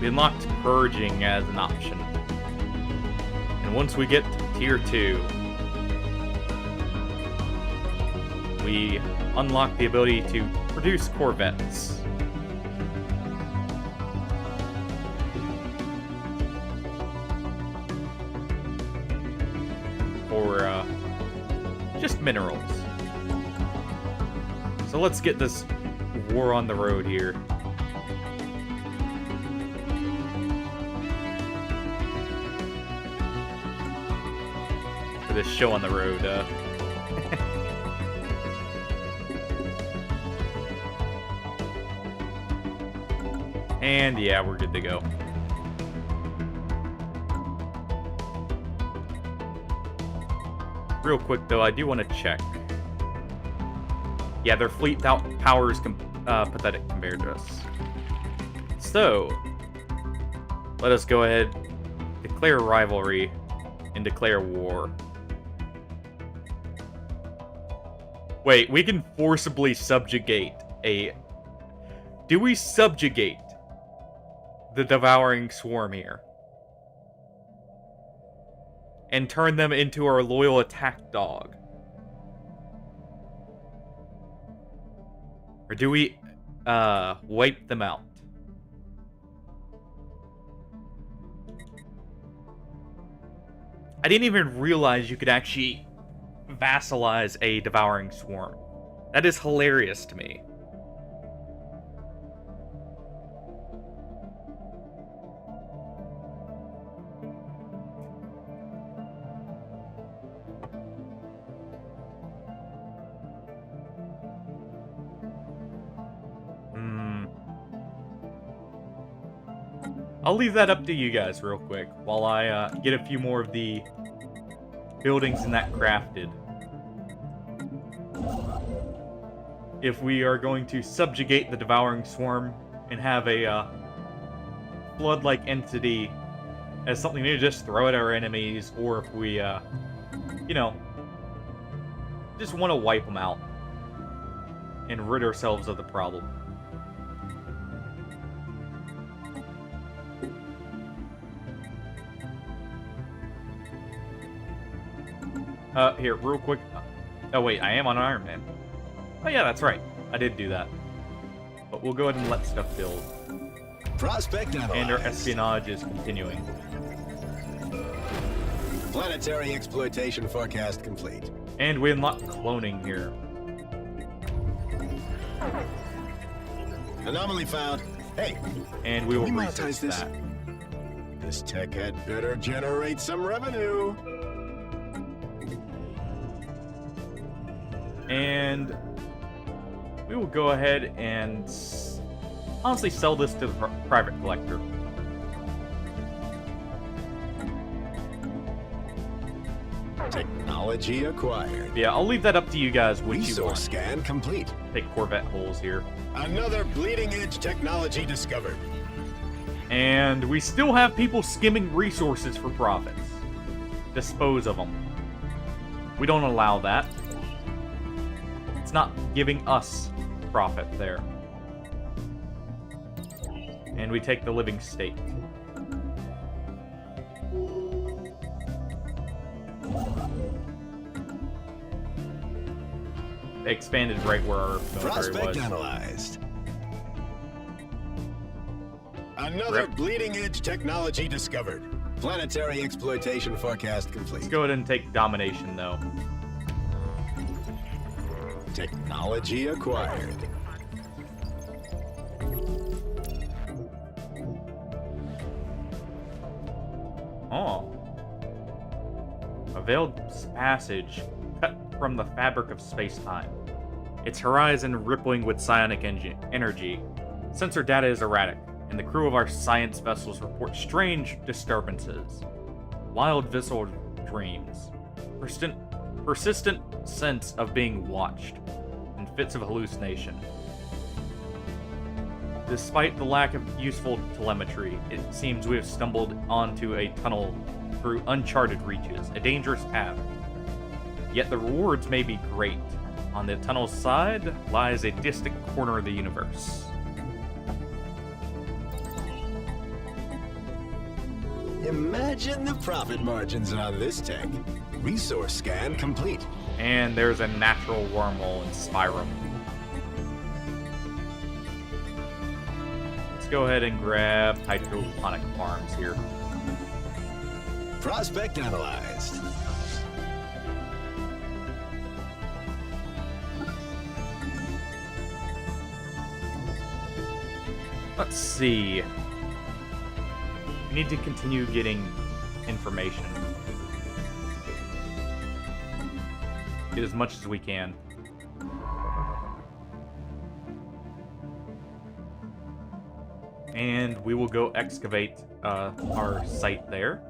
[SPEAKER 1] We unlocked purging as an option. And once we get to tier 2, we unlock the ability to produce corvettes. For just minerals. So let's get this war on the road here. This show on the road. And yeah, we're good to go. Real quick though, I do want to check. Yeah, their fleet power is pathetic compared to us. So, let us go ahead, declare rivalry, and declare war. Wait, we can forcibly subjugate a... Do we subjugate the devouring swarm here? And turn them into our loyal attack dog? Or do we, wipe them out? I didn't even realize you could actually vassalize a devouring swarm. That is hilarious to me. I'll leave that up to you guys real quick while I get a few more of the buildings in that crafted. If we are going to subjugate the devouring swarm and have a flood-like entity as something to just throw at our enemies, or if we, just want to wipe them out and rid ourselves of the problem. Here, real quick. Oh, wait, I am on Iron Man. Oh, yeah, that's right. I did do that. But we'll go ahead and let stuff build.
[SPEAKER 4] Prospect analyzed.
[SPEAKER 1] And our espionage is continuing.
[SPEAKER 4] Planetary exploitation forecast complete.
[SPEAKER 1] And we unlock cloning here.
[SPEAKER 4] Anomaly found. Hey,
[SPEAKER 1] And we will
[SPEAKER 4] can we
[SPEAKER 1] research
[SPEAKER 4] monetize this?
[SPEAKER 1] that.
[SPEAKER 4] This tech had better generate some revenue.
[SPEAKER 1] And we will go ahead and honestly sell this to the private collector.
[SPEAKER 4] Technology acquired.
[SPEAKER 1] Yeah, I'll leave that up to you guys which you
[SPEAKER 4] Resource
[SPEAKER 1] want.
[SPEAKER 4] scan complete.
[SPEAKER 1] Take Corvette holes here.
[SPEAKER 4] Another bleeding-edge technology discovered.
[SPEAKER 1] And we still have people skimming resources for profits. Dispose of them. We don't allow that. It's not giving us profit there. And we take the living state. They expanded right where our military
[SPEAKER 4] Prospect
[SPEAKER 1] was.
[SPEAKER 4] analyzed. Another
[SPEAKER 1] Rip.
[SPEAKER 4] bleeding-edge technology discovered. Planetary exploitation forecast complete.
[SPEAKER 1] Let's go ahead and take domination, though.
[SPEAKER 4] Technology acquired.
[SPEAKER 1] Oh. A veiled passage cut from the fabric of space-time. Its horizon rippling with psionic energy. Sensor data is erratic, and the crew of our science vessels report strange disturbances. Wild visceral dreams. Persistent sense of being watched, and fits of hallucination. Despite the lack of useful telemetry, it seems we have stumbled onto a tunnel through uncharted reaches, a dangerous path. Yet the rewards may be great. On the tunnel's side lies a distant corner of the universe.
[SPEAKER 4] Imagine the profit margins on this tech. Resource scan complete.
[SPEAKER 1] And there's a natural wormhole in Spyrum. Let's go ahead and grab hydroponic farms here.
[SPEAKER 4] Prospect analyzed.
[SPEAKER 1] Let's see. We need to continue getting information. Get as much as we can. And we will go excavate our site there.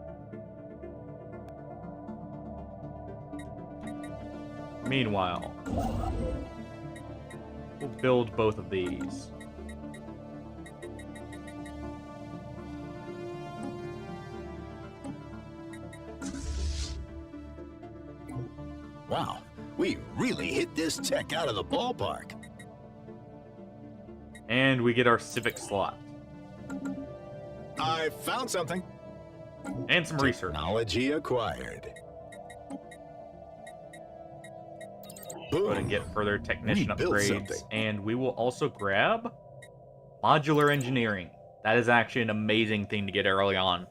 [SPEAKER 1] Meanwhile, we'll build both of these.
[SPEAKER 4] Wow, we really hit this tech out of the ballpark.
[SPEAKER 1] And we get our civic slot.
[SPEAKER 4] I found something.
[SPEAKER 1] And some research.
[SPEAKER 4] Technology acquired.
[SPEAKER 1] Go ahead and get further technician
[SPEAKER 4] We built
[SPEAKER 1] upgrades.
[SPEAKER 4] something.
[SPEAKER 1] And we will also grab modular engineering. That is actually an amazing thing to get early on.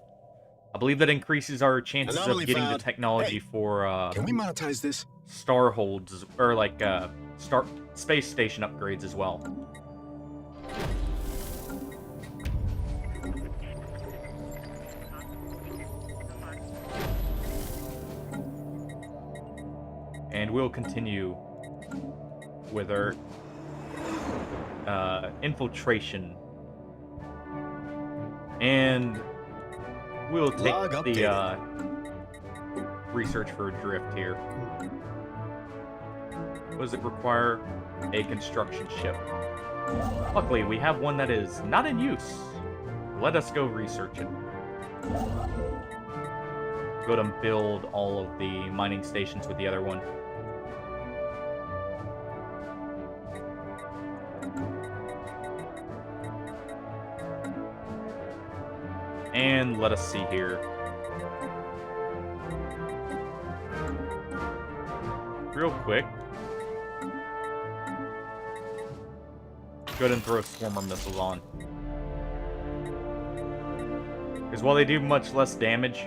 [SPEAKER 1] I believe that increases our chances of
[SPEAKER 4] Anomaly
[SPEAKER 1] getting
[SPEAKER 4] found.
[SPEAKER 1] the technology
[SPEAKER 4] Hey,
[SPEAKER 1] for
[SPEAKER 4] Can we monetize this?
[SPEAKER 1] star holds, or like space station upgrades as well. And we'll continue with our infiltration. And we'll take
[SPEAKER 4] Log
[SPEAKER 1] the
[SPEAKER 4] updated.
[SPEAKER 1] research for drift here. What does it require? A construction ship. Luckily, we have one that is not in use. Let us go research it. Go to build all of the mining stations with the other one. And let us see here. Real quick. Go ahead and throw swarmer missiles on. Because while they do much less damage,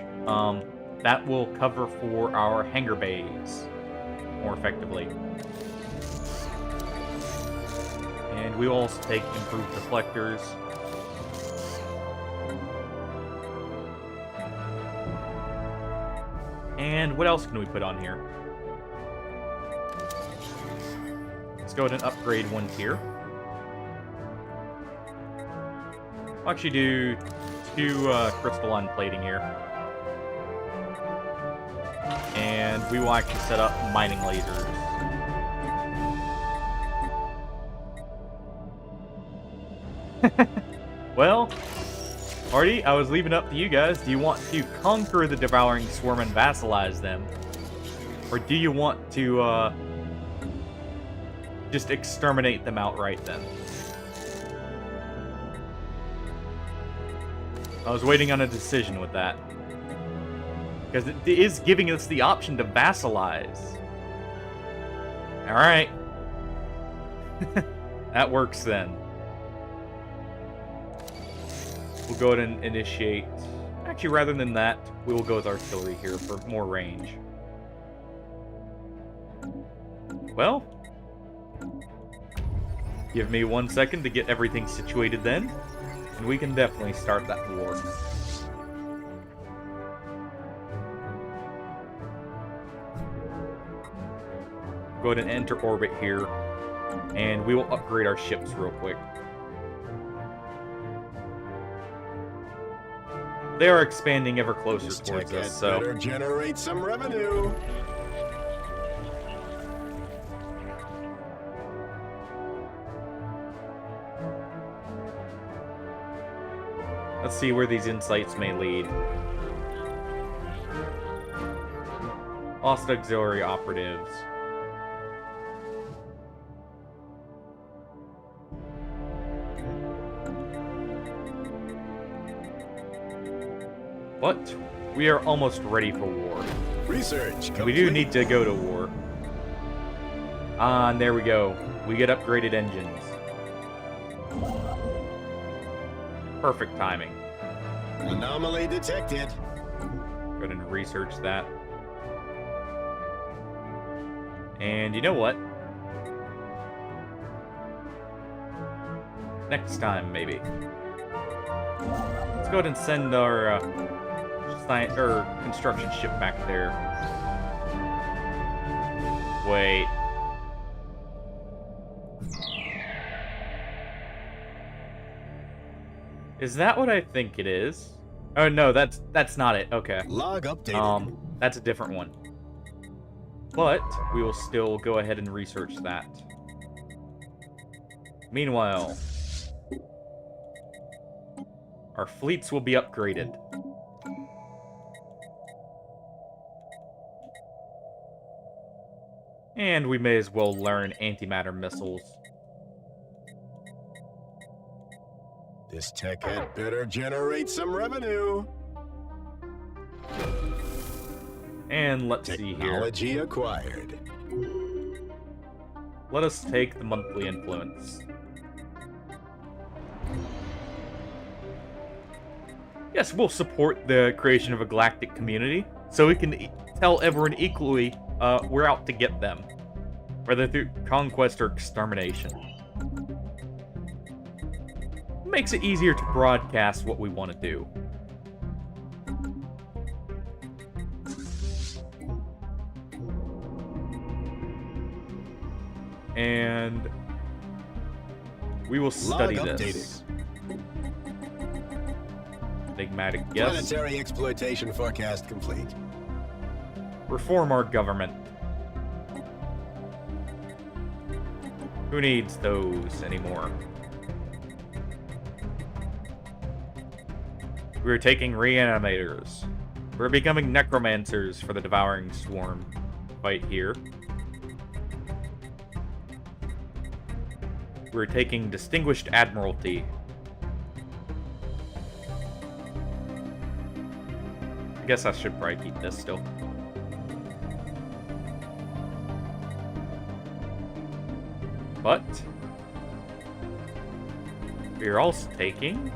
[SPEAKER 1] that will cover for our hangar bays more effectively. And we will also take improved deflectors. And what else can we put on here? Let's go ahead and upgrade one tier. I'll actually do 2 crystalline plating here. And And we will actually set up mining lasers. Well, Artie, I was leaving it up to you guys. Do you want to conquer the Devouring Swarm and vassalize them? Or do you want to, just exterminate them outright then? I was waiting on a decision with that. Because it is giving us the option to vassalize. Alright. That works then. We'll go ahead and initiate. Actually, rather than that, we will go with artillery here for more range. Well, give me 1 second to get everything situated then, and we can definitely start that war. Go ahead and enter orbit here, and we will upgrade our ships real quick. They are expanding ever closer towards us, so
[SPEAKER 4] better generate some revenue.
[SPEAKER 1] let's see where these insights may lead. Lost auxiliary operatives. But we are almost ready for war.
[SPEAKER 4] Research.
[SPEAKER 1] And we do need to go to war. Ah, and there we go. We get upgraded engines. Perfect timing.
[SPEAKER 4] Anomaly detected.
[SPEAKER 1] Go ahead and research that. And you know what? Next time, maybe. Let's go ahead and send our construction ship back there. Wait. Is that what I think it is? Oh no, that's not it. Okay.
[SPEAKER 4] Log updated.
[SPEAKER 1] That's a different one. But we will still go ahead and research that. Meanwhile, our fleets will be upgraded. And we may as well learn antimatter missiles.
[SPEAKER 4] This tech had better generate some revenue.
[SPEAKER 1] And let's see here.
[SPEAKER 4] Technology acquired.
[SPEAKER 1] Let us take the monthly influence. Yes, we'll support the creation of a galactic community, so we can tell everyone equally we're out to get them, whether through conquest or extermination. It makes it easier to broadcast what we want to do. And we will study this. Enigmatic guess.
[SPEAKER 4] Planetary exploitation forecast complete.
[SPEAKER 1] Reform our government. Who needs those anymore? We're taking reanimators. We're becoming necromancers for the Devouring Swarm fight here. We're taking Distinguished Admiralty. I guess I should probably keep this still. But we're also taking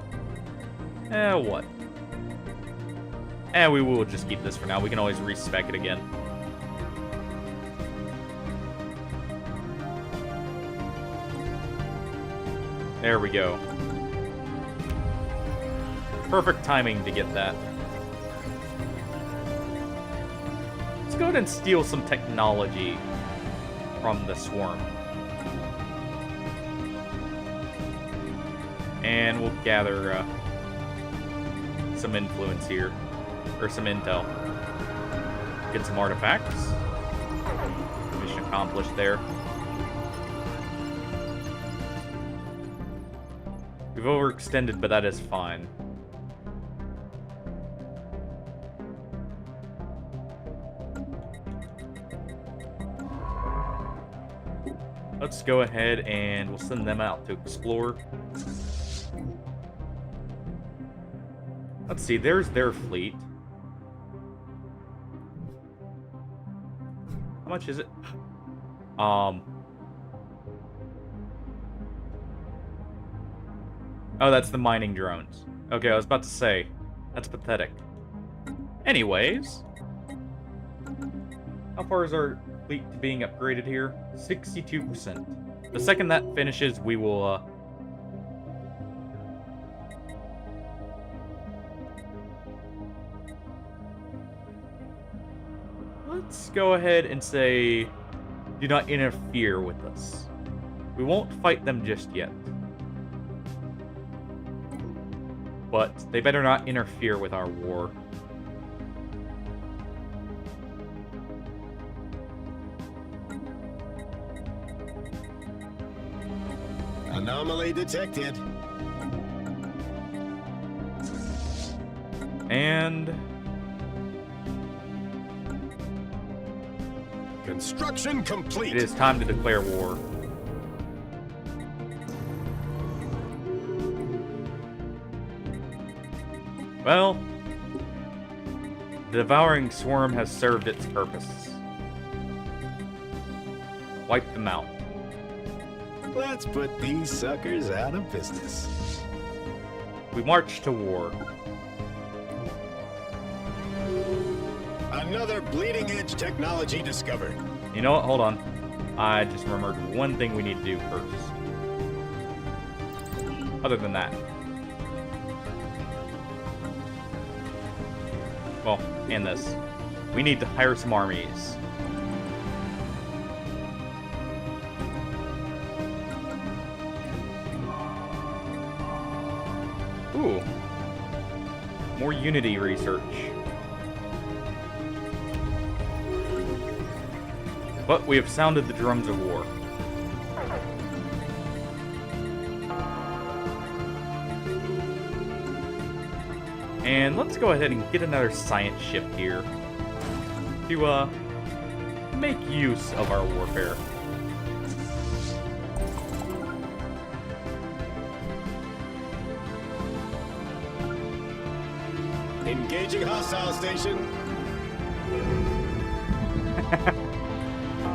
[SPEAKER 1] what? We will just keep this for now. We can always respec it again. There we go. Perfect timing to get that. Let's go ahead and steal some technology from the swarm. And we'll gather some influence here. Or some intel. Get some artifacts. Mission accomplished there. We've overextended, but that is fine. Let's go ahead and we'll send them out to explore. Let's see, there's their fleet. How much is it? Oh, that's the mining drones. Okay, I was about to say, that's pathetic. Anyways, how far is our fleet to being upgraded here? 62%. The second that finishes, we will, let's go ahead and say, do not interfere with us. We won't fight them just yet. But they better not interfere with our war.
[SPEAKER 4] Anomaly detected.
[SPEAKER 1] And
[SPEAKER 4] Construction complete.
[SPEAKER 1] it is time to declare war. Well, the devouring swarm has served its purpose. Wipe them out.
[SPEAKER 4] Let's put these suckers out of business.
[SPEAKER 1] We march to war.
[SPEAKER 4] Another bleeding edge technology discovered.
[SPEAKER 1] You know what? Hold on. I just remembered one thing we need to do first. Other than that. Well, and this. We need to hire some armies. Ooh. More Unity research. But we have sounded the drums of war. And let's go ahead and get another science ship here to make use of our warfare.
[SPEAKER 4] Engaging hostile station.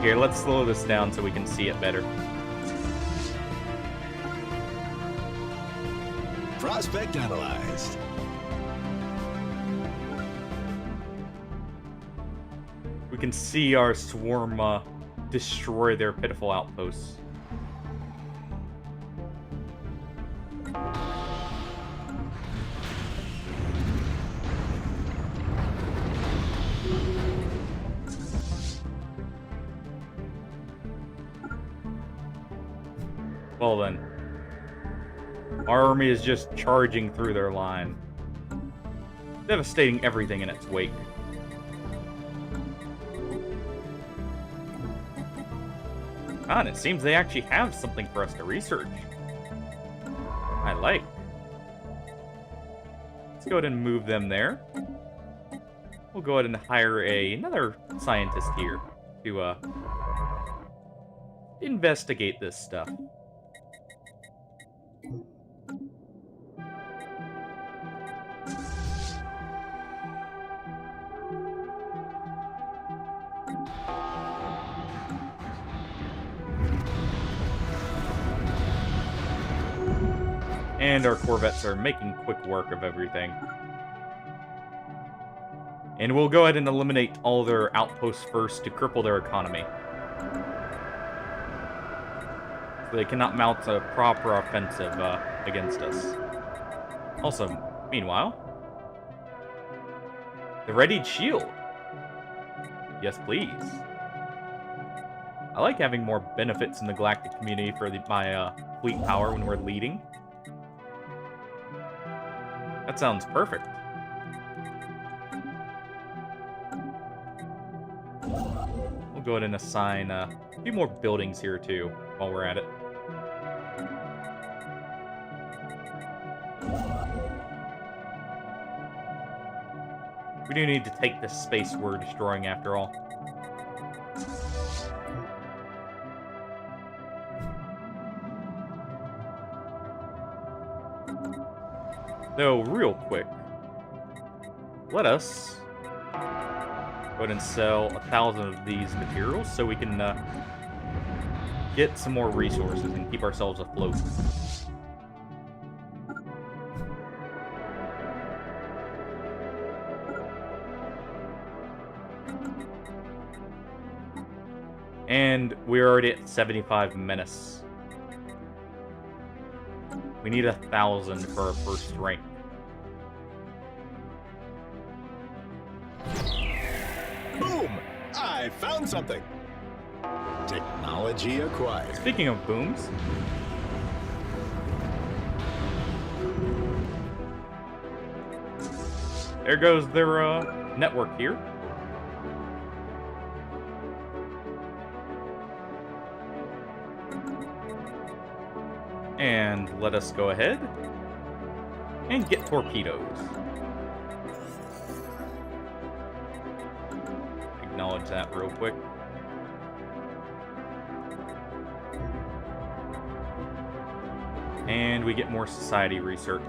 [SPEAKER 1] Here, let's slow this down so we can see it better.
[SPEAKER 4] Prospect analyzed.
[SPEAKER 1] We can see our swarm destroy their pitiful outposts. Well then, our army is just charging through their line, devastating everything in its wake. Ah, and it seems they actually have something for us to research. I like. Let's go ahead and move them there. We'll go ahead and hire another scientist here to investigate this stuff. And our corvettes are making quick work of everything. And we'll go ahead and eliminate all their outposts first to cripple their economy. So they cannot mount a proper offensive against us. Also, meanwhile, the readied shield. Yes, please. I like having more benefits in the galactic community for my fleet power when we're leading. That sounds perfect. go ahead and assign a few more buildings here, too, while we're at it. We do need to take this space we're destroying, after all. Though, real quick, let us go ahead and sell 1,000 of these materials so we can get some more resources and keep ourselves afloat. And we're already at 75 menace. We need 1,000 for our first rank.
[SPEAKER 4] Boom! I found something. Technology acquired.
[SPEAKER 1] Speaking of booms, there goes their network here. And let us go ahead and get torpedoes. Acknowledge that real quick. And we get more society research.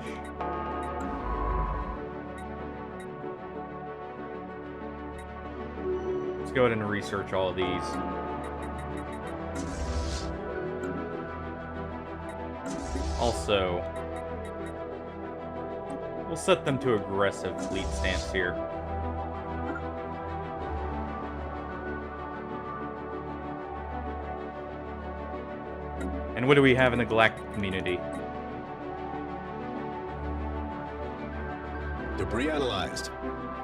[SPEAKER 1] Let's go ahead and research all of these. Also, we'll set them to aggressive fleet stance here. And what do we have in the galactic community?
[SPEAKER 4] Debris analyzed.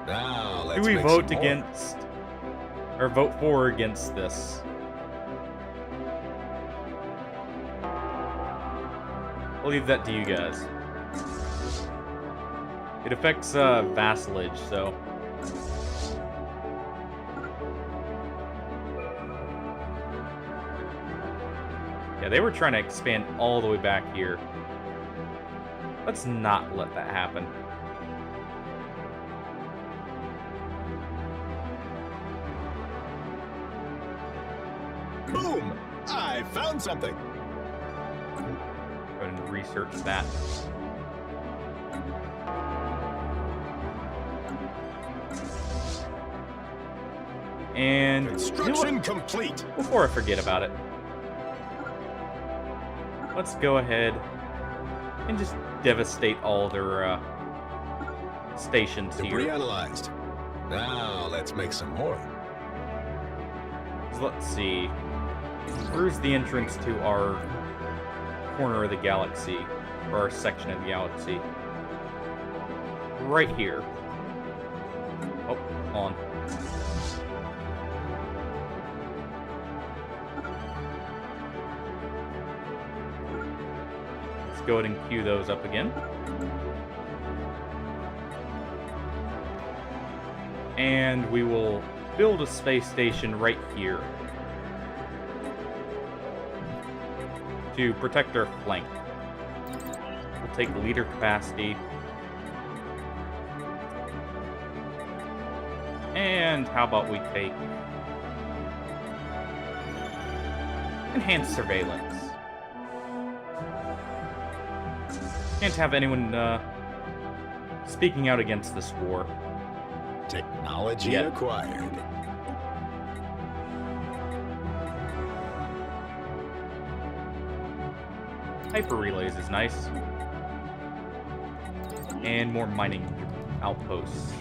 [SPEAKER 4] Now let's
[SPEAKER 1] Do we
[SPEAKER 4] make
[SPEAKER 1] vote
[SPEAKER 4] some more.
[SPEAKER 1] against, or vote for or against this? I'll leave that to you guys. It affects vassalage, so. Yeah, they were trying to expand all the way back here. Let's not let that happen.
[SPEAKER 4] Boom! I found something.
[SPEAKER 1] Go ahead and research that. And
[SPEAKER 4] Construction complete.
[SPEAKER 1] before I forget about it, let's go ahead and just devastate all their stations
[SPEAKER 4] Debris
[SPEAKER 1] here.
[SPEAKER 4] analyzed. Now let's make some more.
[SPEAKER 1] So let's see. Where's the entrance to our corner of the galaxy, or our section of the galaxy? Right here. Oh, on. Let's go ahead and queue those up again. And we will build a space station right here to protect our flank. We'll take leader capacity. And how about we take enhanced surveillance? Can't have anyone speaking out against this war.
[SPEAKER 4] Technology
[SPEAKER 1] Yep.
[SPEAKER 4] acquired.
[SPEAKER 1] Hyper relays is nice. And more mining outposts.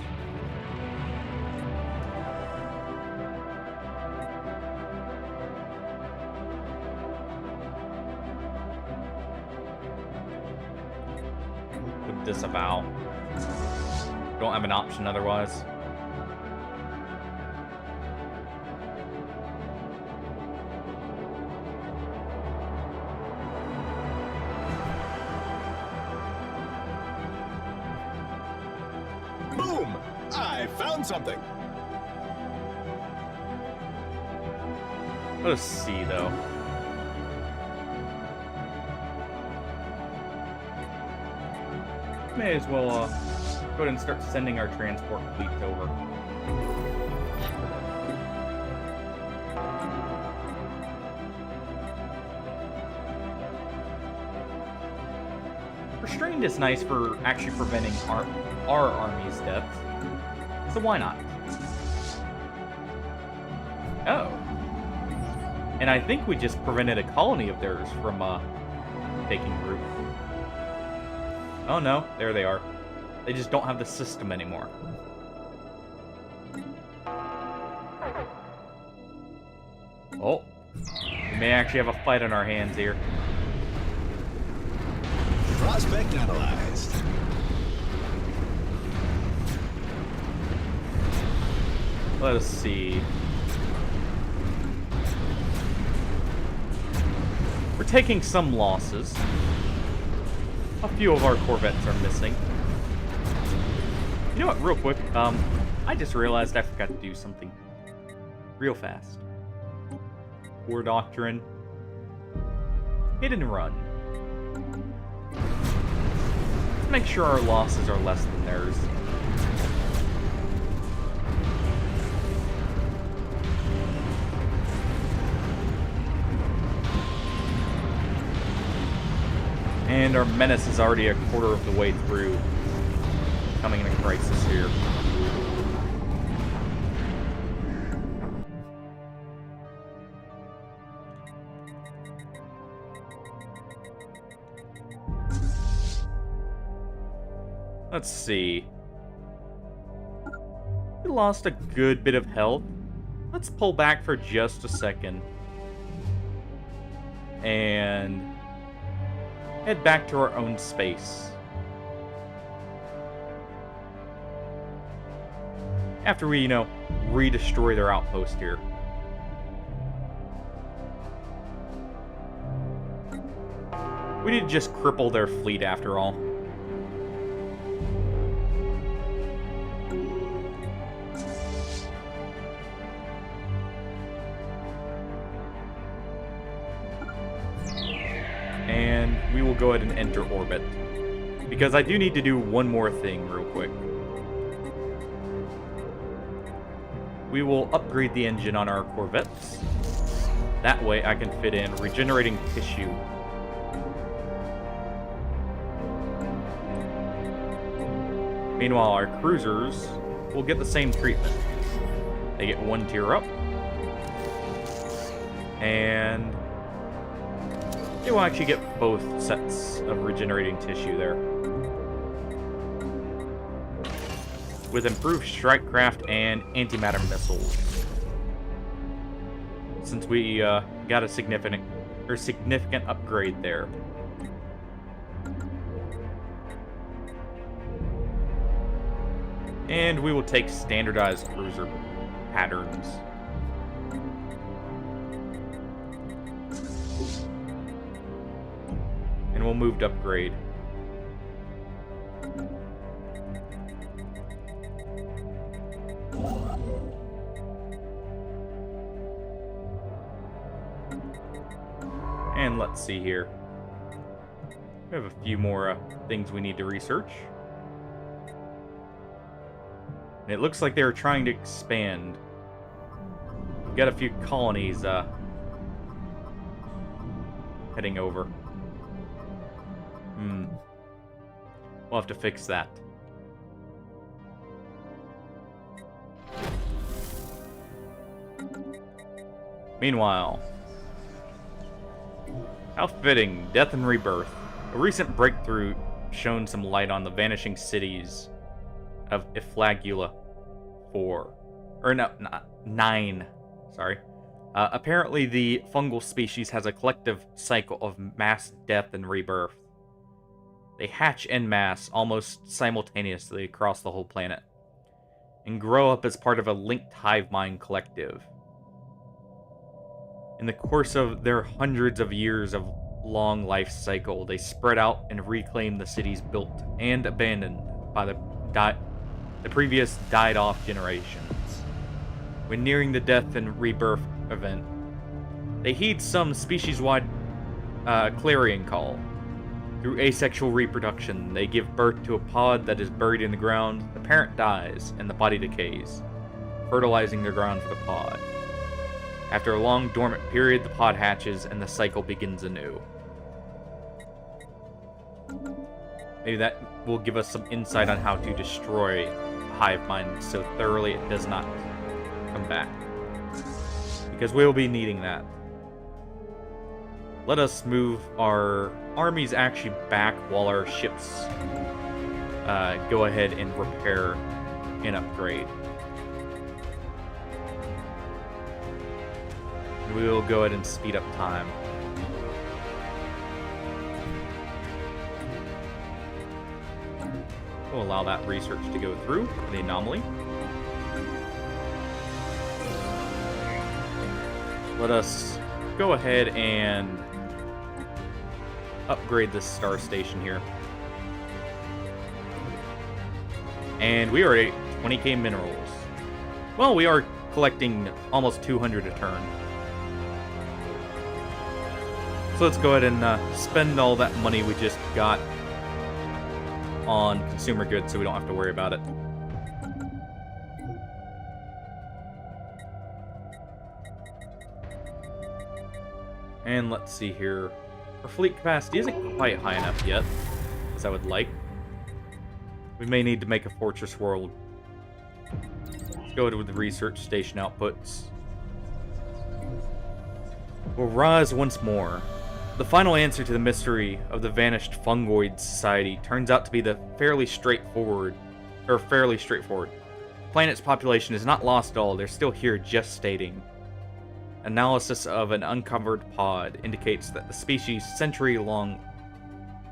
[SPEAKER 1] Would disavow. Don't have an option otherwise.
[SPEAKER 4] Boom! I found something.
[SPEAKER 1] Let us see, though. May as well go ahead and start sending our transport fleets over. Restrained is nice for actually preventing our army's deaths, so why not? Oh. And I think we just prevented a colony of theirs from taking root. Oh no, there they are. They just don't have the system anymore. Oh. We may actually have a fight on our hands here.
[SPEAKER 4] Prospect analyzed.
[SPEAKER 1] Let us see. We're taking some losses. A few of our corvettes are missing. You know what, real quick, I just realized I forgot to do something real fast. War Doctrine. Hit and run. Let's make sure our losses are less than theirs. And our menace is already a quarter of the way through. Coming in a crisis here. Let's see. We lost a good bit of health. Let's pull back for just a second. And head back to our own space. After we, re-destroy their outpost here. We did just cripple their fleet after all. And we will go ahead and enter orbit. Because I do need to do one more thing real quick. We will upgrade the engine on our corvettes. That way I can fit in regenerating tissue. Meanwhile, our cruisers will get the same treatment. They get one tier up. And they will actually get both sets of regenerating tissue there. With improved strike craft and antimatter missiles. Since we got a significant upgrade there. And we will take standardized cruiser patterns. And we'll move to upgrade. And let's see here. We have a few more things we need to research. And it looks like they're trying to expand. We've got a few colonies heading over. We'll have to fix that. Meanwhile, how fitting, death and rebirth. A recent breakthrough shone some light on the vanishing cities of Iflagula 4. Or no, not 9. Sorry. Apparently the fungal species has a collective cycle of mass death and rebirth. They hatch en masse almost simultaneously across the whole planet, and grow up as part of a linked hive mind collective. In the course of their hundreds of years of long life cycle, they spread out and reclaim the cities built and abandoned by the previous died-off generations. When nearing the death and rebirth event, They heed some species-wide clarion call. Through asexual reproduction, they give birth to a pod that is buried in the ground. The parent dies, and the body decays, fertilizing the ground for the pod. After a long dormant period, the pod hatches, and the cycle begins anew. Maybe that will give us some insight on how to destroy a hive mind so thoroughly it does not come back. Because we'll be needing that. Let us move our armies actually back while our ships go ahead and repair and upgrade. We'll go ahead and speed up time. We'll allow that research to go through the anomaly. Let us go ahead and upgrade this star station here. And we are at 20k minerals. Well, we are collecting almost 200 a turn. So let's go ahead and spend all that money we just got on consumer goods so we don't have to worry about it. And let's see here. Our fleet capacity isn't quite high enough yet, as I would like. We may need to make a fortress world. Let's go with the research station outputs. We'll rise once more. The final answer to the mystery of the vanished fungoid society turns out to be fairly straightforward. The planet's population is not lost at all, they're still here, just stating. Analysis of an uncovered pod indicates that the species' century-long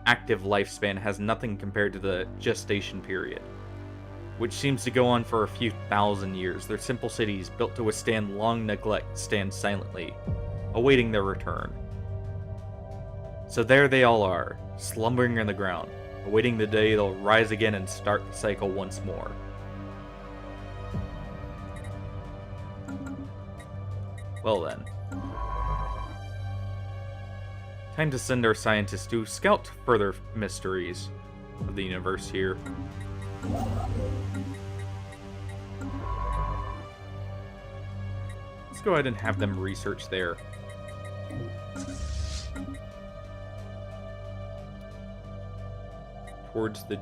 [SPEAKER 1] active lifespan has nothing compared to the gestation period, which seems to go on for a few thousand years. Their simple cities, built to withstand long neglect, stand silently, awaiting their return. So there they all are, slumbering on the ground, awaiting the day they'll rise again and start the cycle once more. Well then. Time to send our scientists to scout further mysteries of the universe here. Let's go ahead and have them research there. Towards the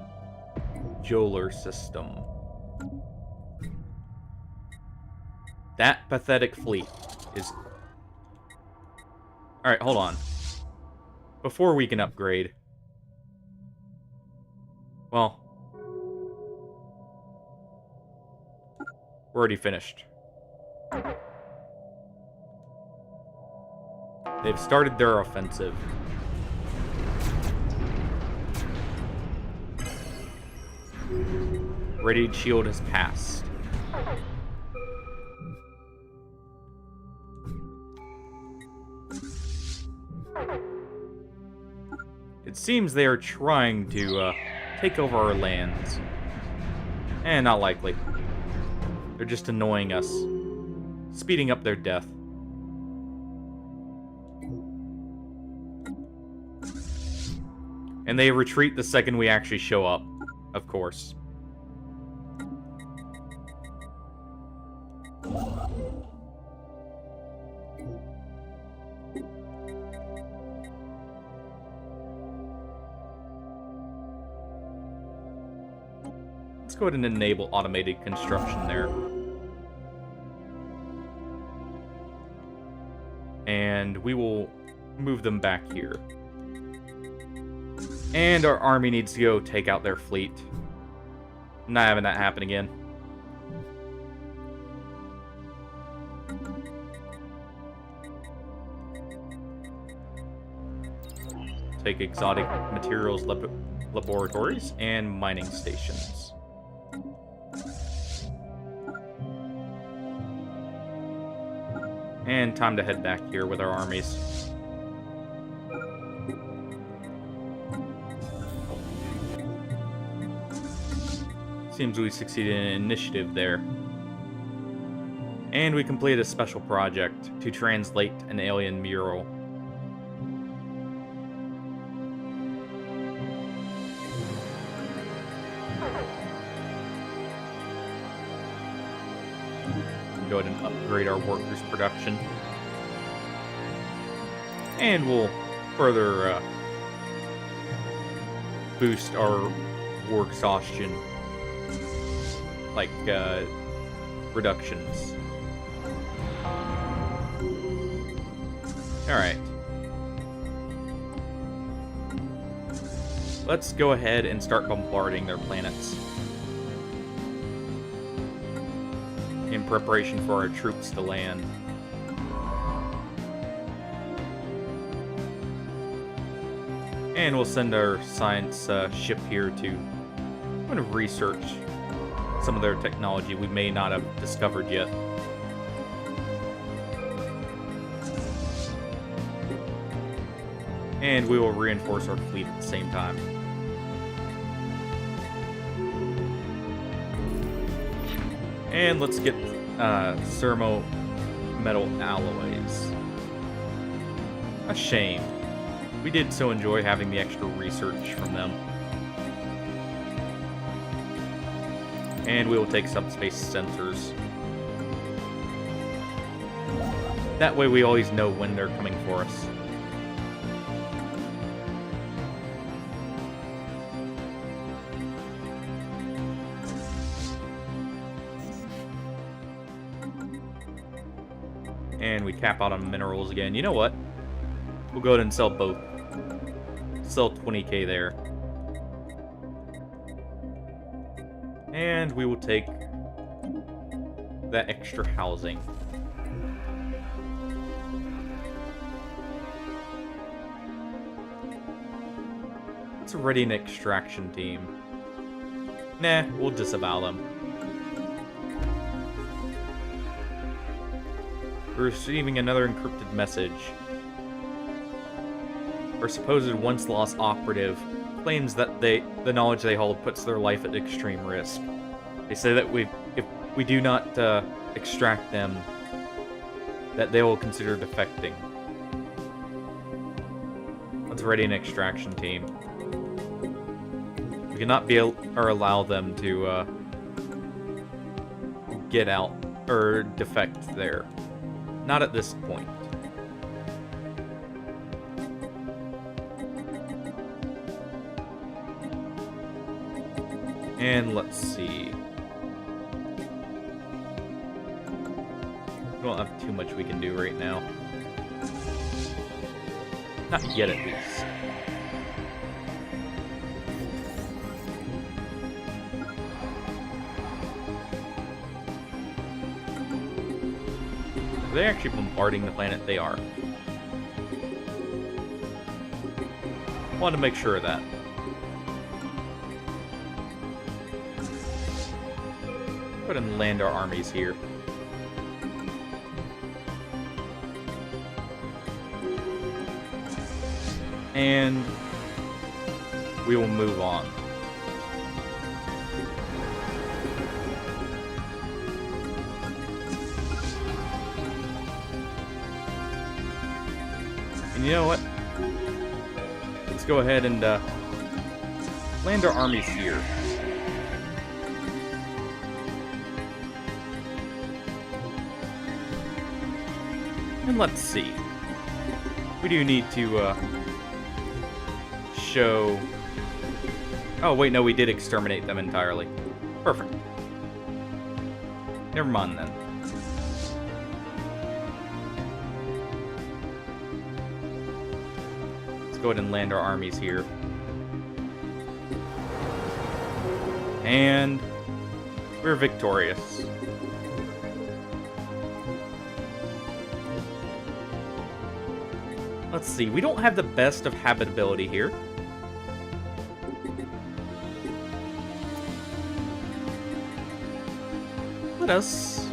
[SPEAKER 1] Joler system. That pathetic fleet is... Alright, hold on. Before we can upgrade... Well... We're already finished. They've started their offensive. Radiant shield has passed. It seems they are trying to take over our lands. Not likely. They're just annoying us. Speeding up their death. And they retreat the second we actually show up, of course. Let's go ahead and enable automated construction there. And we will move them back here. And our army needs to go take out their fleet. I'm not having that happen again. Take exotic materials laboratories and mining stations. And time to head back here with our armies. Seems we succeeded in initiative there. And we completed a special project to translate an alien mural. Go ahead and upgrade our workers' production. And we'll further boost our war exhaustion, like reductions. Alright. Let's go ahead and start bombarding their planets. In preparation for our troops to land. And we'll send our science ship here to kind of research some of their technology we may not have discovered yet. And we will reinforce our fleet at the same time. And let's get thermo metal alloys. A shame. We did so enjoy having the extra research from them. And we will take subspace sensors. That way we always know when they're coming for us. And we cap out on minerals again. You know what? We'll go ahead and sell both. Sell 20k there. And we will take that extra housing. It's already an extraction team. Nah, we'll disavow them. We're receiving another encrypted message. Our supposed once-lost operative claims that the knowledge they hold puts their life at extreme risk. They say that if we do not extract them, that they will consider defecting. Let's ready an extraction team. We cannot be or allow them to get out or defect there. Not at this point. And let's see. We don't have too much we can do right now. Not yet, at least. Are they actually bombarding the planet? They are. Want to make sure of that. Go ahead and land our armies here. And we will move on. And you know what? Let's go ahead and land our armies here. And let's see. We do need to show... Oh, wait, no, we did exterminate them entirely. Perfect. Never mind then. Let's go ahead and land our armies here. And we're victorious. Let's see, we don't have the best of habitability here. Let us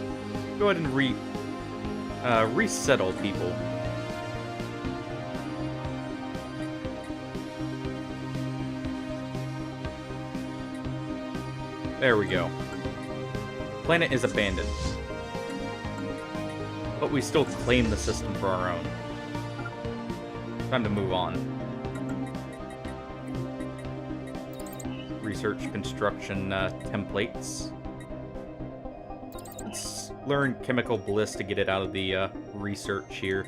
[SPEAKER 1] go ahead and resettle people. There we go. Planet is abandoned. but we still claim the system for our own. Time to move on. Research construction templates. Let's learn chemical bliss to get it out of the research here.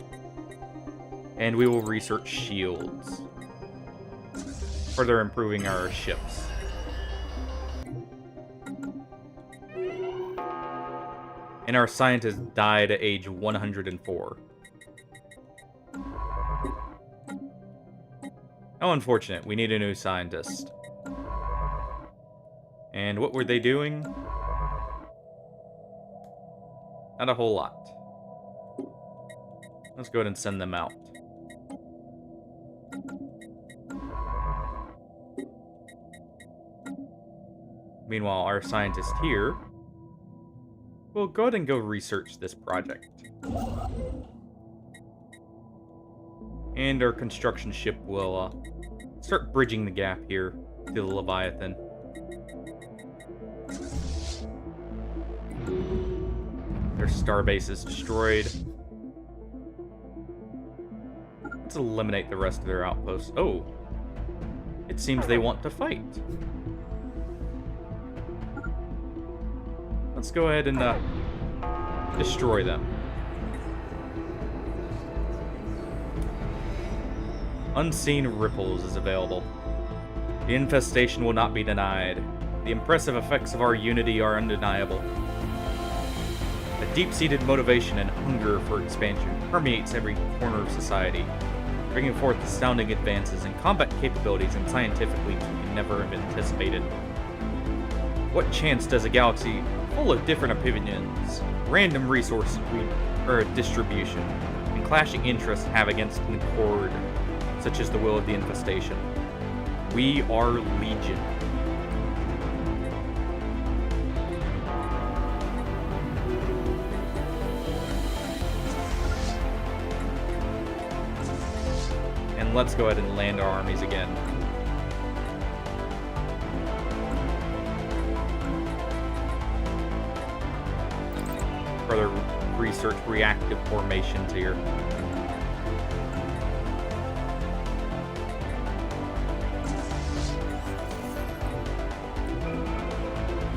[SPEAKER 1] And we will research shields, further improving our ships. And our scientist died at age 104. How unfortunate. We need a new scientist. And what were they doing? Not a whole lot. Let's go ahead and send them out. Meanwhile, our scientist here will go ahead and go research this project. And our construction ship will start bridging the gap here to the Leviathan. Their starbase is destroyed. Let's eliminate the rest of their outposts. Oh, it seems they want to fight. Let's go ahead and destroy them. Unseen Ripples is available. The infestation will not be denied. The impressive effects of our unity are undeniable. A deep-seated motivation and hunger for expansion permeates every corner of society, bringing forth astounding advances in combat capabilities and scientific leaps we never have anticipated. What chance does a galaxy full of different opinions, random resource distribution, and clashing interests have against an accord such as the will of the infestation? We are Legion. And let's go ahead and land our armies again. Further research reactive formations here.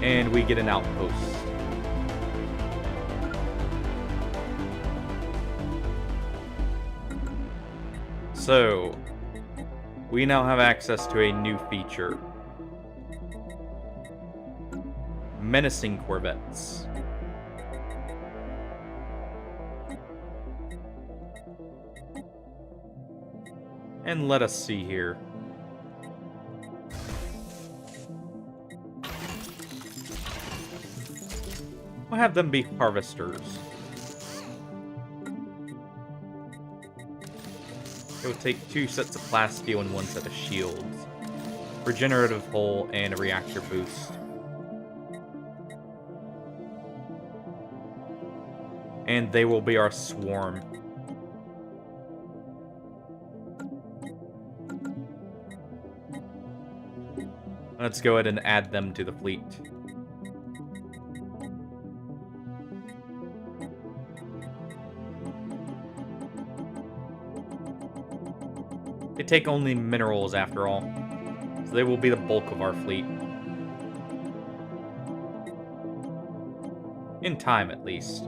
[SPEAKER 1] And we get an outpost. So, we now have access to a new feature. Menacing corvettes. And let us see here. We'll have them be harvesters. It will take 2 sets of plasteel and 1 set of shields. Regenerative hull and a reactor boost. And they will be our swarm. Let's go ahead and add them to the fleet. They take only minerals after all, so they will be the bulk of our fleet. In time, at least.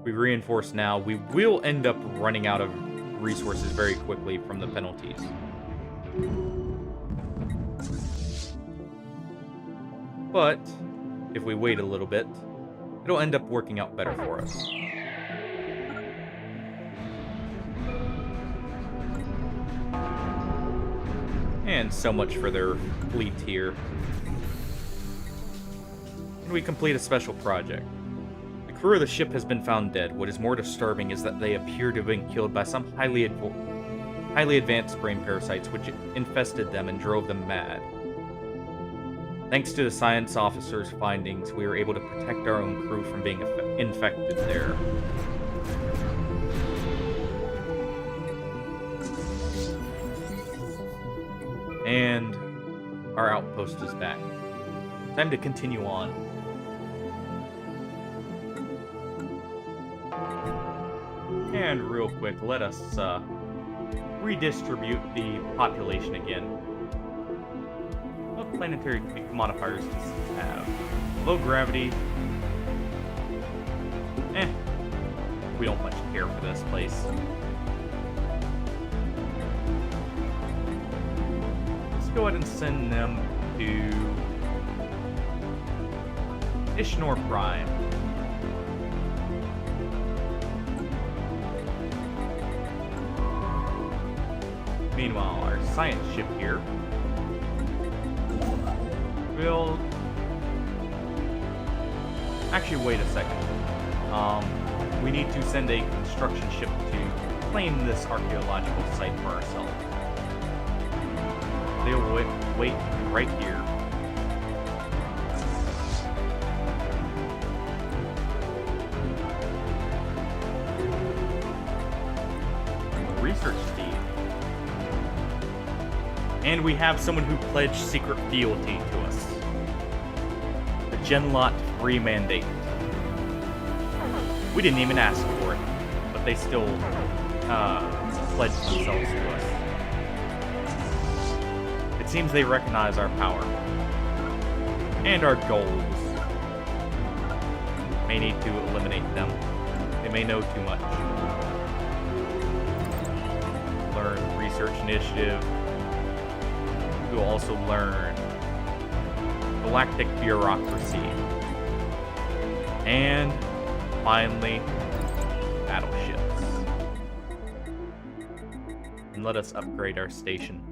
[SPEAKER 1] We reinforce now, we will end up running out of resources very quickly from the penalties. But, if we wait a little bit, it'll end up working out better for us. And so much for their fleet here. And we complete a special project. The crew of the ship has been found dead. What is more disturbing is that they appear to have been killed by some highly advanced brain parasites which infested them and drove them mad. Thanks to the science officer's findings, we were able to protect our own crew from being infected there. And our outpost is back. Time to continue on. And real quick, let us redistribute the population again. What planetary modifiers does this have? Low gravity. We don't much care for this place. Let's go ahead and send them to Ishnor Prime. Meanwhile, our science ship here will... Actually, wait a second. We need to send a construction ship to claim this archaeological site for ourselves. They'll wait right here. Research team. And we have someone who pledged secret fealty to us. The Genlot free mandate. We didn't even ask for it, but they still pledged themselves to us. It seems they recognize our power and our goals. May need to eliminate them. They may know too much. Learn research initiative. We will also learn galactic bureaucracy. And finally, battleships. And let us upgrade our station.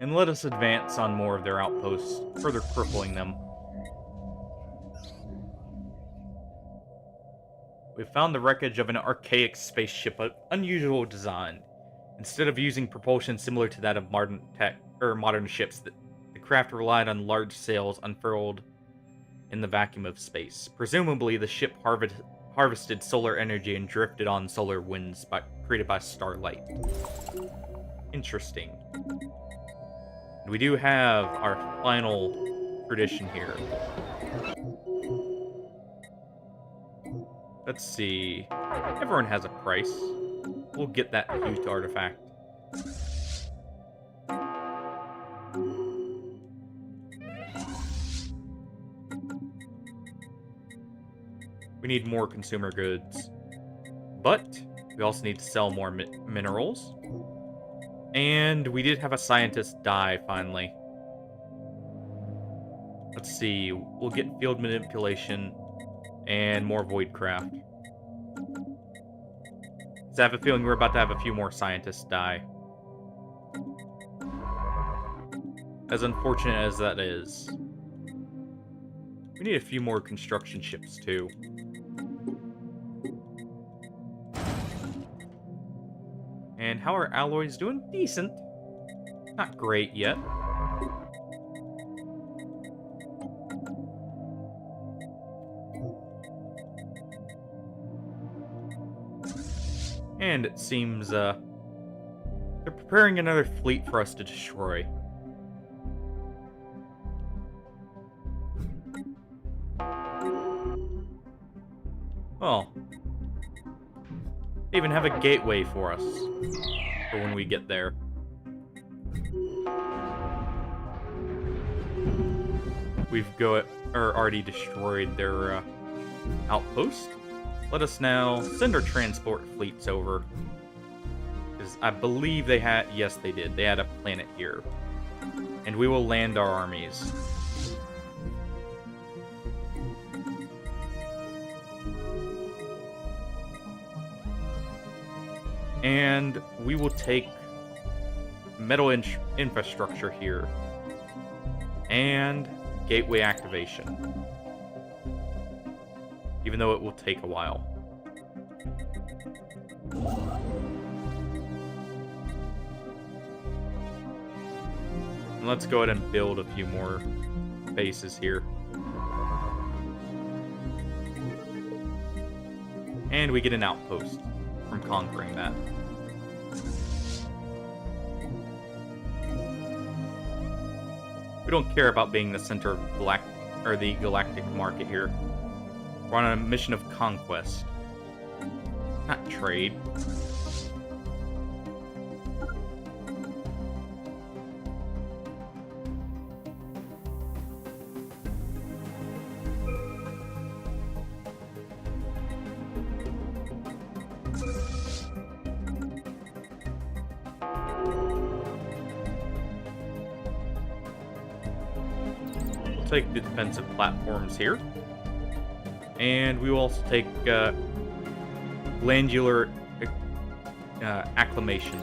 [SPEAKER 1] And let us advance on more of their outposts, further crippling them. We found the wreckage of an archaic spaceship of unusual design. Instead of using propulsion similar to that of modern ships, the craft relied on large sails unfurled in the vacuum of space. Presumably, the ship harvested solar energy and drifted on solar winds created by starlight. Interesting. We do have our final tradition here. Let's see. Everyone has a price. We'll get that huge artifact. We need more consumer goods. But we also need to sell more minerals. And we did have a scientist die, finally. Let's see. We'll get field manipulation and more voidcraft. So I have a feeling we're about to have a few more scientists die. As unfortunate as that is. We need a few more construction ships, too. And how are alloys doing? Decent. Not great yet. And it seems, they're preparing another fleet for us to destroy. Well, they even have a gateway for us for when we get there. We've already destroyed their outpost. Let us now send our transport fleets over. Because I believe they had... Yes, they did. They had a planet here. And we will land our armies. And we will take metal infrastructure here. And gateway activation. Even though it will take a while. And let's go ahead and build a few more bases here. And we get an outpost from conquering that. We don't care about being the center of the galactic market here. We're on a mission of conquest, not trade. Take the defensive platforms here. And we will also take glandular acclamation.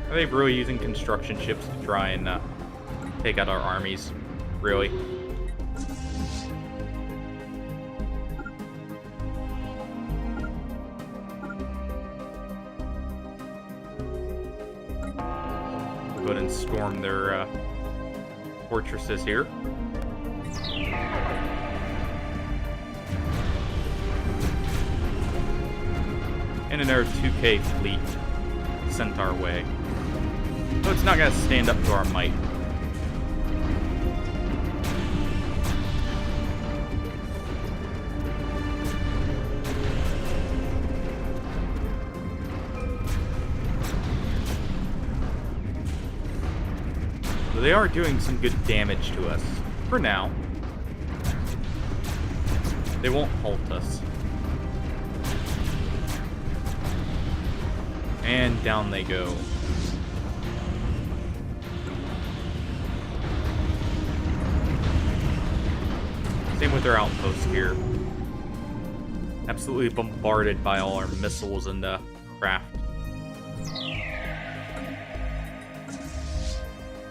[SPEAKER 1] Are they really using construction ships to try and take out our armies? Really? Go ahead and storm their fortresses here. And another 2K fleet sent our way. So it's not going to stand up to our might. They are doing some good damage to us. For now. They won't halt us. And down they go. Same with their outposts here. Absolutely bombarded by all our missiles and craft.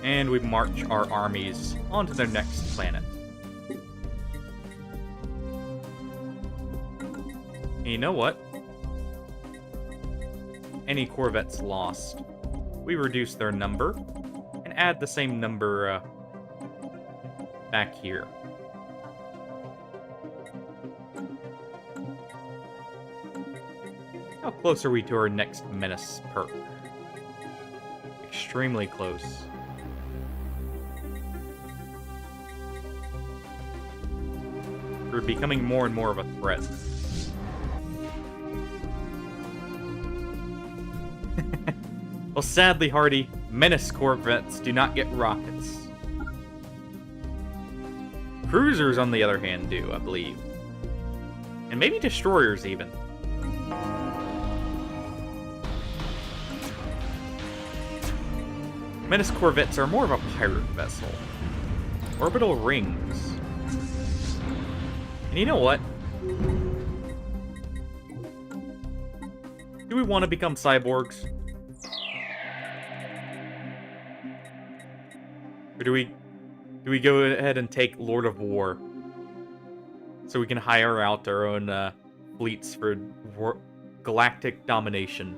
[SPEAKER 1] And we march our armies onto their next planet. And you know what? Any corvettes lost, we reduce their number and add the same number back here. How close are we to our next menace perk? Extremely close. We're becoming more and more of a threat. Well, sadly, Hardy, menace corvettes do not get rockets. Cruisers, on the other hand, do, I believe. And maybe destroyers, even. Menace corvettes are more of a pirate vessel. Orbital rings. And you know what? Do we want to become cyborgs? Or do we go ahead and take Lord of War? So we can hire out our own fleets for galactic domination.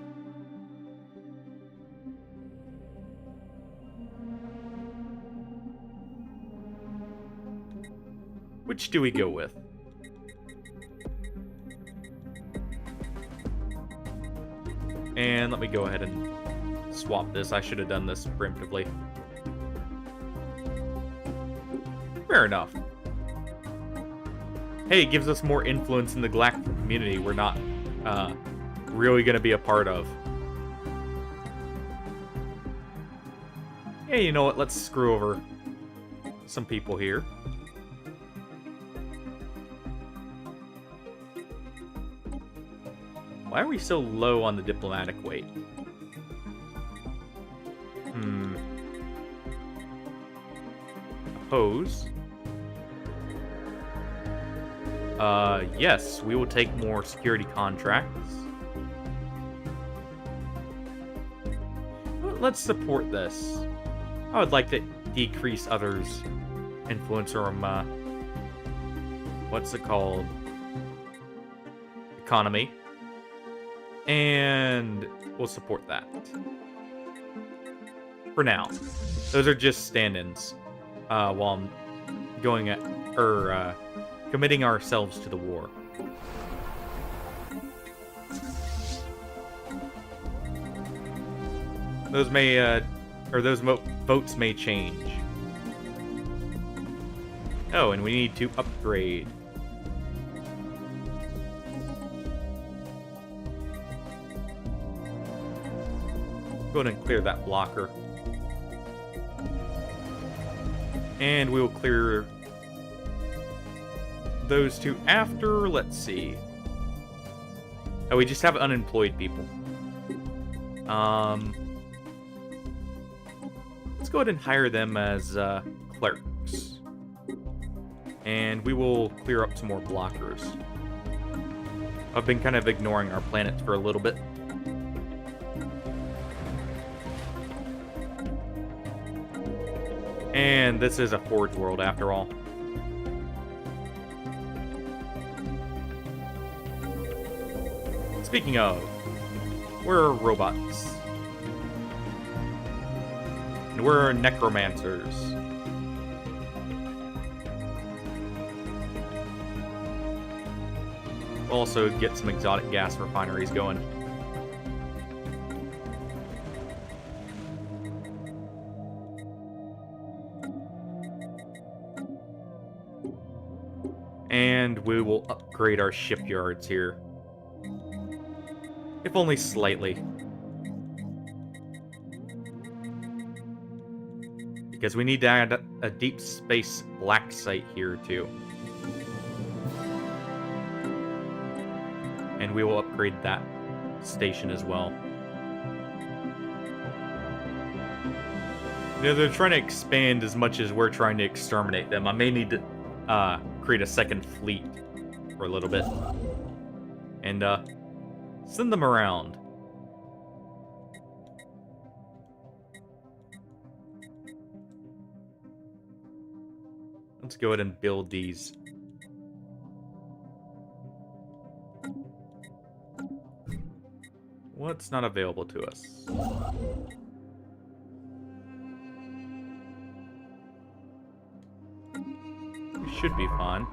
[SPEAKER 1] Which do we go with? And let me go ahead and swap this. I should have done this preemptively. Fair enough. Hey, it gives us more influence in the galactic community we're not really going to be a part of. Yeah, you know what? Let's screw over some people here. Why are we so low on the diplomatic weight? Oppose. Yes, we will take more security contracts. Let's support this. I would like to decrease others' influence or what's it called? Economy. And we'll support that. For now. Those are just stand-ins. While I'm going at... committing ourselves to the war. Those may, votes may change. Oh, and we need to upgrade. Go ahead and clear that blocker. And we will clear those two after. Let's see. Oh, we just have unemployed people. Let's go ahead and hire them as clerks. And we will clear up some more blockers. I've been kind of ignoring our planets for a little bit. And this is a Forge world after all. Speaking of, we're robots. And we're necromancers. We'll also get some exotic gas refineries going. And we will upgrade our shipyards here. If only slightly. Because we need to add a deep space black site here too. And we will upgrade that station as well. You know, they're trying to expand as much as we're trying to exterminate them. I may need to create a second fleet for a little bit. And send them around. Let's go ahead and build these. What's not available to us? We should be fine.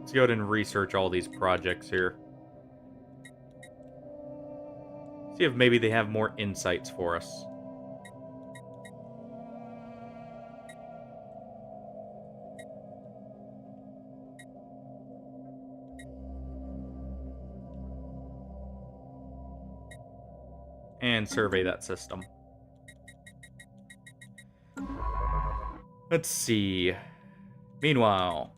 [SPEAKER 1] Let's go ahead and research all these projects here. See if maybe they have more insights for us. And survey that system. Let's see. Meanwhile,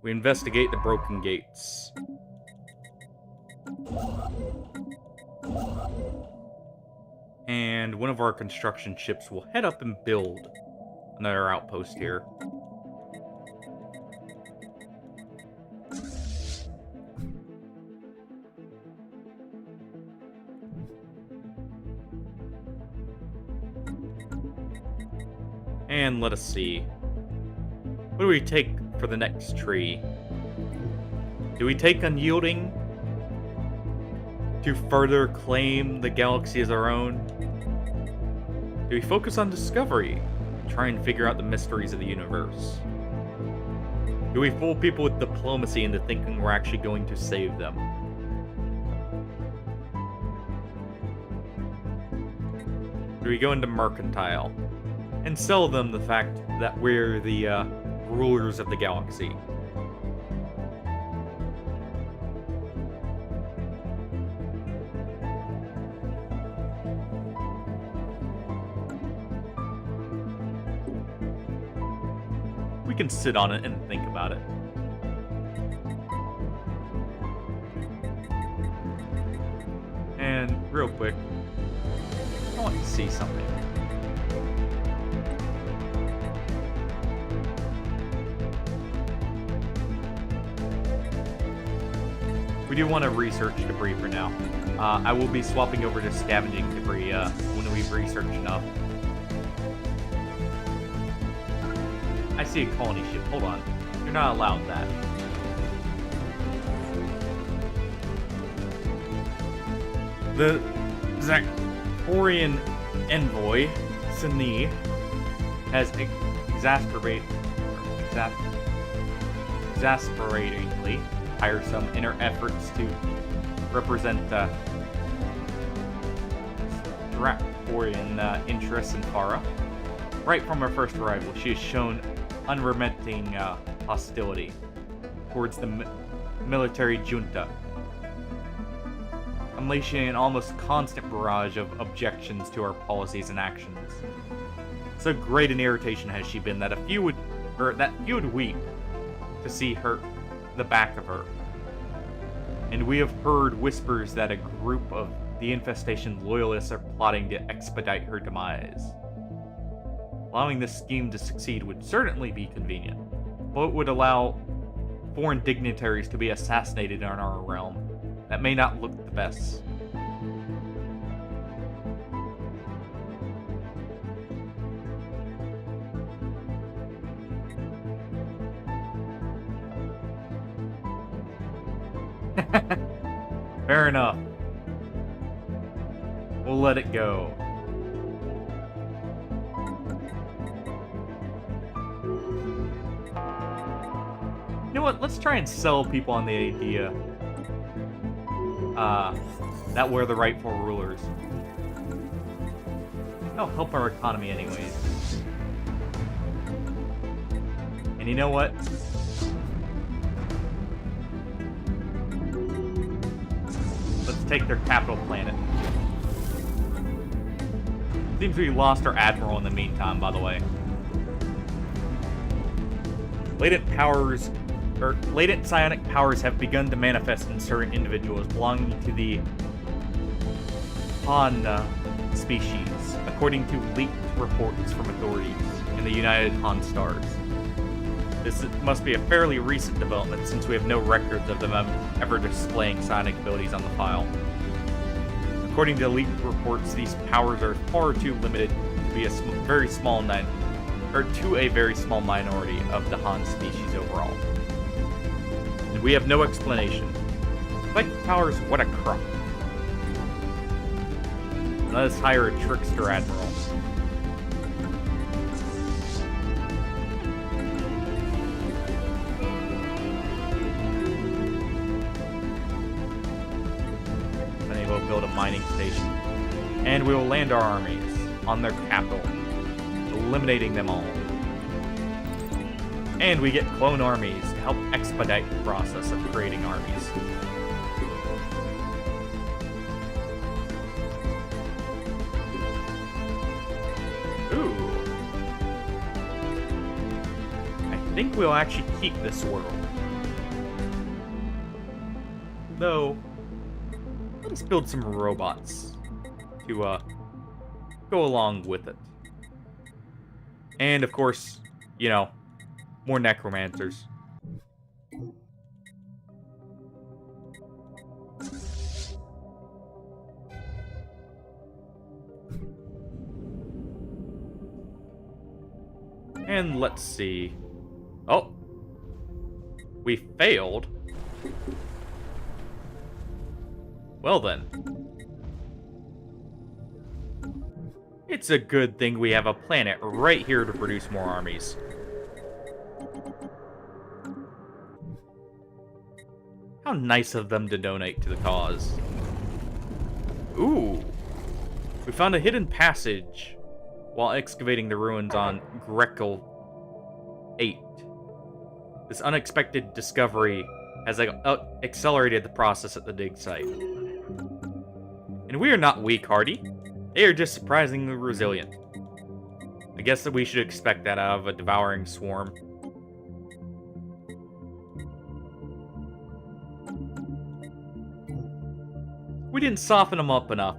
[SPEAKER 1] we investigate the broken gates. And one of our construction ships will head up and build another outpost here. And let us see. What do we take for the next tree? Do we take unyielding to further claim the galaxy as our own? Do we focus on discovery and try and figure out the mysteries of the universe? Do we fool people with diplomacy into thinking we're actually going to save them? Do we go into mercantile and sell them the fact that we're the rulers of the galaxy? We can sit on it and think about it. And real quick, I want to see something. We do want to research debris for now. I will be swapping over to scavenging debris when we've researched enough. I see a colony ship. Hold on. You're not allowed that. The Zachorian envoy, Sini, has exasperatingly tiresome inner efforts to represent the Zachorian interests in Farah. Right from her first arrival, she has shown unremitting hostility towards the military junta, unleashing an almost constant barrage of objections to our policies and actions. So great an irritation has she been that few would weep to see the back of her. And we have heard whispers that a group of the infestation loyalists are plotting to expedite her demise. Allowing this scheme to succeed would certainly be convenient, but it would allow foreign dignitaries to be assassinated in our realm. That may not look the best. Fair enough. We'll let it go. You know what? Let's try and sell people on the idea that we're the rightful rulers. That'll help our economy anyways. And you know what? Let's take their capital planet. Seems we lost our admiral in the meantime, by the way. Latent psionic powers have begun to manifest in certain individuals belonging to the Han species, according to leaked reports from authorities in the United Han Stars. This must be a fairly recent development, since we have no records of them ever displaying psionic abilities on the file. According to leaked reports, these powers are far too limited to be a very small minority of the Han species overall. And we have no explanation. Like powers, what a crock. Let us hire a trickster admiral. Then we'll build a mining station. And we will land our armies on their capital, eliminating them all. And we get clone armies to help expedite the process of creating armies. Ooh. I think we'll actually keep this world. Though, let us build some robots to go along with it. And of course, you know, more necromancers. And let's see. Oh! We failed? Well then. It's a good thing we have a planet right here to produce more armies. How nice of them to donate to the cause. Ooh. We found a hidden passage while excavating the ruins on Grekel 8. This unexpected discovery has accelerated the process at the dig site. And we are not weak, Hardy. They are just surprisingly resilient. I guess that we should expect that out of a devouring swarm. We didn't soften them up enough,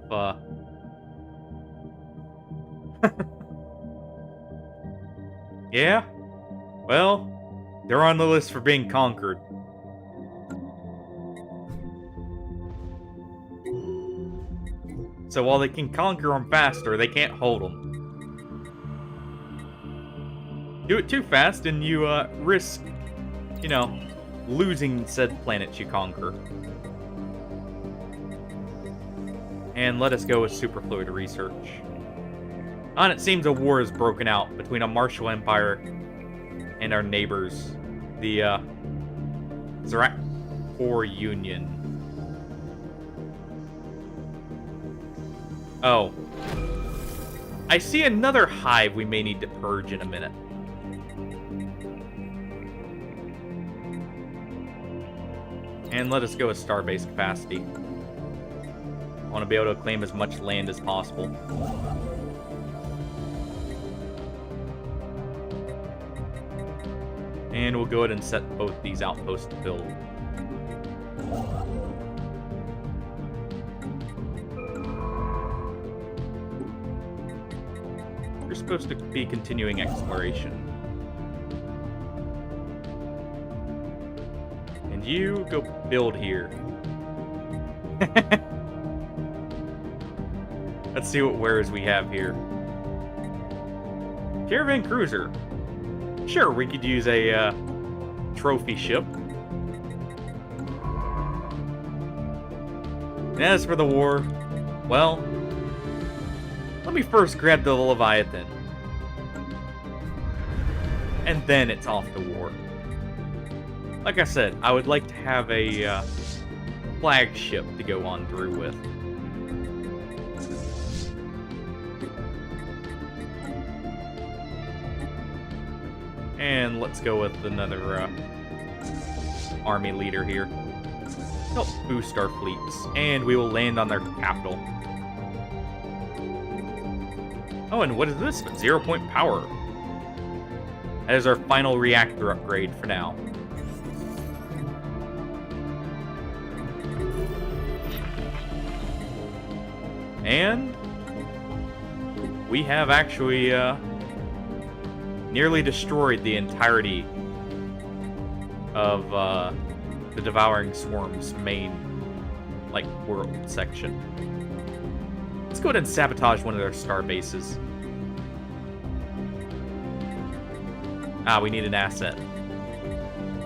[SPEAKER 1] Yeah? Well, they're on the list for being conquered. So while they can conquer them faster, they can't hold them. Do it too fast and you, risk, you know, losing said planet you conquer. And let us go with superfluid research. And it seems a war is broken out between a martial empire and our neighbors, the Zarak-Kor Union. Oh. I see another hive we may need to purge in a minute. And let us go with starbase capacity. I want to be able to claim as much land as possible. And we'll go ahead and set both these outposts to build. We're supposed to be continuing exploration. And you go build here. Let's see what wares we have here. Caravan cruiser. Sure, we could use a trophy ship. As for the war, well, let me first grab the Leviathan. And then it's off to war. Like I said, I would like to have a flagship to go on through with. And let's go with another army leader here. Help boost our fleets. And we will land on their capital. Oh, and what is this? 0-point power. That is our final reactor upgrade for now. And we have actually nearly destroyed the entirety of the Devouring Swarm's main, world section. Let's go ahead and sabotage one of their star bases. Ah, we need an asset.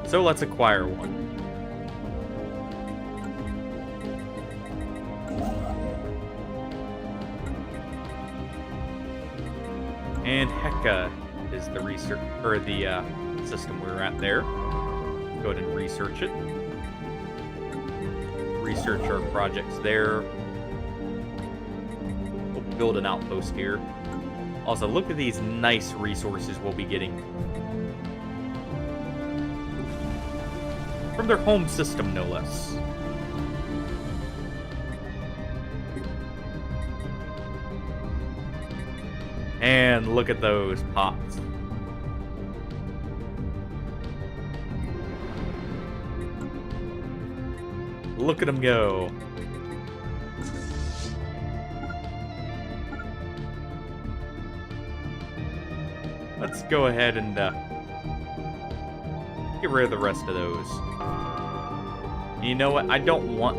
[SPEAKER 1] So let's acquire one. And Heka is the research, or the system we were at there. Go ahead and research it. Research our projects there. We'll build an outpost here. Also, look at these nice resources we'll be getting from their home system, no less. And look at those pops. Look at them go. Let's go ahead and get rid of the rest of those. You know what? I don't want...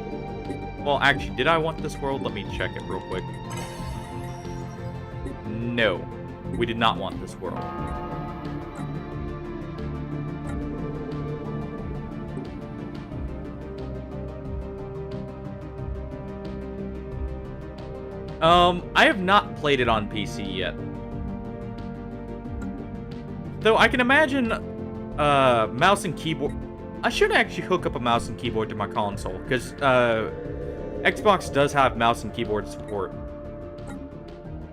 [SPEAKER 1] Well, actually, did I want this world? Let me check it real quick. No, we did not want this world. I have not played it on PC yet. Though I can imagine mouse and keyboard... I should actually hook up a mouse and keyboard to my console, because Xbox does have mouse and keyboard support.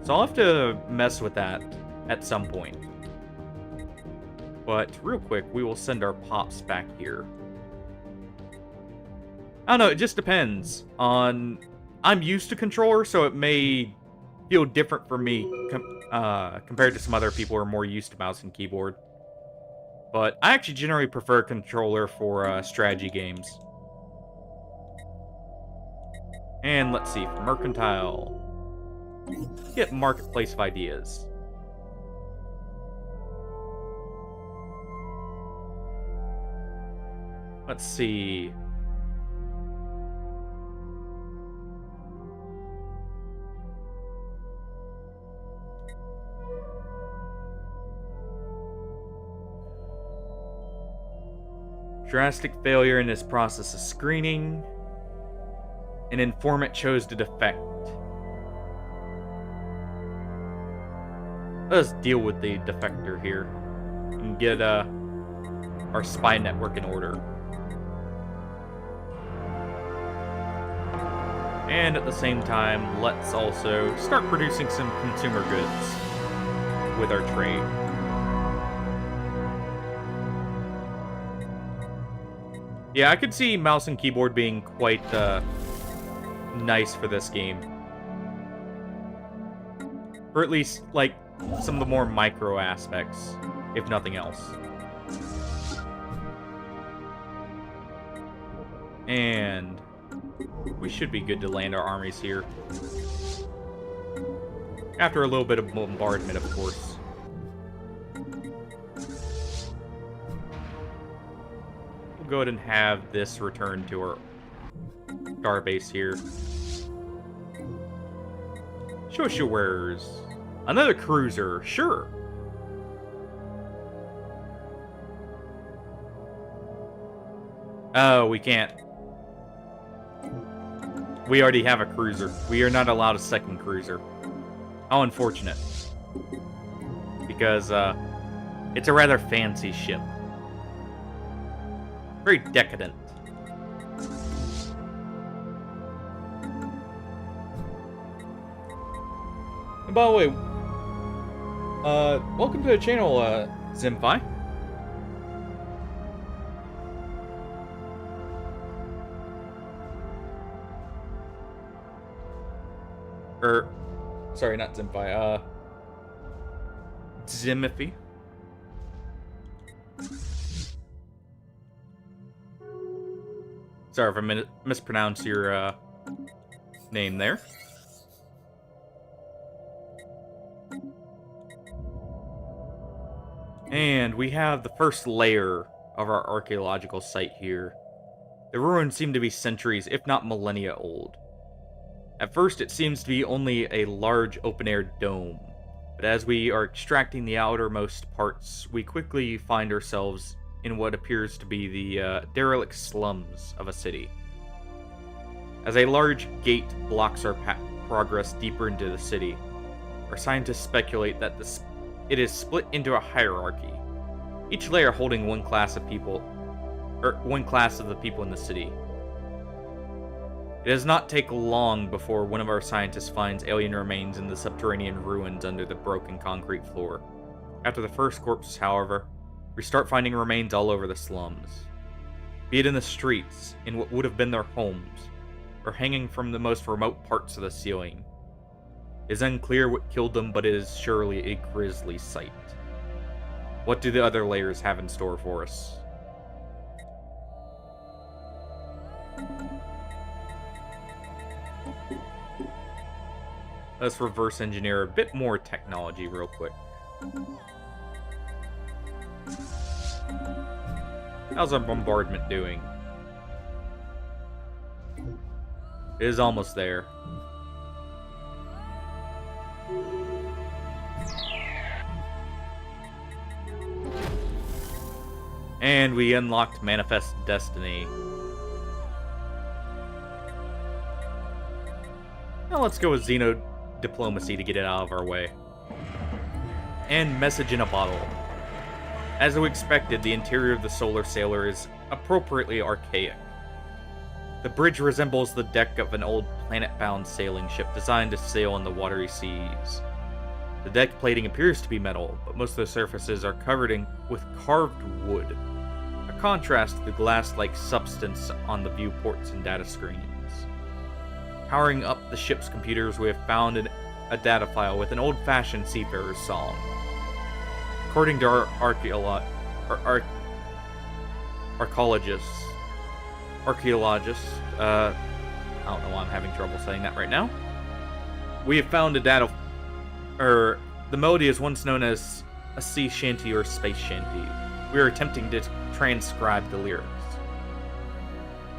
[SPEAKER 1] So I'll have to mess with that at some point. But real quick, we will send our pops back here. I don't know, it just depends on... I'm used to controller, so it may feel different for me compared to some other people who are more used to mouse and keyboard. But I actually generally prefer controller for strategy games. And let's see, for Mercantile... Get Marketplace of Ideas. Let's see. Drastic failure in this process of screening. An informant chose to defect. Let's deal with the defector here and get our spy network in order. And at the same time, let's also start producing some consumer goods with our trade. Yeah, I could see mouse and keyboard being quite nice for this game. Or at least, like, some of the more micro aspects, if nothing else. And we should be good to land our armies here. After a little bit of bombardment, of course. We'll go ahead and have this return to our star base here. Shoshuwares. Another cruiser, sure. Oh, we can't. We already have a cruiser. We are not allowed a second cruiser. How unfortunate. Because, it's a rather fancy ship. Very decadent. And by the way, welcome to the channel, Zimfi. Sorry, not Zimfi, Zimify. Sorry if I mispronounced your, name there. And we have the first layer of our archaeological site here. The ruins seem to be centuries, if not millennia old. At first, it seems to be only a large open-air dome, but as we are extracting the outermost parts, we quickly find ourselves in what appears to be the derelict slums of a city. As a large gate blocks our progress deeper into the city, our scientists speculate that it is split into a hierarchy, each layer holding one class of people, or one class of the people in the city. It does not take long before one of our scientists finds alien remains in the subterranean ruins under the broken concrete floor. After the first corpse, however, we start finding remains all over the slums. Be it in the streets, in what would have been their homes, or hanging from the most remote parts of the ceiling. It is unclear what killed them, but it is surely a grisly sight. What do the other layers have in store for us? Let's reverse engineer a bit more technology real quick. How's our bombardment doing? It is almost there. And we unlocked Manifest Destiny. Now let's go with Xeno Diplomacy to get it out of our way. And Message in a Bottle. As we expected, the interior of the Solar Sailor is appropriately archaic. The bridge resembles the deck of an old planet-bound sailing ship designed to sail on the watery seas. The deck plating appears to be metal, but most of the surfaces are covered with carved wood, a contrast to the glass-like substance on the viewports and data screens. Powering up the ship's computers, we have found a data file with an old-fashioned seafarer's song. According to our archaeologists, I don't know why I'm having trouble saying that right now. We have found the melody is once known as a sea shanty or space shanty. We are attempting to transcribe the lyrics.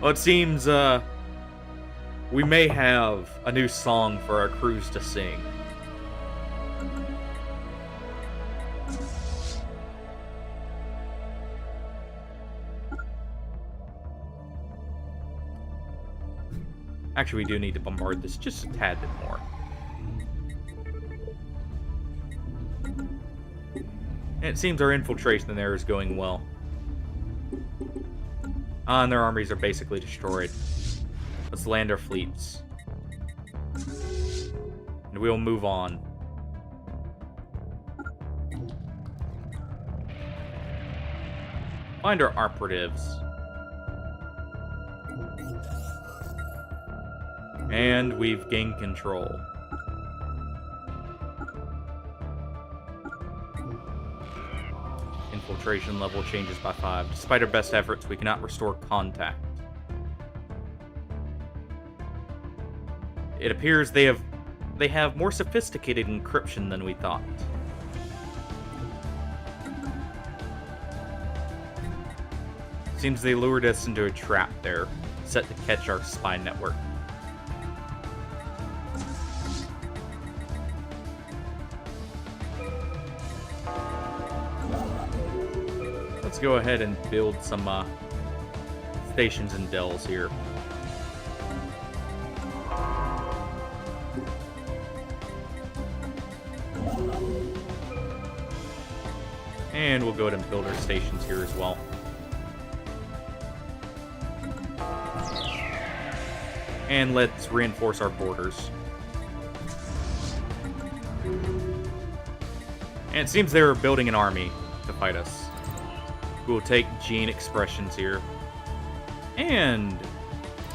[SPEAKER 1] Well, it seems, we may have a new song for our crews to sing. Actually, we do need to bombard this just a tad bit more. And it seems our infiltration there is going well. And their armies are basically destroyed. Let's land our fleets. And we'll move on. Find our operatives. And we've gained control. Infiltration level changes by 5. Despite our best efforts, we cannot restore contact. It appears they have more sophisticated encryption than we thought. Seems they lured us into a trap there, set to catch our spy network. Let's go ahead and build some stations and dells here. And we'll go ahead and build our stations here as well. And let's reinforce our borders. And it seems they're building an army to fight us. We'll take gene expressions here. And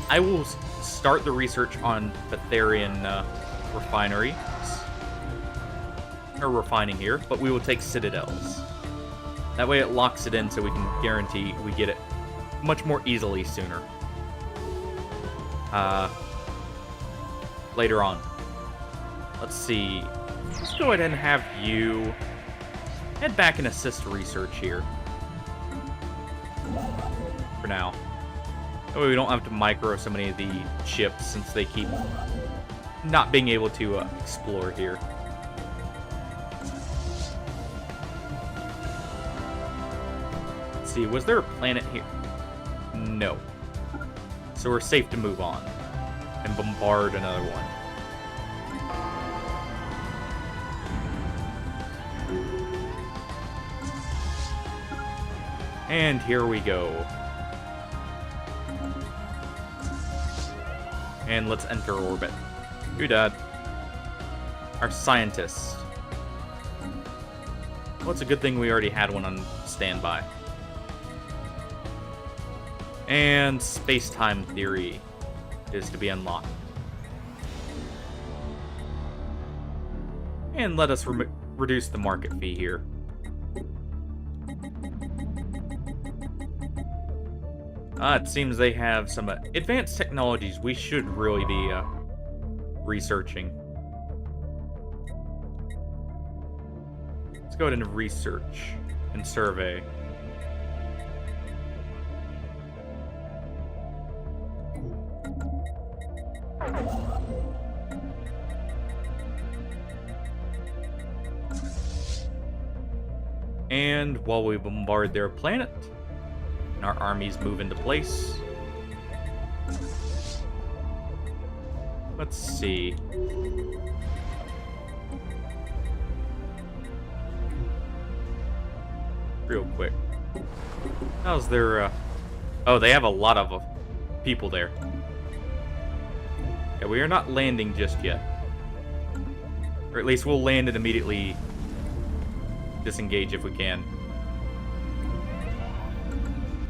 [SPEAKER 1] I will start the research on Betharian refinery. Or refining here, but we will take citadels. That way it locks it in so we can guarantee we get it much more easily sooner. Later on. Let's see. Let's go ahead and have you head back and assist research here. For now. That way we don't have to micro so many of the chips since they keep not being able to explore here. Let's see, was there a planet here? No. So we're safe to move on and bombard another one. And here we go. And let's enter orbit. Who died? Our scientist. Well, it's a good thing we already had one on standby. And space-time theory is to be unlocked. And let us reduce the market fee here. It seems they have some advanced technologies we should really be researching. Let's go ahead and research and survey. And while we bombard their planet, and our armies move into place. Let's see. Real quick. How's their, Oh, they have a lot of people there. Yeah, we are not landing just yet. Or at least we'll land and immediately disengage if we can.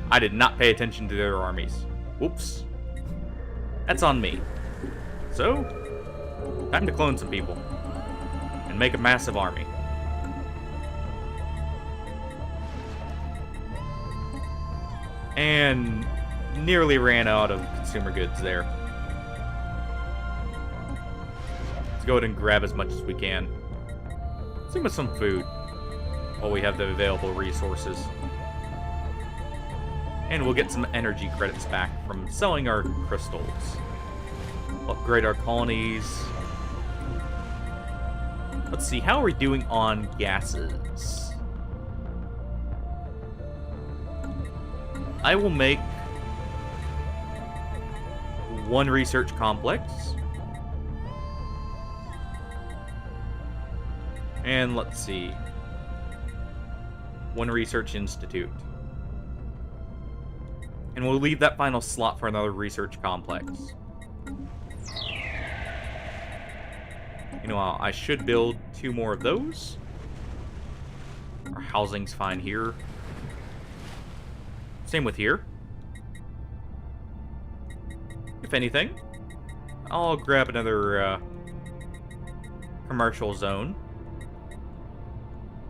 [SPEAKER 1] I did not pay attention to their armies. Whoops. That's on me. So, time to clone some people. And make a massive army. And nearly ran out of consumer goods there. Let's go ahead and grab as much as we can. Let's give us some food while we have the available resources. And we'll get some energy credits back from selling our crystals. Upgrade our colonies. Let's see, how are we doing on gases? I will make one research complex. And let's see. One research institute. And we'll leave that final slot for another research complex. You know, I should build 2 more of those. Our housing's fine here. Same with here. If anything, I'll grab another commercial zone.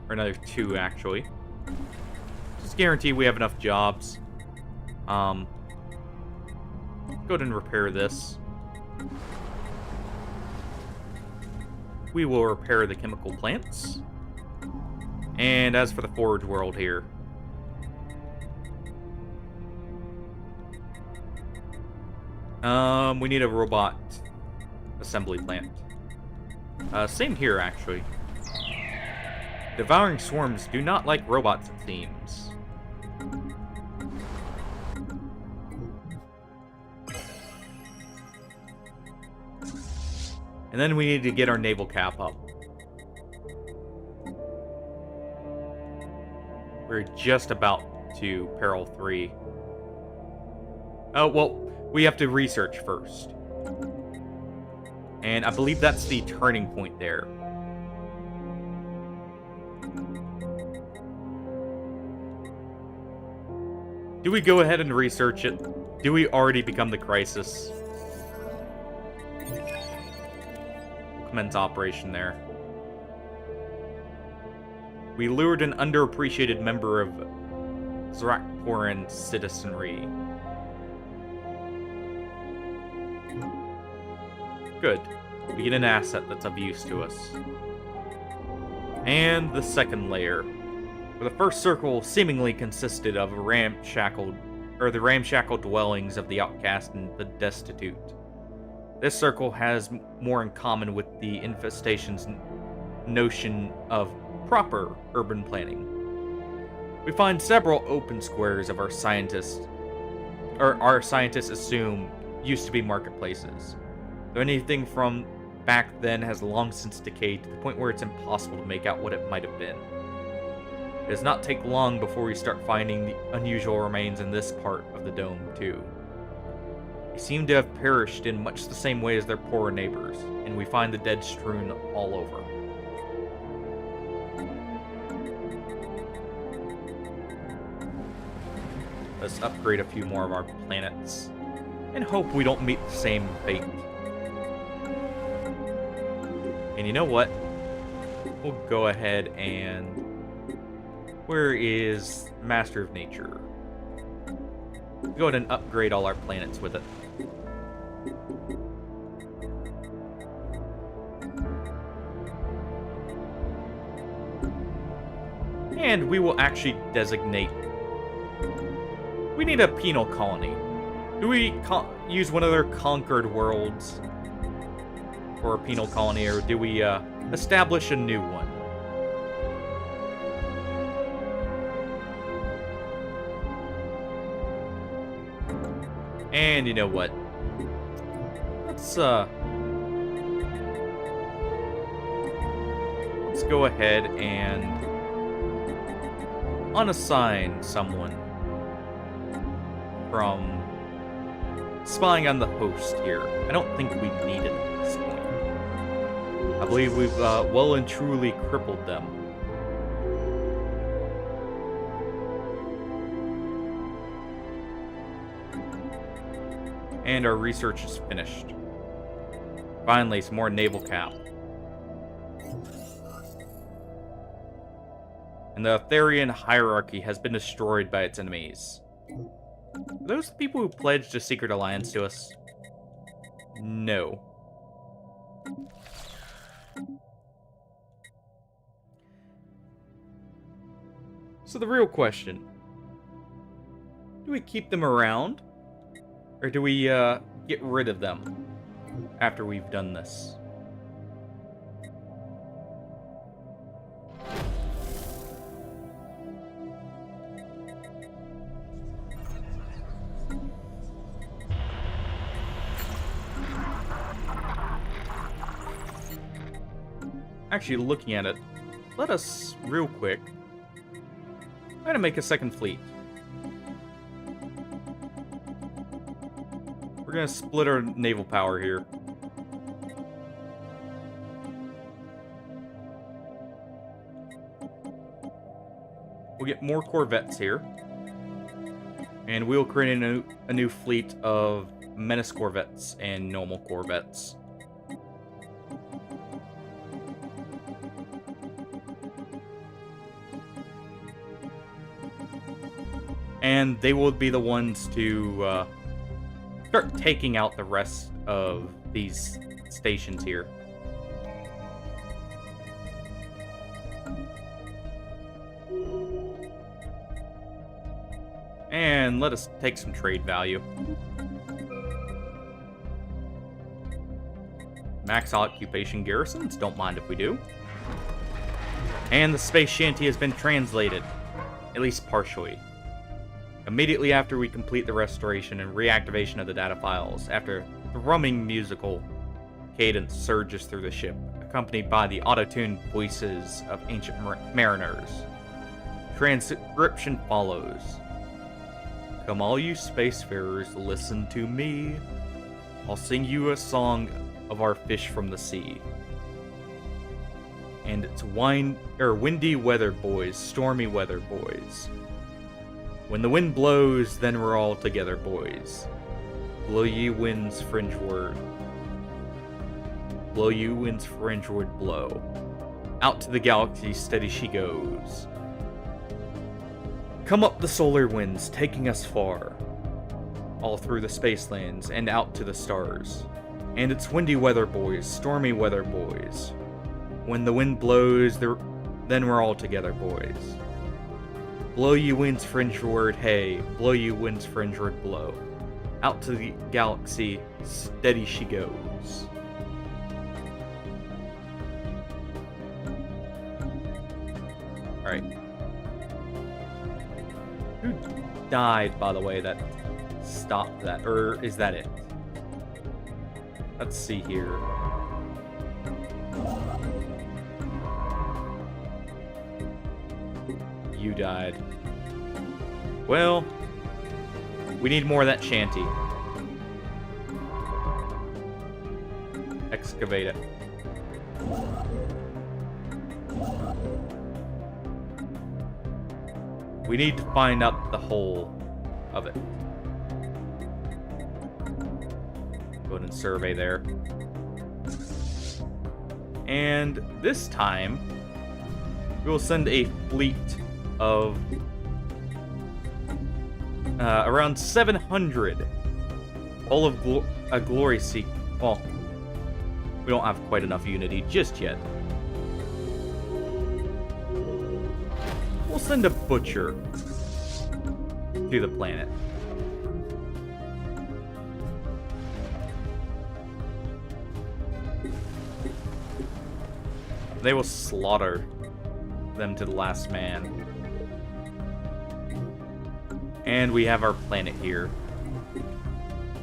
[SPEAKER 1] Or another 2, actually. Just guarantee we have enough jobs. Go ahead and repair this. We will repair the chemical plants. And as for the forge world here, we need a robot assembly plant. Same here, actually. Devouring swarms do not like robots, it seems. And then we need to get our naval cap up. We're just about to Peril 3. Oh, well, we have to research first. And I believe that's the turning point there. Do we go ahead and research it? Do we already become the crisis? We'll commence operation there. We lured an underappreciated member of Zrakporan citizenry. Good. We get an asset that's of use to us. And the second layer. Where the first circle seemingly consisted of the ramshackle dwellings of the outcast and the destitute. This circle has more in common with the infestation's notion of proper urban planning. We find several open squares of our scientists assume used to be marketplaces. Though anything from back then has long since decayed to the point where it's impossible to make out what it might have been. It does not take long before we start finding the unusual remains in this part of the dome, too. They seem to have perished in much the same way as their poorer neighbors, and we find the dead strewn all over. Let's upgrade a few more of our planets, and hope we don't meet the same fate. And you know what? We'll go ahead and... Where is Master of Nature? Go ahead and upgrade all our planets with it. And we will actually designate... We need a penal colony. Do we use one of their conquered worlds for a penal colony, or do we establish a new one? And you know what? Let's go ahead and unassign someone from spying on the host here. I don't think we need it at this point. I believe we've well and truly crippled them. And our research is finished. Finally, some more naval cap. And the Aetherian hierarchy has been destroyed by its enemies. Are those the people who pledged a secret alliance to us? No. So the real question, do we keep them around? Or do we get rid of them after we've done this? Actually, looking at it, let us, real quick, I'm gonna make a second fleet. We're gonna split our naval power here. We'll get more corvettes here. And we'll create a new fleet of menace corvettes and normal corvettes. And they will be the ones to start taking out the rest of these stations here. And let us take some trade value. Max occupation garrisons, don't mind if we do. And the space shanty has been translated, at least partially. Immediately after we complete the restoration and reactivation of the data files, after thrumming musical cadence surges through the ship, accompanied by the auto-tuned voices of ancient mariners. Transcription follows. Come all you spacefarers, listen to me. I'll sing you a song of our fish from the sea. And it's windy weather, boys, stormy weather, boys. When the wind blows, then we're all together, boys. Blow ye winds, fringeward. Blow you winds, fringeward, blow. Out to the galaxy, steady she goes. Come up the solar winds, taking us far. All through the spacelands and out to the stars. And it's windy weather, boys, stormy weather, boys. When the wind blows, then we're all together, boys. Blow you winds, fringeward, hey. Blow you winds, fringeward, blow. Out to the galaxy, steady she goes. Alright. Who died, by the way, that stopped that? Or is that it? Let's see here. You died. Well, we need more of that shanty. Excavate it. We need to find out the whole of it. Go ahead and survey there. And this time, we will send a fleet of around 700. All of Glory Seek. Well, we don't have quite enough unity just yet. We'll send a butcher to the planet. They will slaughter them to the last man. And we have our planet here,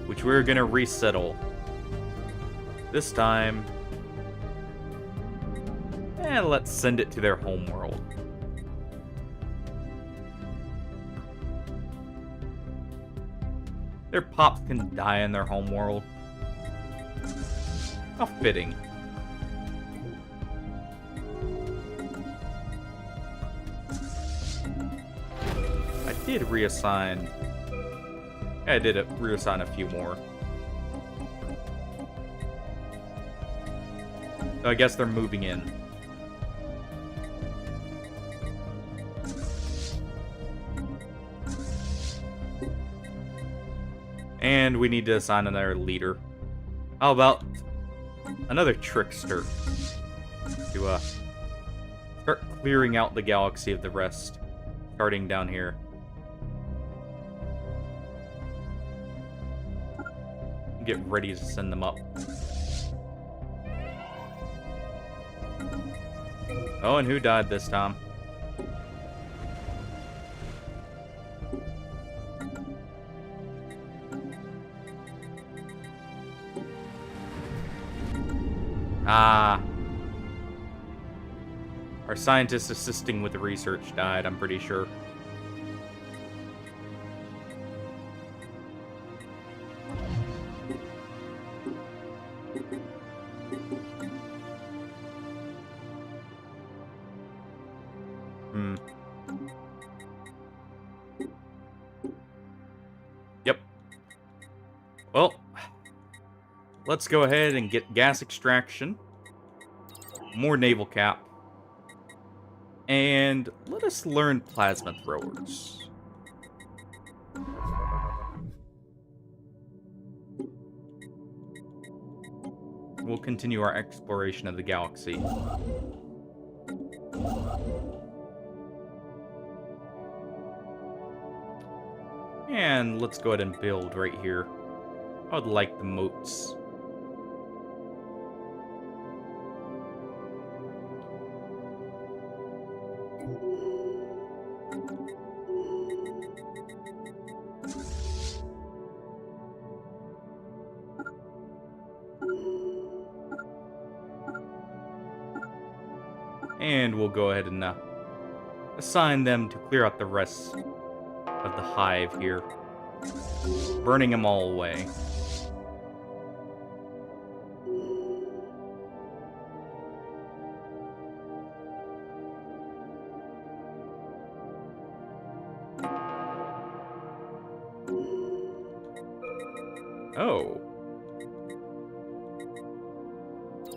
[SPEAKER 1] which we're gonna resettle. This time, let's send it to their homeworld. Their pops can die in their homeworld. How fitting. I did reassign... I did reassign a few more. So I guess they're moving in. And we need to assign another leader. How about another trickster to start clearing out the galaxy of the rest, starting down here. Get ready to send them up. Oh, and who died this time? Ah. Our scientist assisting with the research died, I'm pretty sure. Yep. Well, let's go ahead and get gas extraction. More naval cap. And let us learn plasma throwers. We'll continue our exploration of the galaxy. And let's go ahead and build right here. I would like the moats. And we'll go ahead and assign them to clear out the rest of the hive here. Burning them all away. Oh.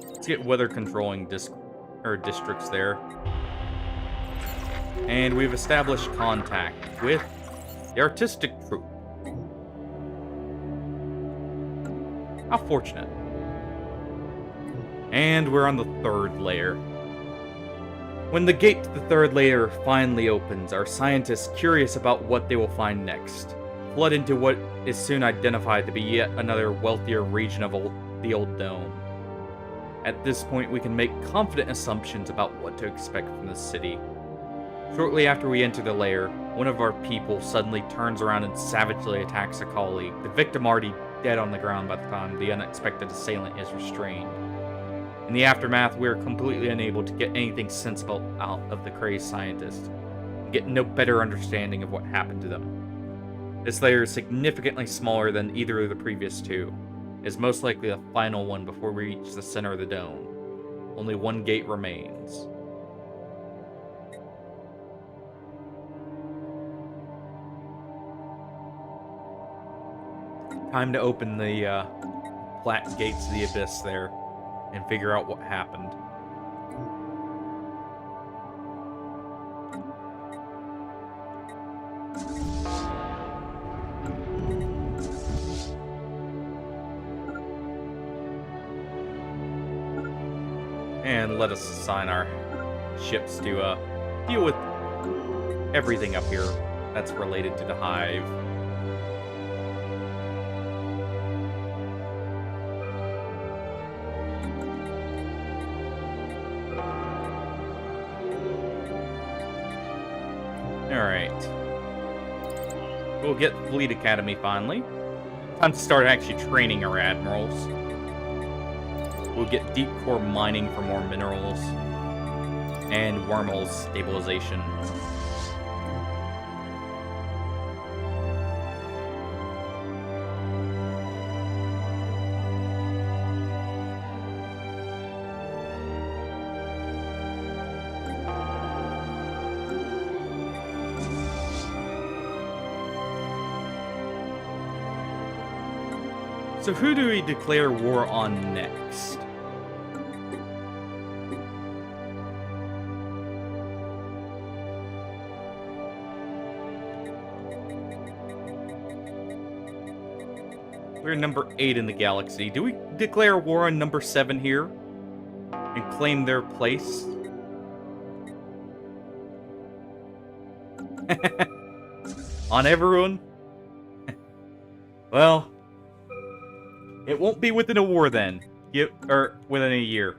[SPEAKER 1] Let's get weather controlling districts there. And we've established contact with the artistic troupe. How fortunate. And we're on the third layer. When the gate to the third layer finally opens, our scientists, curious about what they will find next, flood into what is soon identified to be yet another wealthier region of the old dome. At this point, we can make confident assumptions about what to expect from the city. Shortly after we enter the lair, one of our people suddenly turns around and savagely attacks a colleague, the victim already dead on the ground by the time the unexpected assailant is restrained. In the aftermath, we are completely unable to get anything sensible out of the crazed scientist, and get no better understanding of what happened to them. This layer is significantly smaller than either of the previous two. It is most likely the final one before we reach the center of the dome. Only one gate remains. Time to open the black gates of the abyss there and figure out what happened. And let us assign our ships to deal with everything up here that's related to the hive. Alright. We'll get Fleet Academy finally. Time to start actually training our admirals. We'll get deep core mining for more minerals. And wormhole stabilization. So who do we declare war on next? We're number 8 in the galaxy. Do we declare war on number 7 here? And claim their place? On everyone? Well... it won't be within a war then. Or within a year.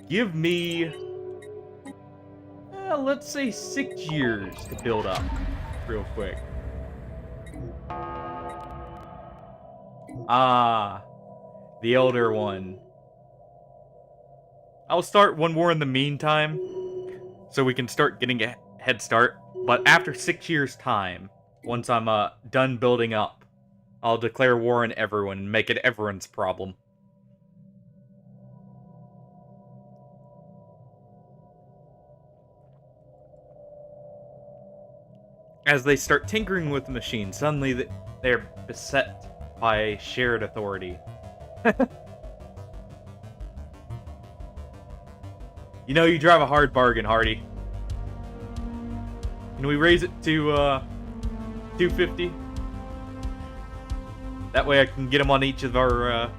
[SPEAKER 1] Give me... let's say 6 years to build up. Real quick. Ah. The Elder One. I'll start one more in the meantime, so we can start getting a head start. But after 6 years' time, once I'm done building up, I'll declare war on everyone and make it everyone's problem. As they start tinkering with the machine, suddenly they're beset by shared authority. You know, you drive a hard bargain, Hardy. Can we raise it to 250? That way I can get them on each of our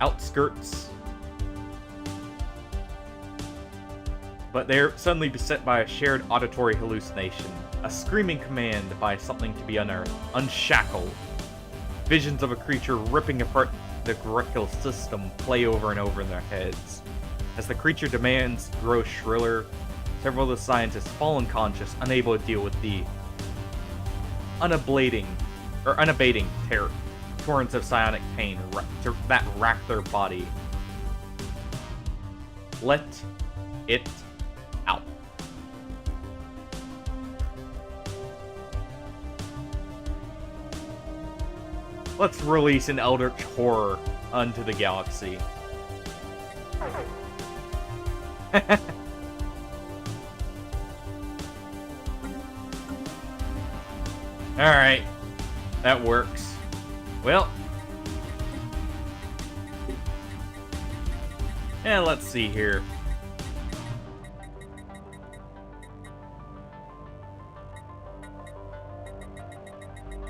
[SPEAKER 1] outskirts. But they're suddenly beset by a shared auditory hallucination. A screaming command by something to be unearthed. Unshackled. Visions of a creature ripping apart the Greco system play over and over in their heads. As the creature demands grow shriller, several of the scientists fall unconscious, unable to deal with the unabating terror, torrents of psionic pain that rack their body. Let it out. Let's release an eldritch horror unto the galaxy. Alright. That works. Well. Yeah, let's see here.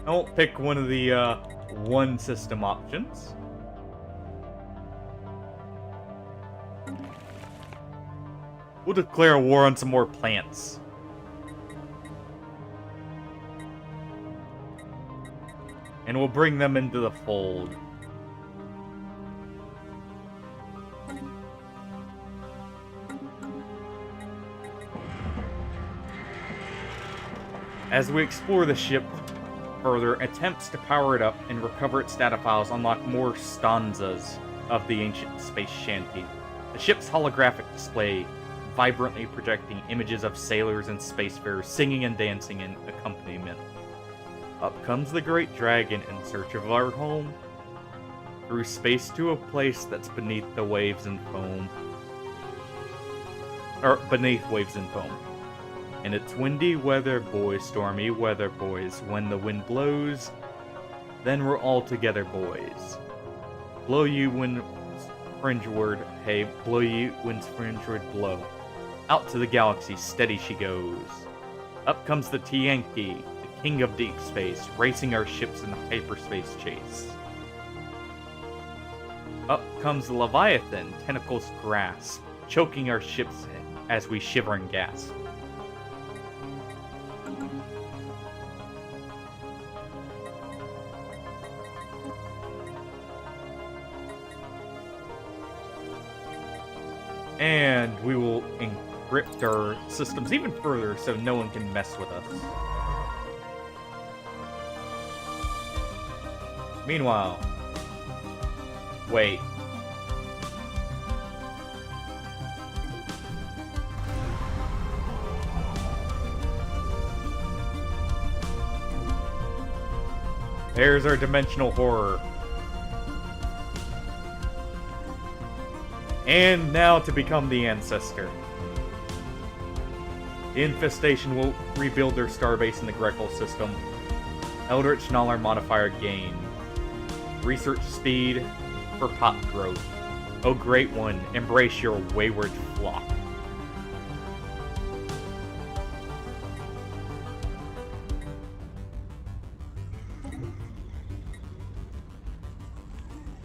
[SPEAKER 1] I won't pick one of the one system options. We'll declare war on some more plants. And we'll bring them into the fold. As we explore the ship further, attempts to power it up and recover its data files unlock more stanzas of the ancient space shanty. The ship's holographic display vibrantly projecting images of sailors and spacefarers singing and dancing in accompaniment. Up comes the great dragon in search of our home, through space to a place that's beneath the waves and foam. Or beneath waves and foam. And it's windy weather, boys, stormy weather, boys. When the wind blows, then we're all together, boys. Blow you when fringeward, hey, blow you when fringeward blow. Out to the galaxy, steady she goes. Up comes the Tianki, the king of deep space, racing our ships in the hyperspace chase. Up comes the Leviathan, tentacles grasp, choking our ships as we shiver and gasp. And we will encrypt our systems even further so no one can mess with us. Meanwhile... Wait. There's our dimensional horror. And now to become the Ancestor. The Infestation will rebuild their starbase in the Greco system. Eldritch Nollar modifier gained. Research speed for pop growth. Oh great one, embrace your wayward flock.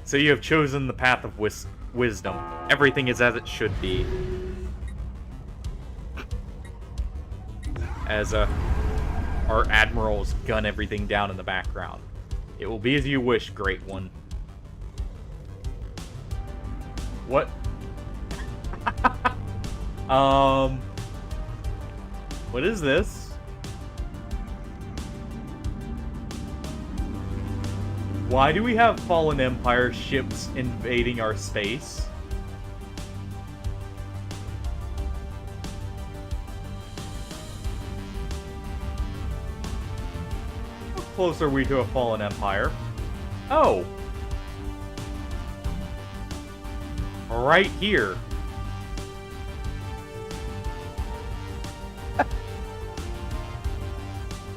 [SPEAKER 1] So you have chosen the path of wisdom. Everything is as it should be. As our admirals gun everything down in the background. It will be as you wish, Great One. What? What is this? Why do we have Fallen Empire ships invading our space? close are we to a fallen empire? Oh. Right here.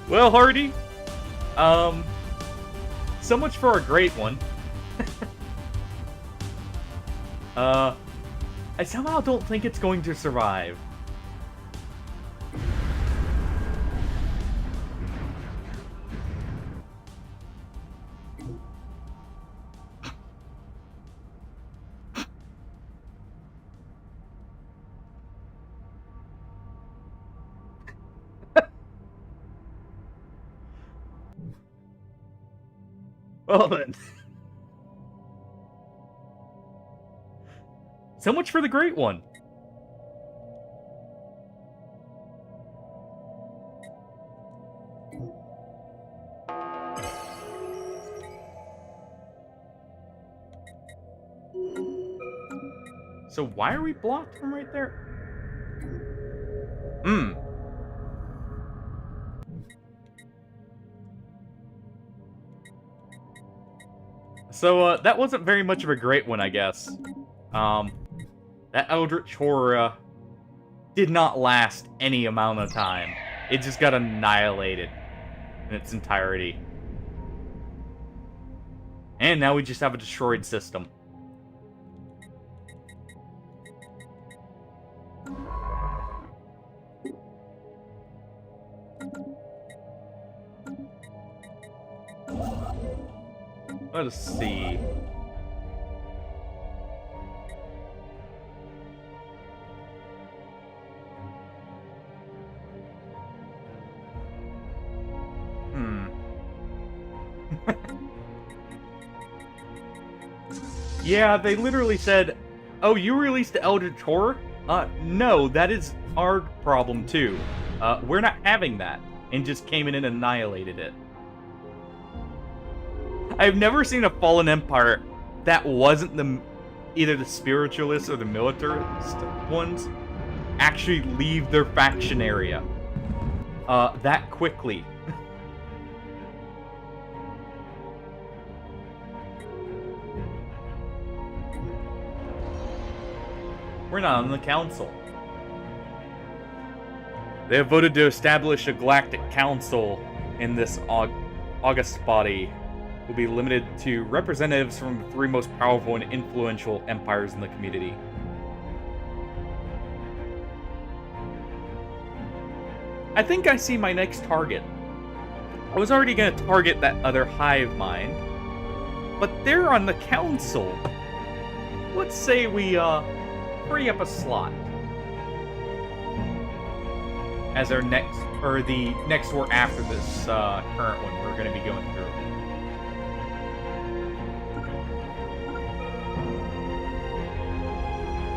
[SPEAKER 1] Well, Hardy. So much for a great one. I somehow don't think it's going to survive. Well then. So much for the great one. So why are we blocked from right there? So, that wasn't very much of a great one, I guess. That Eldritch Horror did not last any amount of time. It just got annihilated in its entirety. And now we just have a destroyed system. Let us see. Yeah, they literally said, "Oh, you released the Eldritch Horror? No, that is our problem too. We're not having that," and just came in and annihilated it. I've never seen a fallen empire that wasn't either the spiritualists or the militarist ones actually leave their faction area that quickly. We're not on the council. They have voted to establish a galactic council in this august body. Will be limited to representatives from the 3 most powerful and influential empires in the community. I think I see my next target. I was already going to target that other hive mind, but they're on the council. Let's say we free up a slot as our next, or the next war after this current one we're going to be going through.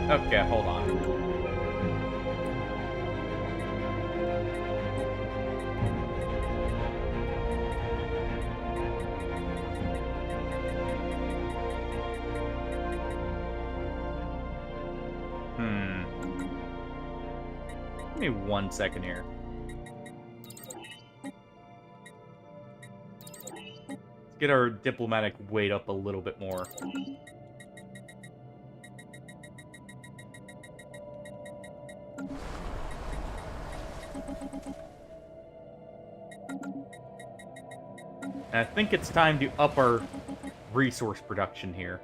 [SPEAKER 1] Okay, hold on. Give me 1 second here. Let's get our diplomatic weight up a little bit more. And I think it's time to up our resource production here.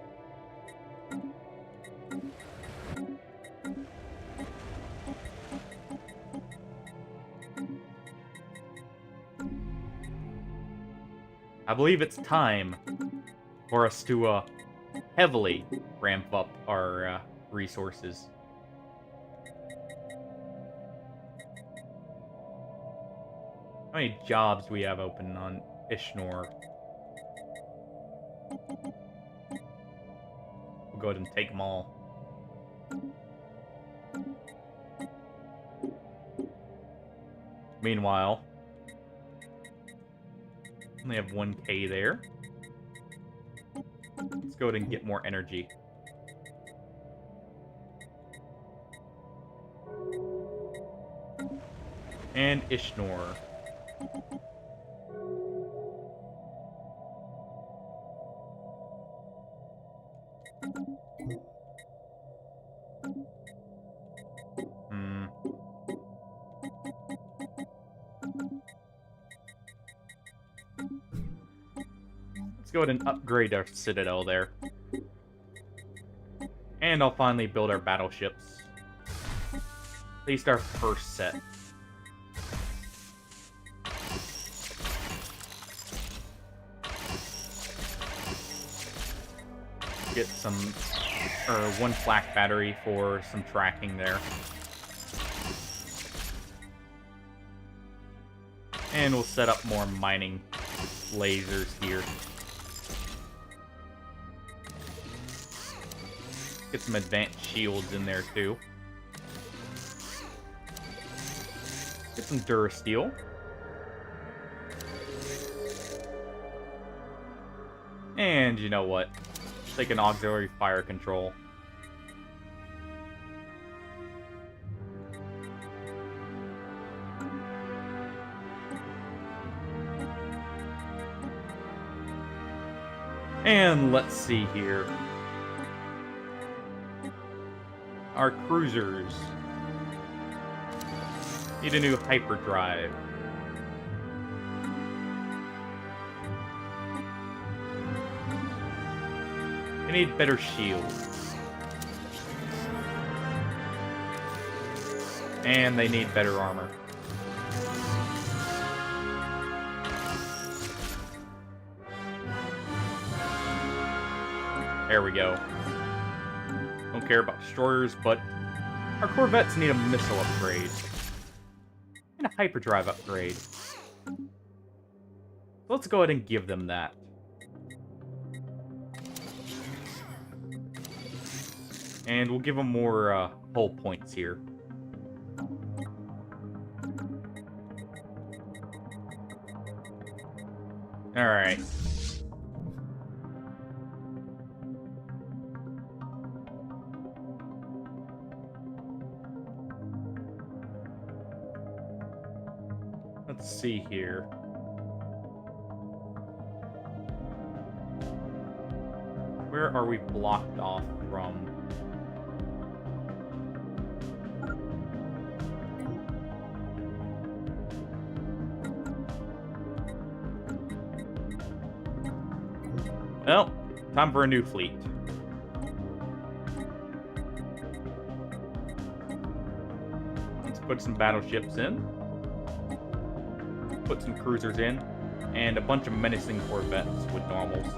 [SPEAKER 1] I believe it's time for us to heavily ramp up our resources. How many jobs we have open on Ishnor? We'll go ahead and take them all. Meanwhile, only have 1K there. Let's go ahead and get more energy. And Ishnor. go ahead and upgrade our citadel there. And I'll finally build our battleships. At least our first set. Get some, or one flak battery for some tracking there. And we'll set up more mining lasers here. Get some advanced shields in there too. Get some Durasteel. And you know what? Take an auxiliary fire control. And let's see here. Our cruisers need a new hyperdrive. They need better shields. And they need better armor. There we go. Don't care about destroyers, but our corvettes need a missile upgrade. And a hyperdrive upgrade. So let's go ahead and give them that. And we'll give them more hull points here. Alright. Let's see here. Where are we blocked off from? Well, time for a new fleet. Let's put some battleships in. Put some cruisers in. And a bunch of menacing corvettes with normals.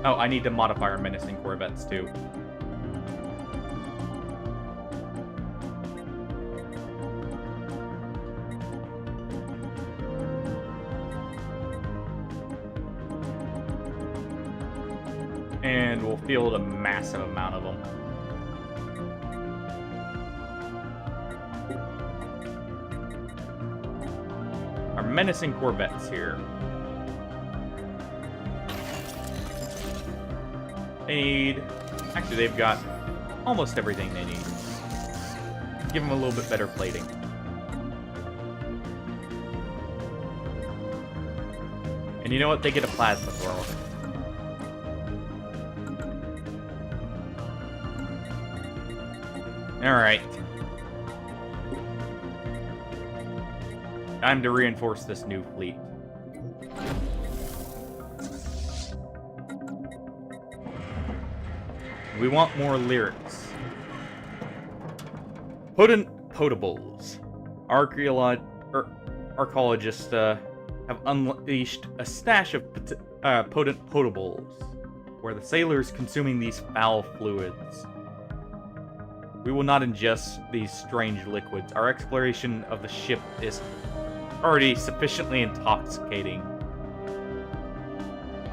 [SPEAKER 1] Oh, I need to modify our menacing corvettes too. And we'll field a massive amount of them. Our menacing corvettes here. They need... Actually, they've got almost everything they need. Give them a little bit better plating. And you know what? They get a plasma thrower. Alright. Time to reinforce this new fleet. We want more lyrics. Potent potables. Archaeologists have unleashed a stash of potent potables, where the sailors consuming these foul fluids. We will not ingest these strange liquids. Our exploration of the ship is already sufficiently intoxicating.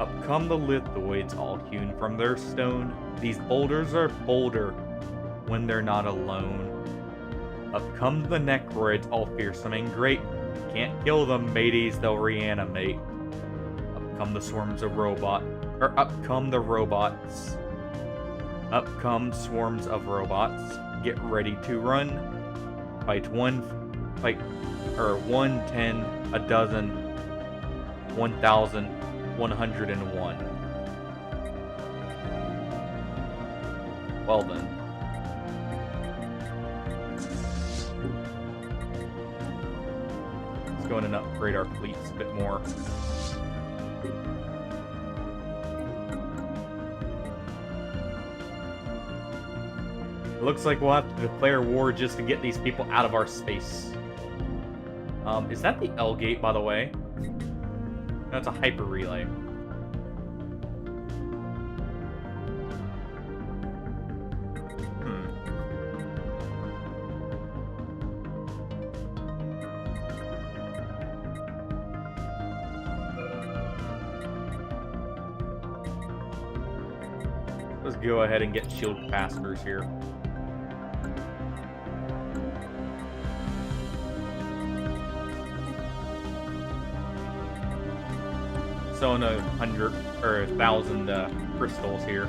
[SPEAKER 1] Up come the lithoids, all hewn from their stone. These boulders are bolder when they're not alone. Up come the necroids, all fearsome and great. Can't kill them, mateys, they'll reanimate. Up come the swarms of up come the robots. Up come swarms of robots. Get ready to run. Fight 1, 10, a dozen, 1,101. Well then. Let's go in and upgrade our fleets a bit more. It looks like we'll have to declare war just to get these people out of our space. Is that the L gate, by the way? That's a hyper relay. Let's go ahead and get shield capacitors here. So in 100 or 1,000 crystals here.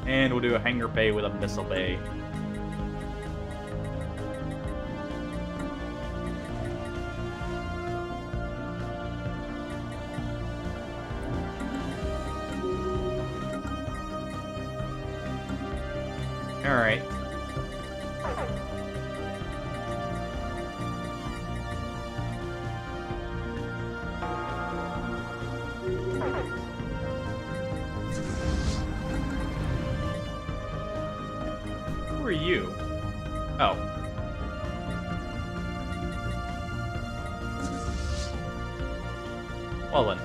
[SPEAKER 1] And we'll do a hangar bay with a missile bay. Alright. Who are you? Oh. Well then.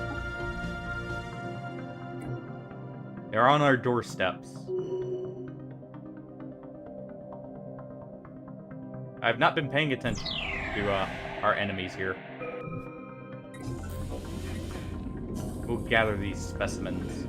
[SPEAKER 1] They're on our doorsteps. I've not been paying attention to our enemies here. We'll gather these specimens.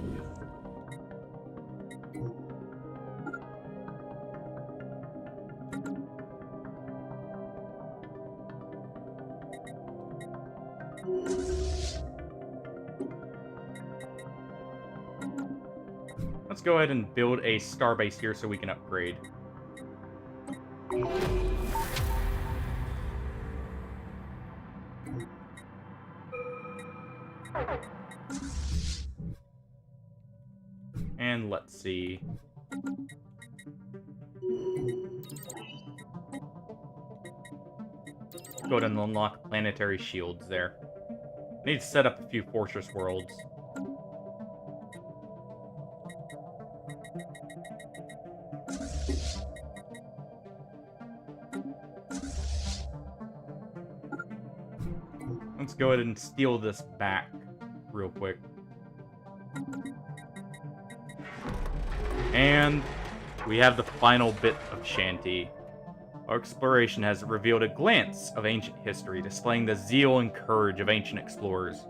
[SPEAKER 1] Let's go ahead and build a starbase here so we can upgrade. And let's see. Go ahead and unlock planetary shields there. Need to set up a few fortress worlds. Let's go ahead and steal this back real quick. And we have the final bit of Shanty. Our exploration has revealed a glance of ancient history, displaying the zeal and courage of ancient explorers.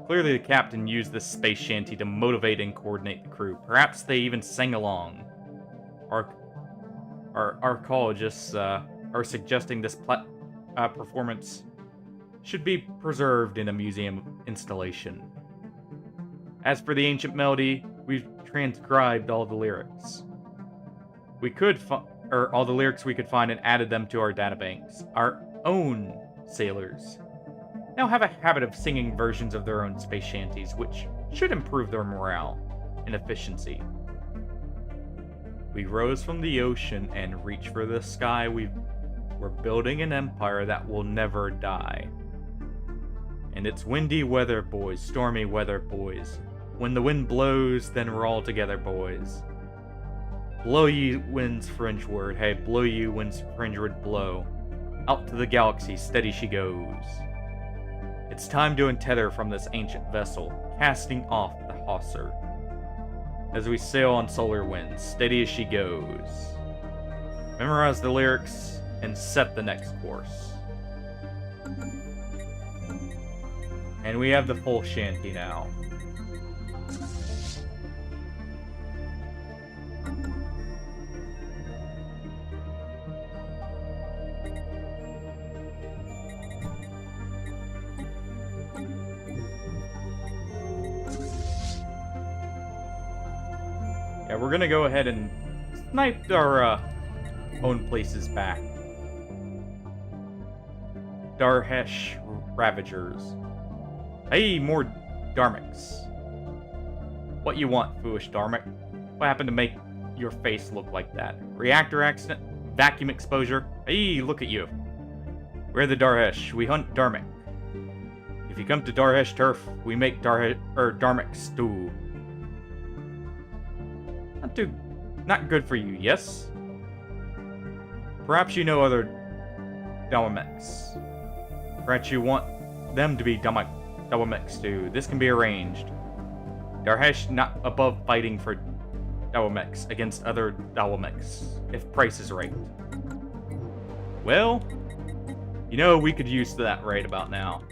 [SPEAKER 1] Clearly, the captain used this space shanty to motivate and coordinate the crew. Perhaps they even sang along. Our archaeologists are suggesting this performance should be preserved in a museum installation. As for the ancient melody, we've transcribed all the lyrics. We could all the lyrics we could find and added them to our databanks. Our own sailors now have a habit of singing versions of their own space shanties, which should improve their morale and efficiency. We rose from the ocean and reached for the sky. We're building an empire that will never die. And it's windy weather, boys, stormy weather, boys. When the wind blows, then we're all together, boys. Blow ye winds fringeward, hey, blow ye winds fringeward, blow. Out to the galaxy, steady she goes. It's time to untether from this ancient vessel, casting off the hawser. As we sail on solar winds, steady as she goes. Memorize the lyrics and set the next course. And we have the full shanty now. Yeah, we're gonna go ahead and snipe our own places back. Darhesh Ravagers. Hey, more Dharmics. What you want, foolish Dharmic? What happened to make your face look like that? Reactor accident? Vacuum exposure? Hey, look at you. We're the Darhesh. We hunt Dharmic. If you come to Darhesh turf, we make Dharmic stew. Not good for you, yes? Perhaps you know other Dharmics. Perhaps you want them to be Dharmics too. This can be arranged. Darhesh not above fighting for Dharmics against other Dharmics, if price is right. Well, you know, we could use that right about now.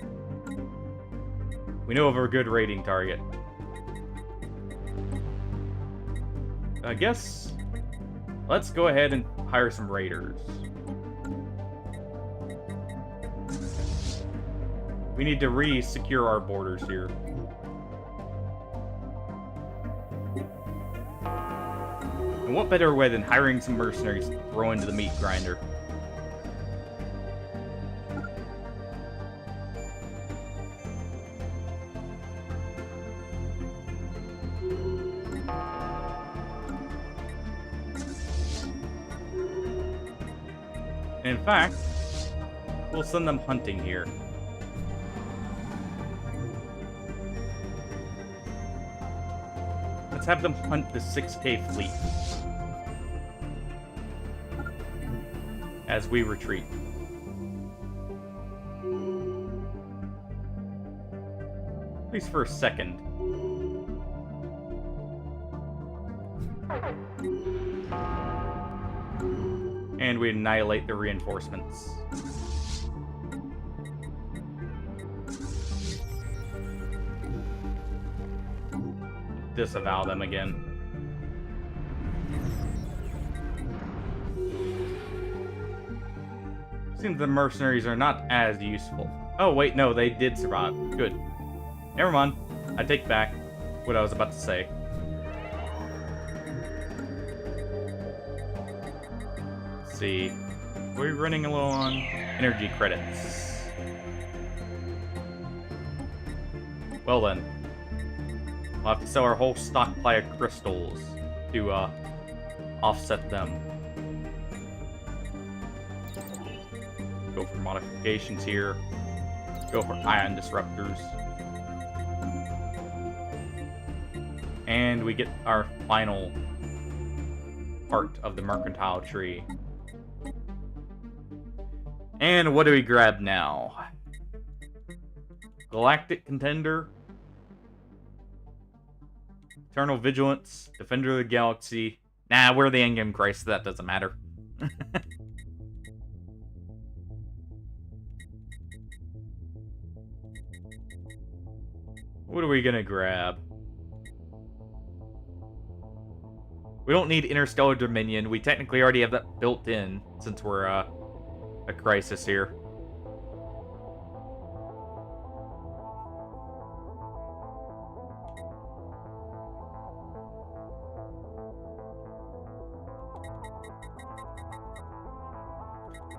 [SPEAKER 1] We know of a good raiding target. I guess let's go ahead and hire some raiders. We need to re-secure our borders here. And what better way than hiring some mercenaries to throw into the meat grinder? In fact, we'll send them hunting here. Let's have them hunt the 6K fleet as we retreat. At least for a second. And we annihilate the reinforcements. Disavow them again. Seems the mercenaries are not as useful. Oh wait, no, they did survive. Good. Never mind. I take back what I was about to say. Let's see. We're running a little on energy credits. Well then. We'll have to sell our whole stockpile of crystals to offset them. Go for modifications here. Go for ion disruptors. And we get our final part of the mercantile tree. And what do we grab now? Galactic Contender. Eternal Vigilance, Defender of the Galaxy. Nah, we're the endgame Christ, that doesn't matter. What are we gonna grab? We don't need Interstellar Dominion. We technically already have that built in, since we're a crisis here.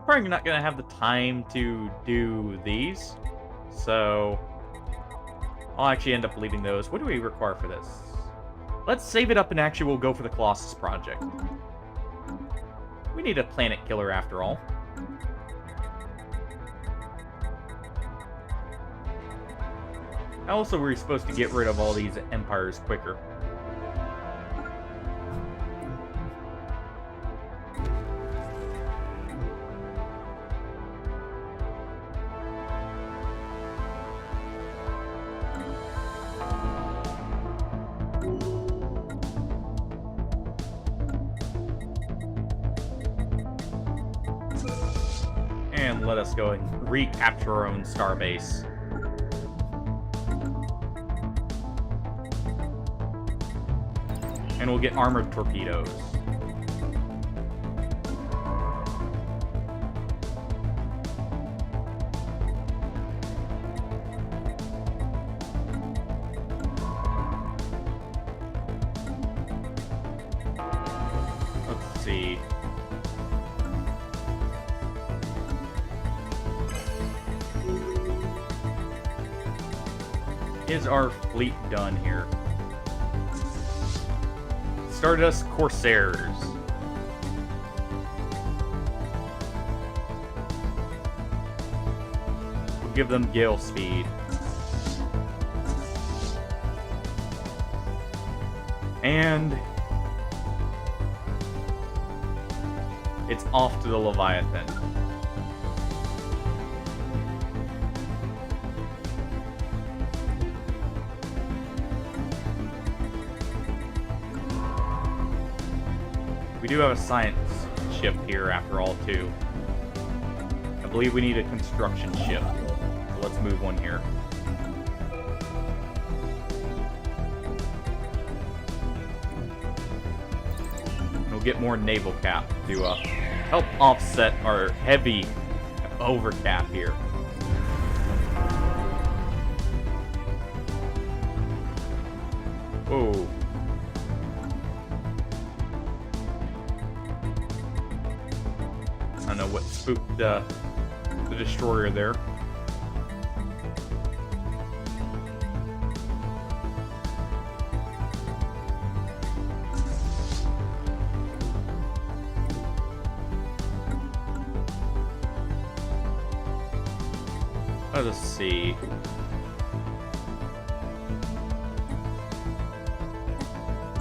[SPEAKER 1] Probably not gonna have the time to do these, so I'll actually end up leaving those. What do we require for this? Let's save it up and actually we'll go for the Colossus project. We need a planet killer after all. How also were we supposed to get rid of all these empires quicker? And let us go and recapture our own starbase. And we'll get armored torpedoes. Let's see. Is our fleet done here? Stardust Corsairs. We'll give them gale speed. And it's off to the Leviathan. We do have a science ship here after all, too. I believe we need a construction ship. So let's move one here. We'll get more naval cap to help offset our heavy overcap here. Whoa. I don't know what spooked the destroyer there. Let us see.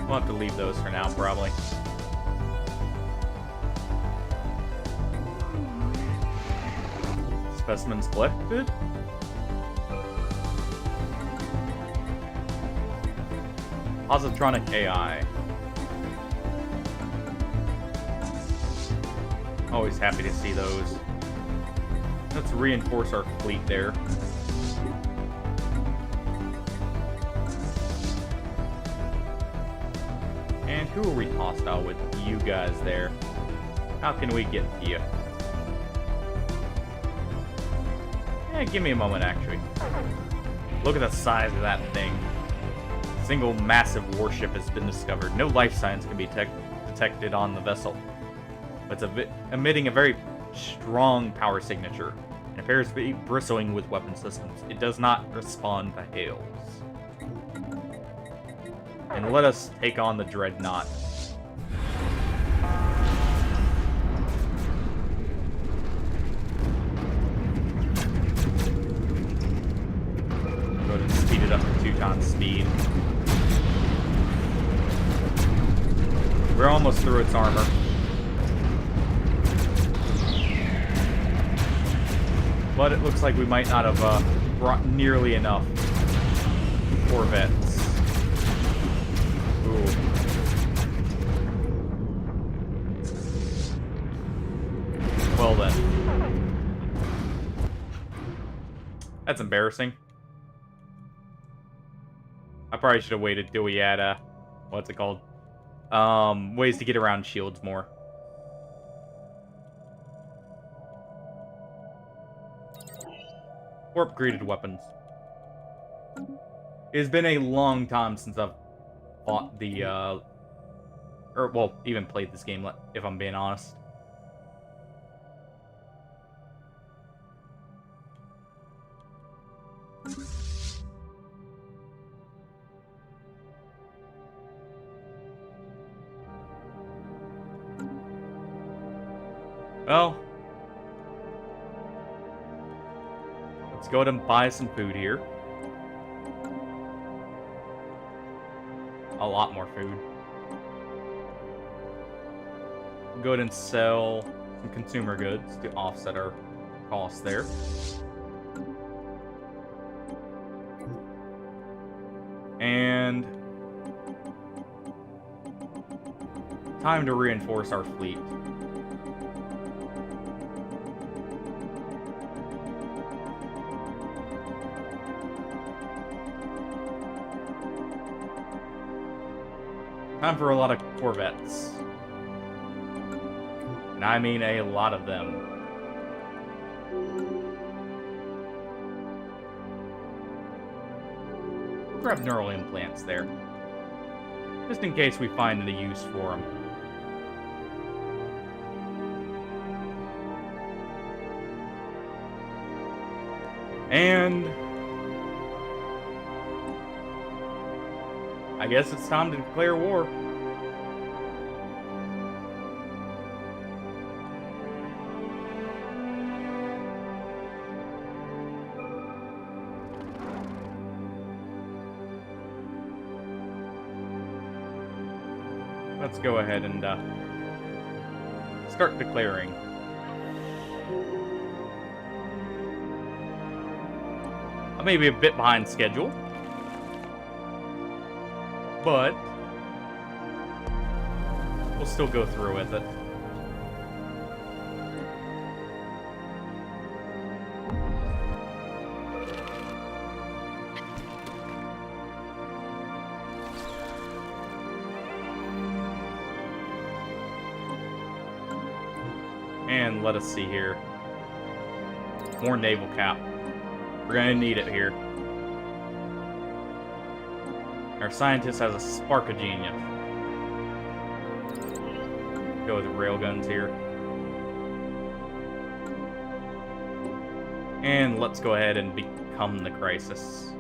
[SPEAKER 1] We'll have to leave those for now, probably. Specimens collected. Positronic AI. Always happy to see those. Let's reinforce our fleet there. And who are we hostile with? You guys there. How can we get to you? Yeah, give me a moment, actually. Look at the size of that thing. A single massive warship has been discovered. No life signs can be detected on the vessel. But it's emitting a very strong power signature and appears to be bristling with weapon systems. It does not respond to hails. And let us take on the Dreadnought. Go ahead and speed it up to 2 times speed. We're almost through its armor. But it looks like we might not have brought nearly enough corvettes. Ooh. Well then. That's embarrassing. I probably should have waited till we had, what's it called? Ways to get around shields more. Or upgraded weapons. It's been a long time since I've fought the, or, well, even played this game, if I'm being honest. Well, let's go ahead and buy some food here. A lot more food. We'll go ahead and sell some consumer goods to offset our costs there. And time to reinforce our fleet. Time for a lot of corvettes. And I mean a lot of them. Grab neural implants there. Just in case we find a use for them. And I guess it's time to declare war. let's go ahead and start declaring. I may be a bit behind schedule, but we'll still go through with it. And let us see here. More naval cap. We're gonna need it here. Our scientist has a spark of genius. Go with the railguns here. And let's go ahead and become the crisis.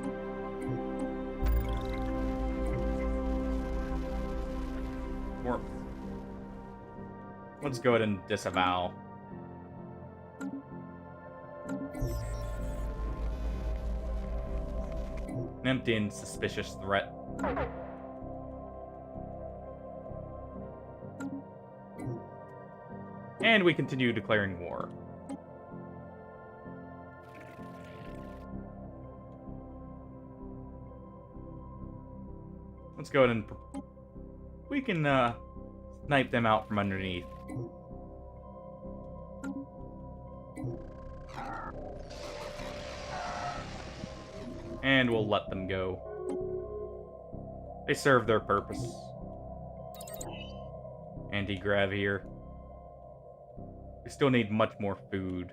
[SPEAKER 1] Or let's go ahead and disavow. An empty and suspicious threat. And we continue declaring war. Let's go ahead and... we can, snipe them out from underneath. And we'll let them go. They serve their purpose. Anti-grav here. We still need much more food.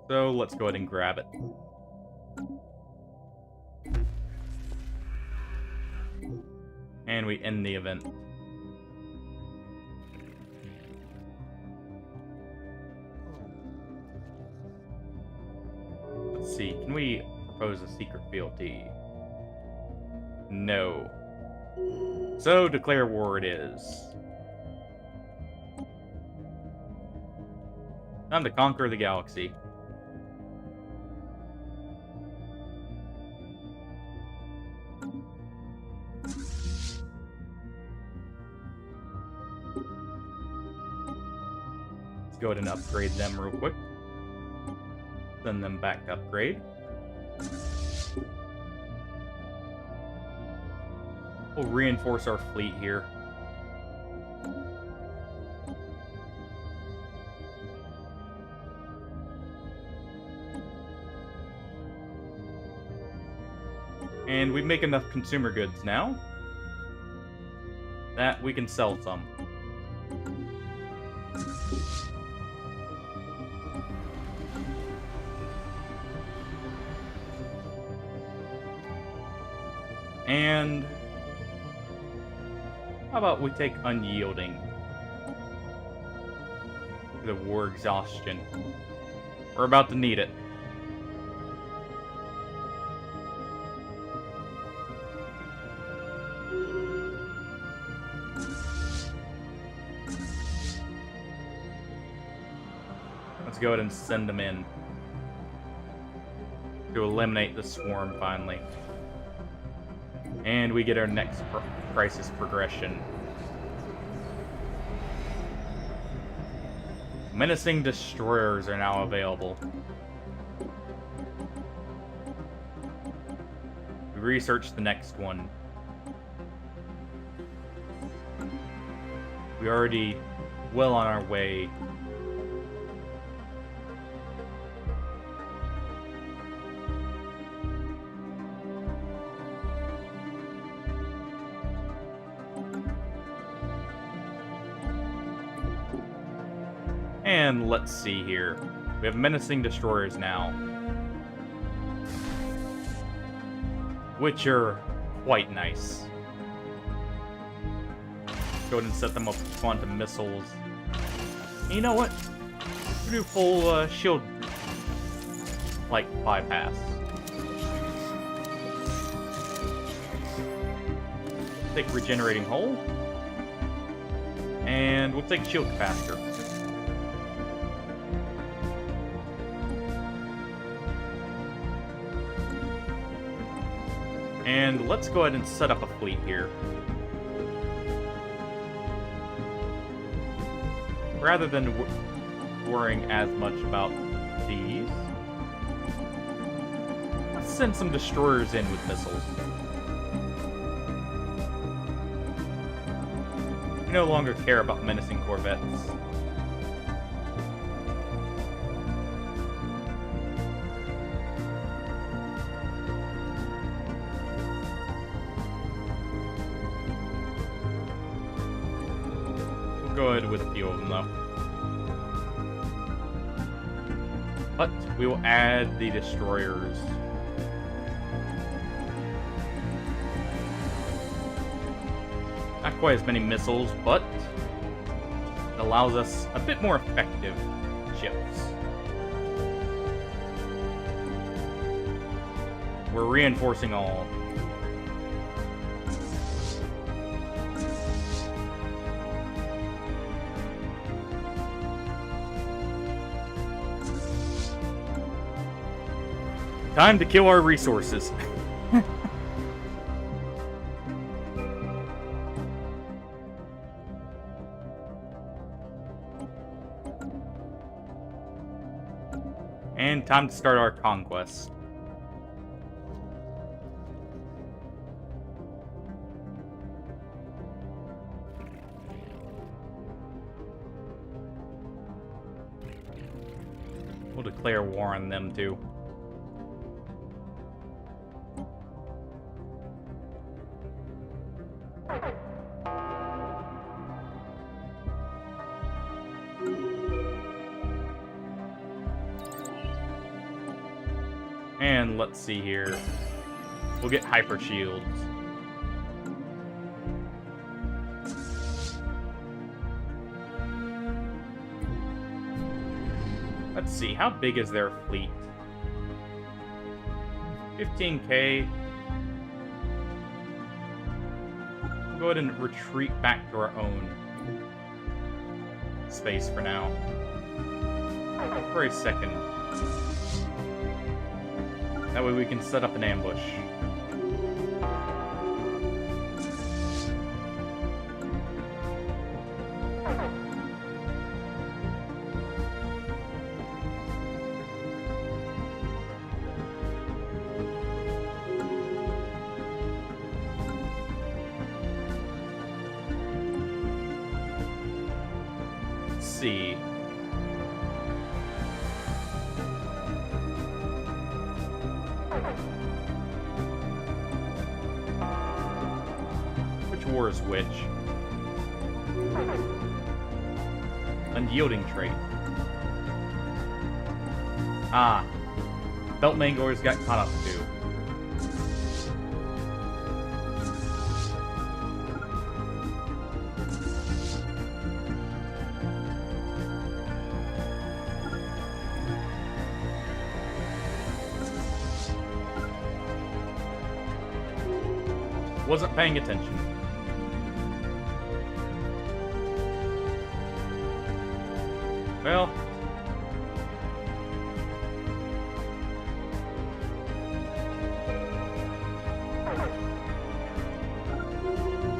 [SPEAKER 1] So let's go ahead and grab it. And we end the event. Let's see, can we propose a secret fealty? No. So, declare war it is. Time to conquer the galaxy. Let's go ahead and upgrade them real quick. Send them back to upgrade. We'll reinforce our fleet here. And we make enough consumer goods now that we can sell some. And how about we take unyielding? The war exhaustion. We're about to need it. Let's go ahead and send them in to eliminate the swarm finally. And we get our next crisis progression. Menacing destroyers are now available. We research the next one. We're already well on our way. And let's see here. We have menacing destroyers now, which are quite nice. Go ahead and set them up with quantum missiles. And you know what? We'll do full shield, like, bypass. Take regenerating hull, and we'll take shield capacitor. And let's go ahead and set up a fleet here. rather than worrying as much about these, let's send some destroyers in with missiles. We no longer care about menacing corvettes. Go ahead with a few of them, though. But we will add the destroyers. Not quite as many missiles, but it allows us a bit more effective ships. We're reinforcing all. Time to kill our resources. And time to start our conquest. We'll declare war on them too. And let's see here. We'll get hyper shields. Let's see, how big is their fleet? 15K. We'll go ahead and retreat back to our own space for now. For a second. That way we can set up an ambush. Let's see. War is which? Unyielding trait. Ah. Belt Mangors got caught up too. Wasn't paying attention. Well,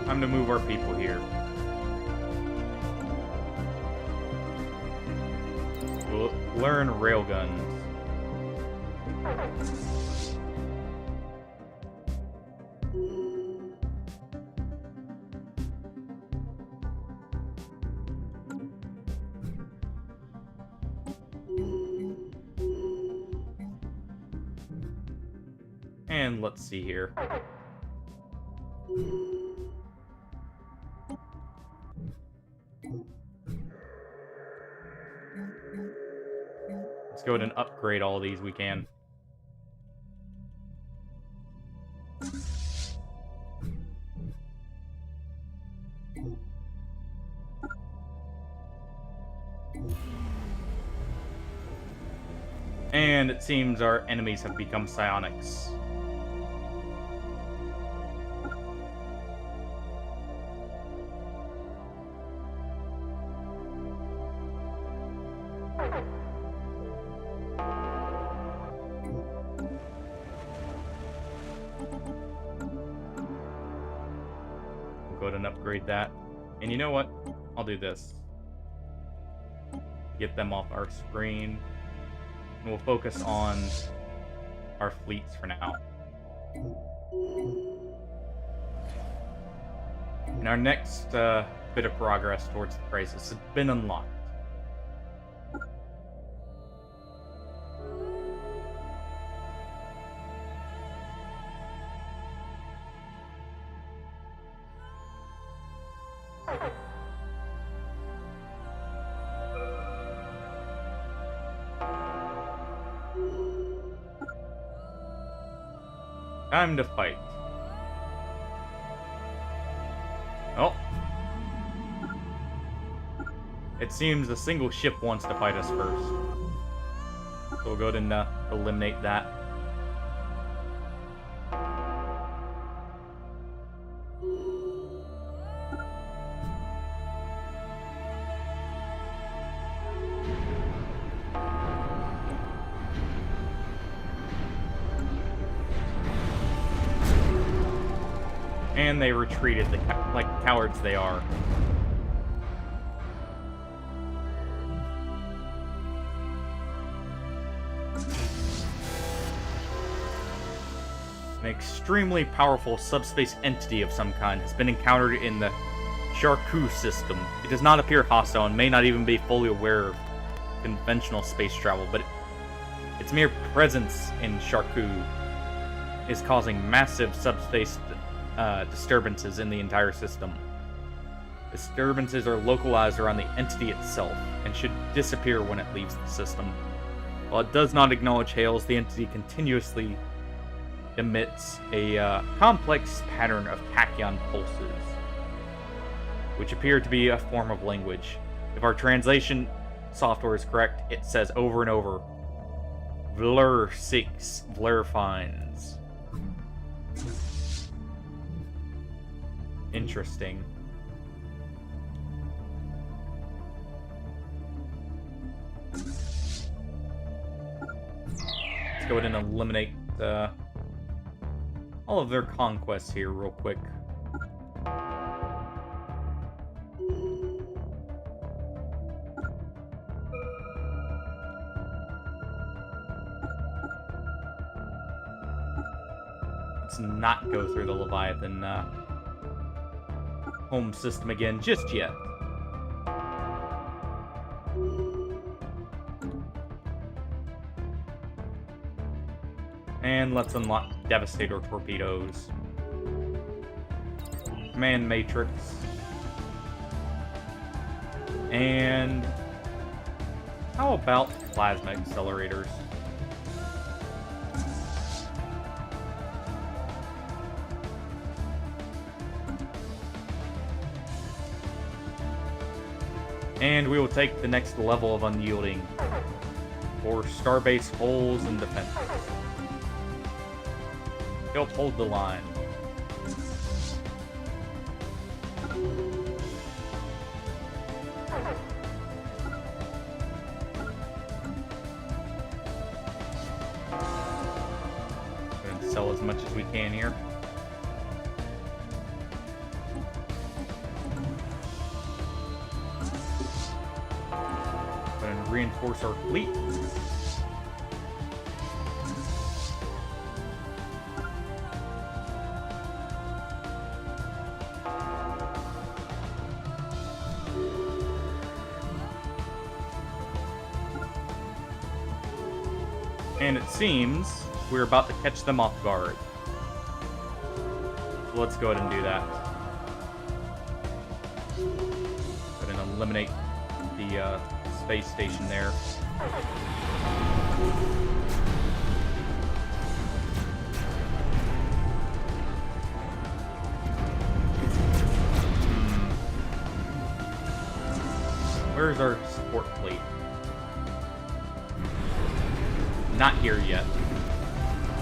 [SPEAKER 1] time to move our people here. We'll learn railguns. And let's see here. Let's go ahead and upgrade all these we can. And it seems our enemies have become psionics. We'll go ahead and upgrade that. And you know what? I'll do this. Get them off our screen. And we'll focus on our fleets for now. And our next bit of progress towards the crisis has been unlocked. Time to fight. Oh. It seems a single ship wants to fight us first. So we'll go ahead and eliminate that. And they retreated like cowards they are. An extremely powerful subspace entity of some kind has been encountered in the Charku system. It does not appear hostile and may not even be fully aware of conventional space travel, but its mere presence in Charku is causing massive subspace disturbances in the entire system. Disturbances are localized around the entity itself and should disappear when it leaves the system. While it does not acknowledge hails, the entity continuously emits a complex pattern of tachyon pulses, which appear to be a form of language. If our translation software is correct, it says over and over, Vlur 6, Vlur finds. Interesting. Let's go ahead and eliminate all of their conquests here real quick. Let's not go through the Leviathan home system again just yet. And let's unlock Devastator torpedoes. Command Matrix. And how about plasma accelerators? And we will take the next level of unyielding for starbase holes and defenses. Help hold the line. And sell as much as we can here. And reinforce our fleet. And it seems we're about to catch them off guard. So let's go ahead and do that. Go ahead and eliminate the space station there. Where's our support fleet? Not here yet.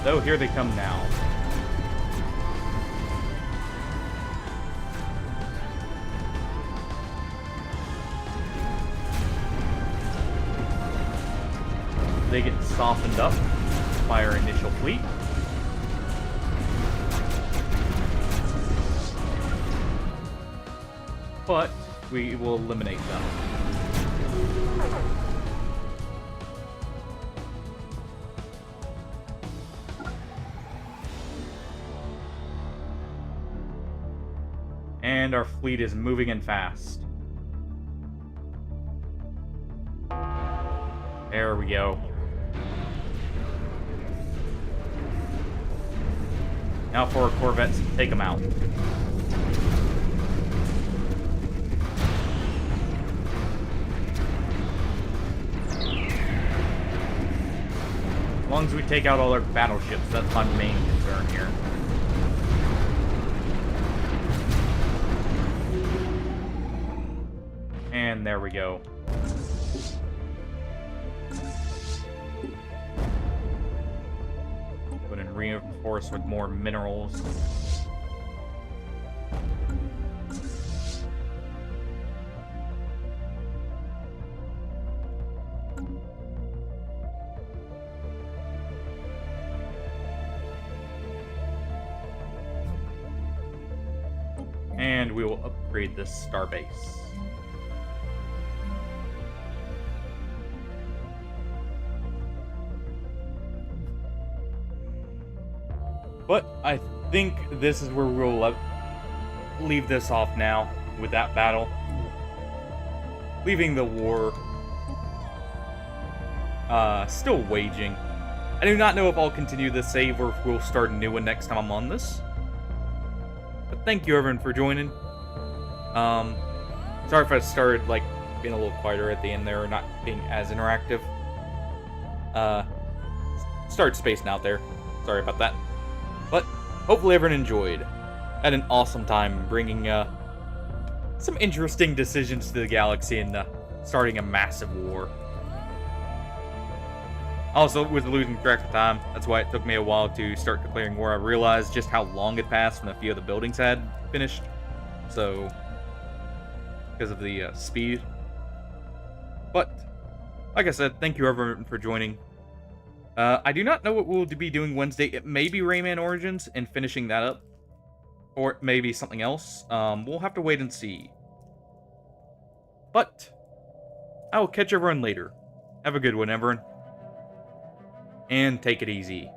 [SPEAKER 1] Though here they come now. They get softened up by our initial fleet. But we will eliminate them. And our fleet is moving in fast. There we go. Now for our corvettes, take them out. As long as we take out all our battleships, that's my main concern here. And there we go. Go ahead and reinforce with more minerals. And we will upgrade this starbase. But I think this is where we'll leave this off now with that battle. Leaving the war still waging. I do not know if I'll continue this save or if we'll start a new one next time I'm on this. But thank you everyone for joining. Sorry if I started like being a little quieter at the end there, or not being as interactive. Started spacing out there. Sorry about that. But hopefully everyone enjoyed. Had an awesome time bringing some interesting decisions to the galaxy and starting a massive war. Also, was losing track of time. That's why it took me a while to start declaring war. I realized just how long had passed when a few of the buildings had finished. So, because of the speed. But, like I said, thank you everyone for joining. I do not know what we'll be doing Wednesday. It may be Rayman Origins and finishing that up. Or it may be something else. We'll have to wait and see. But, I will catch everyone later. Have a good one, everyone. And take it easy.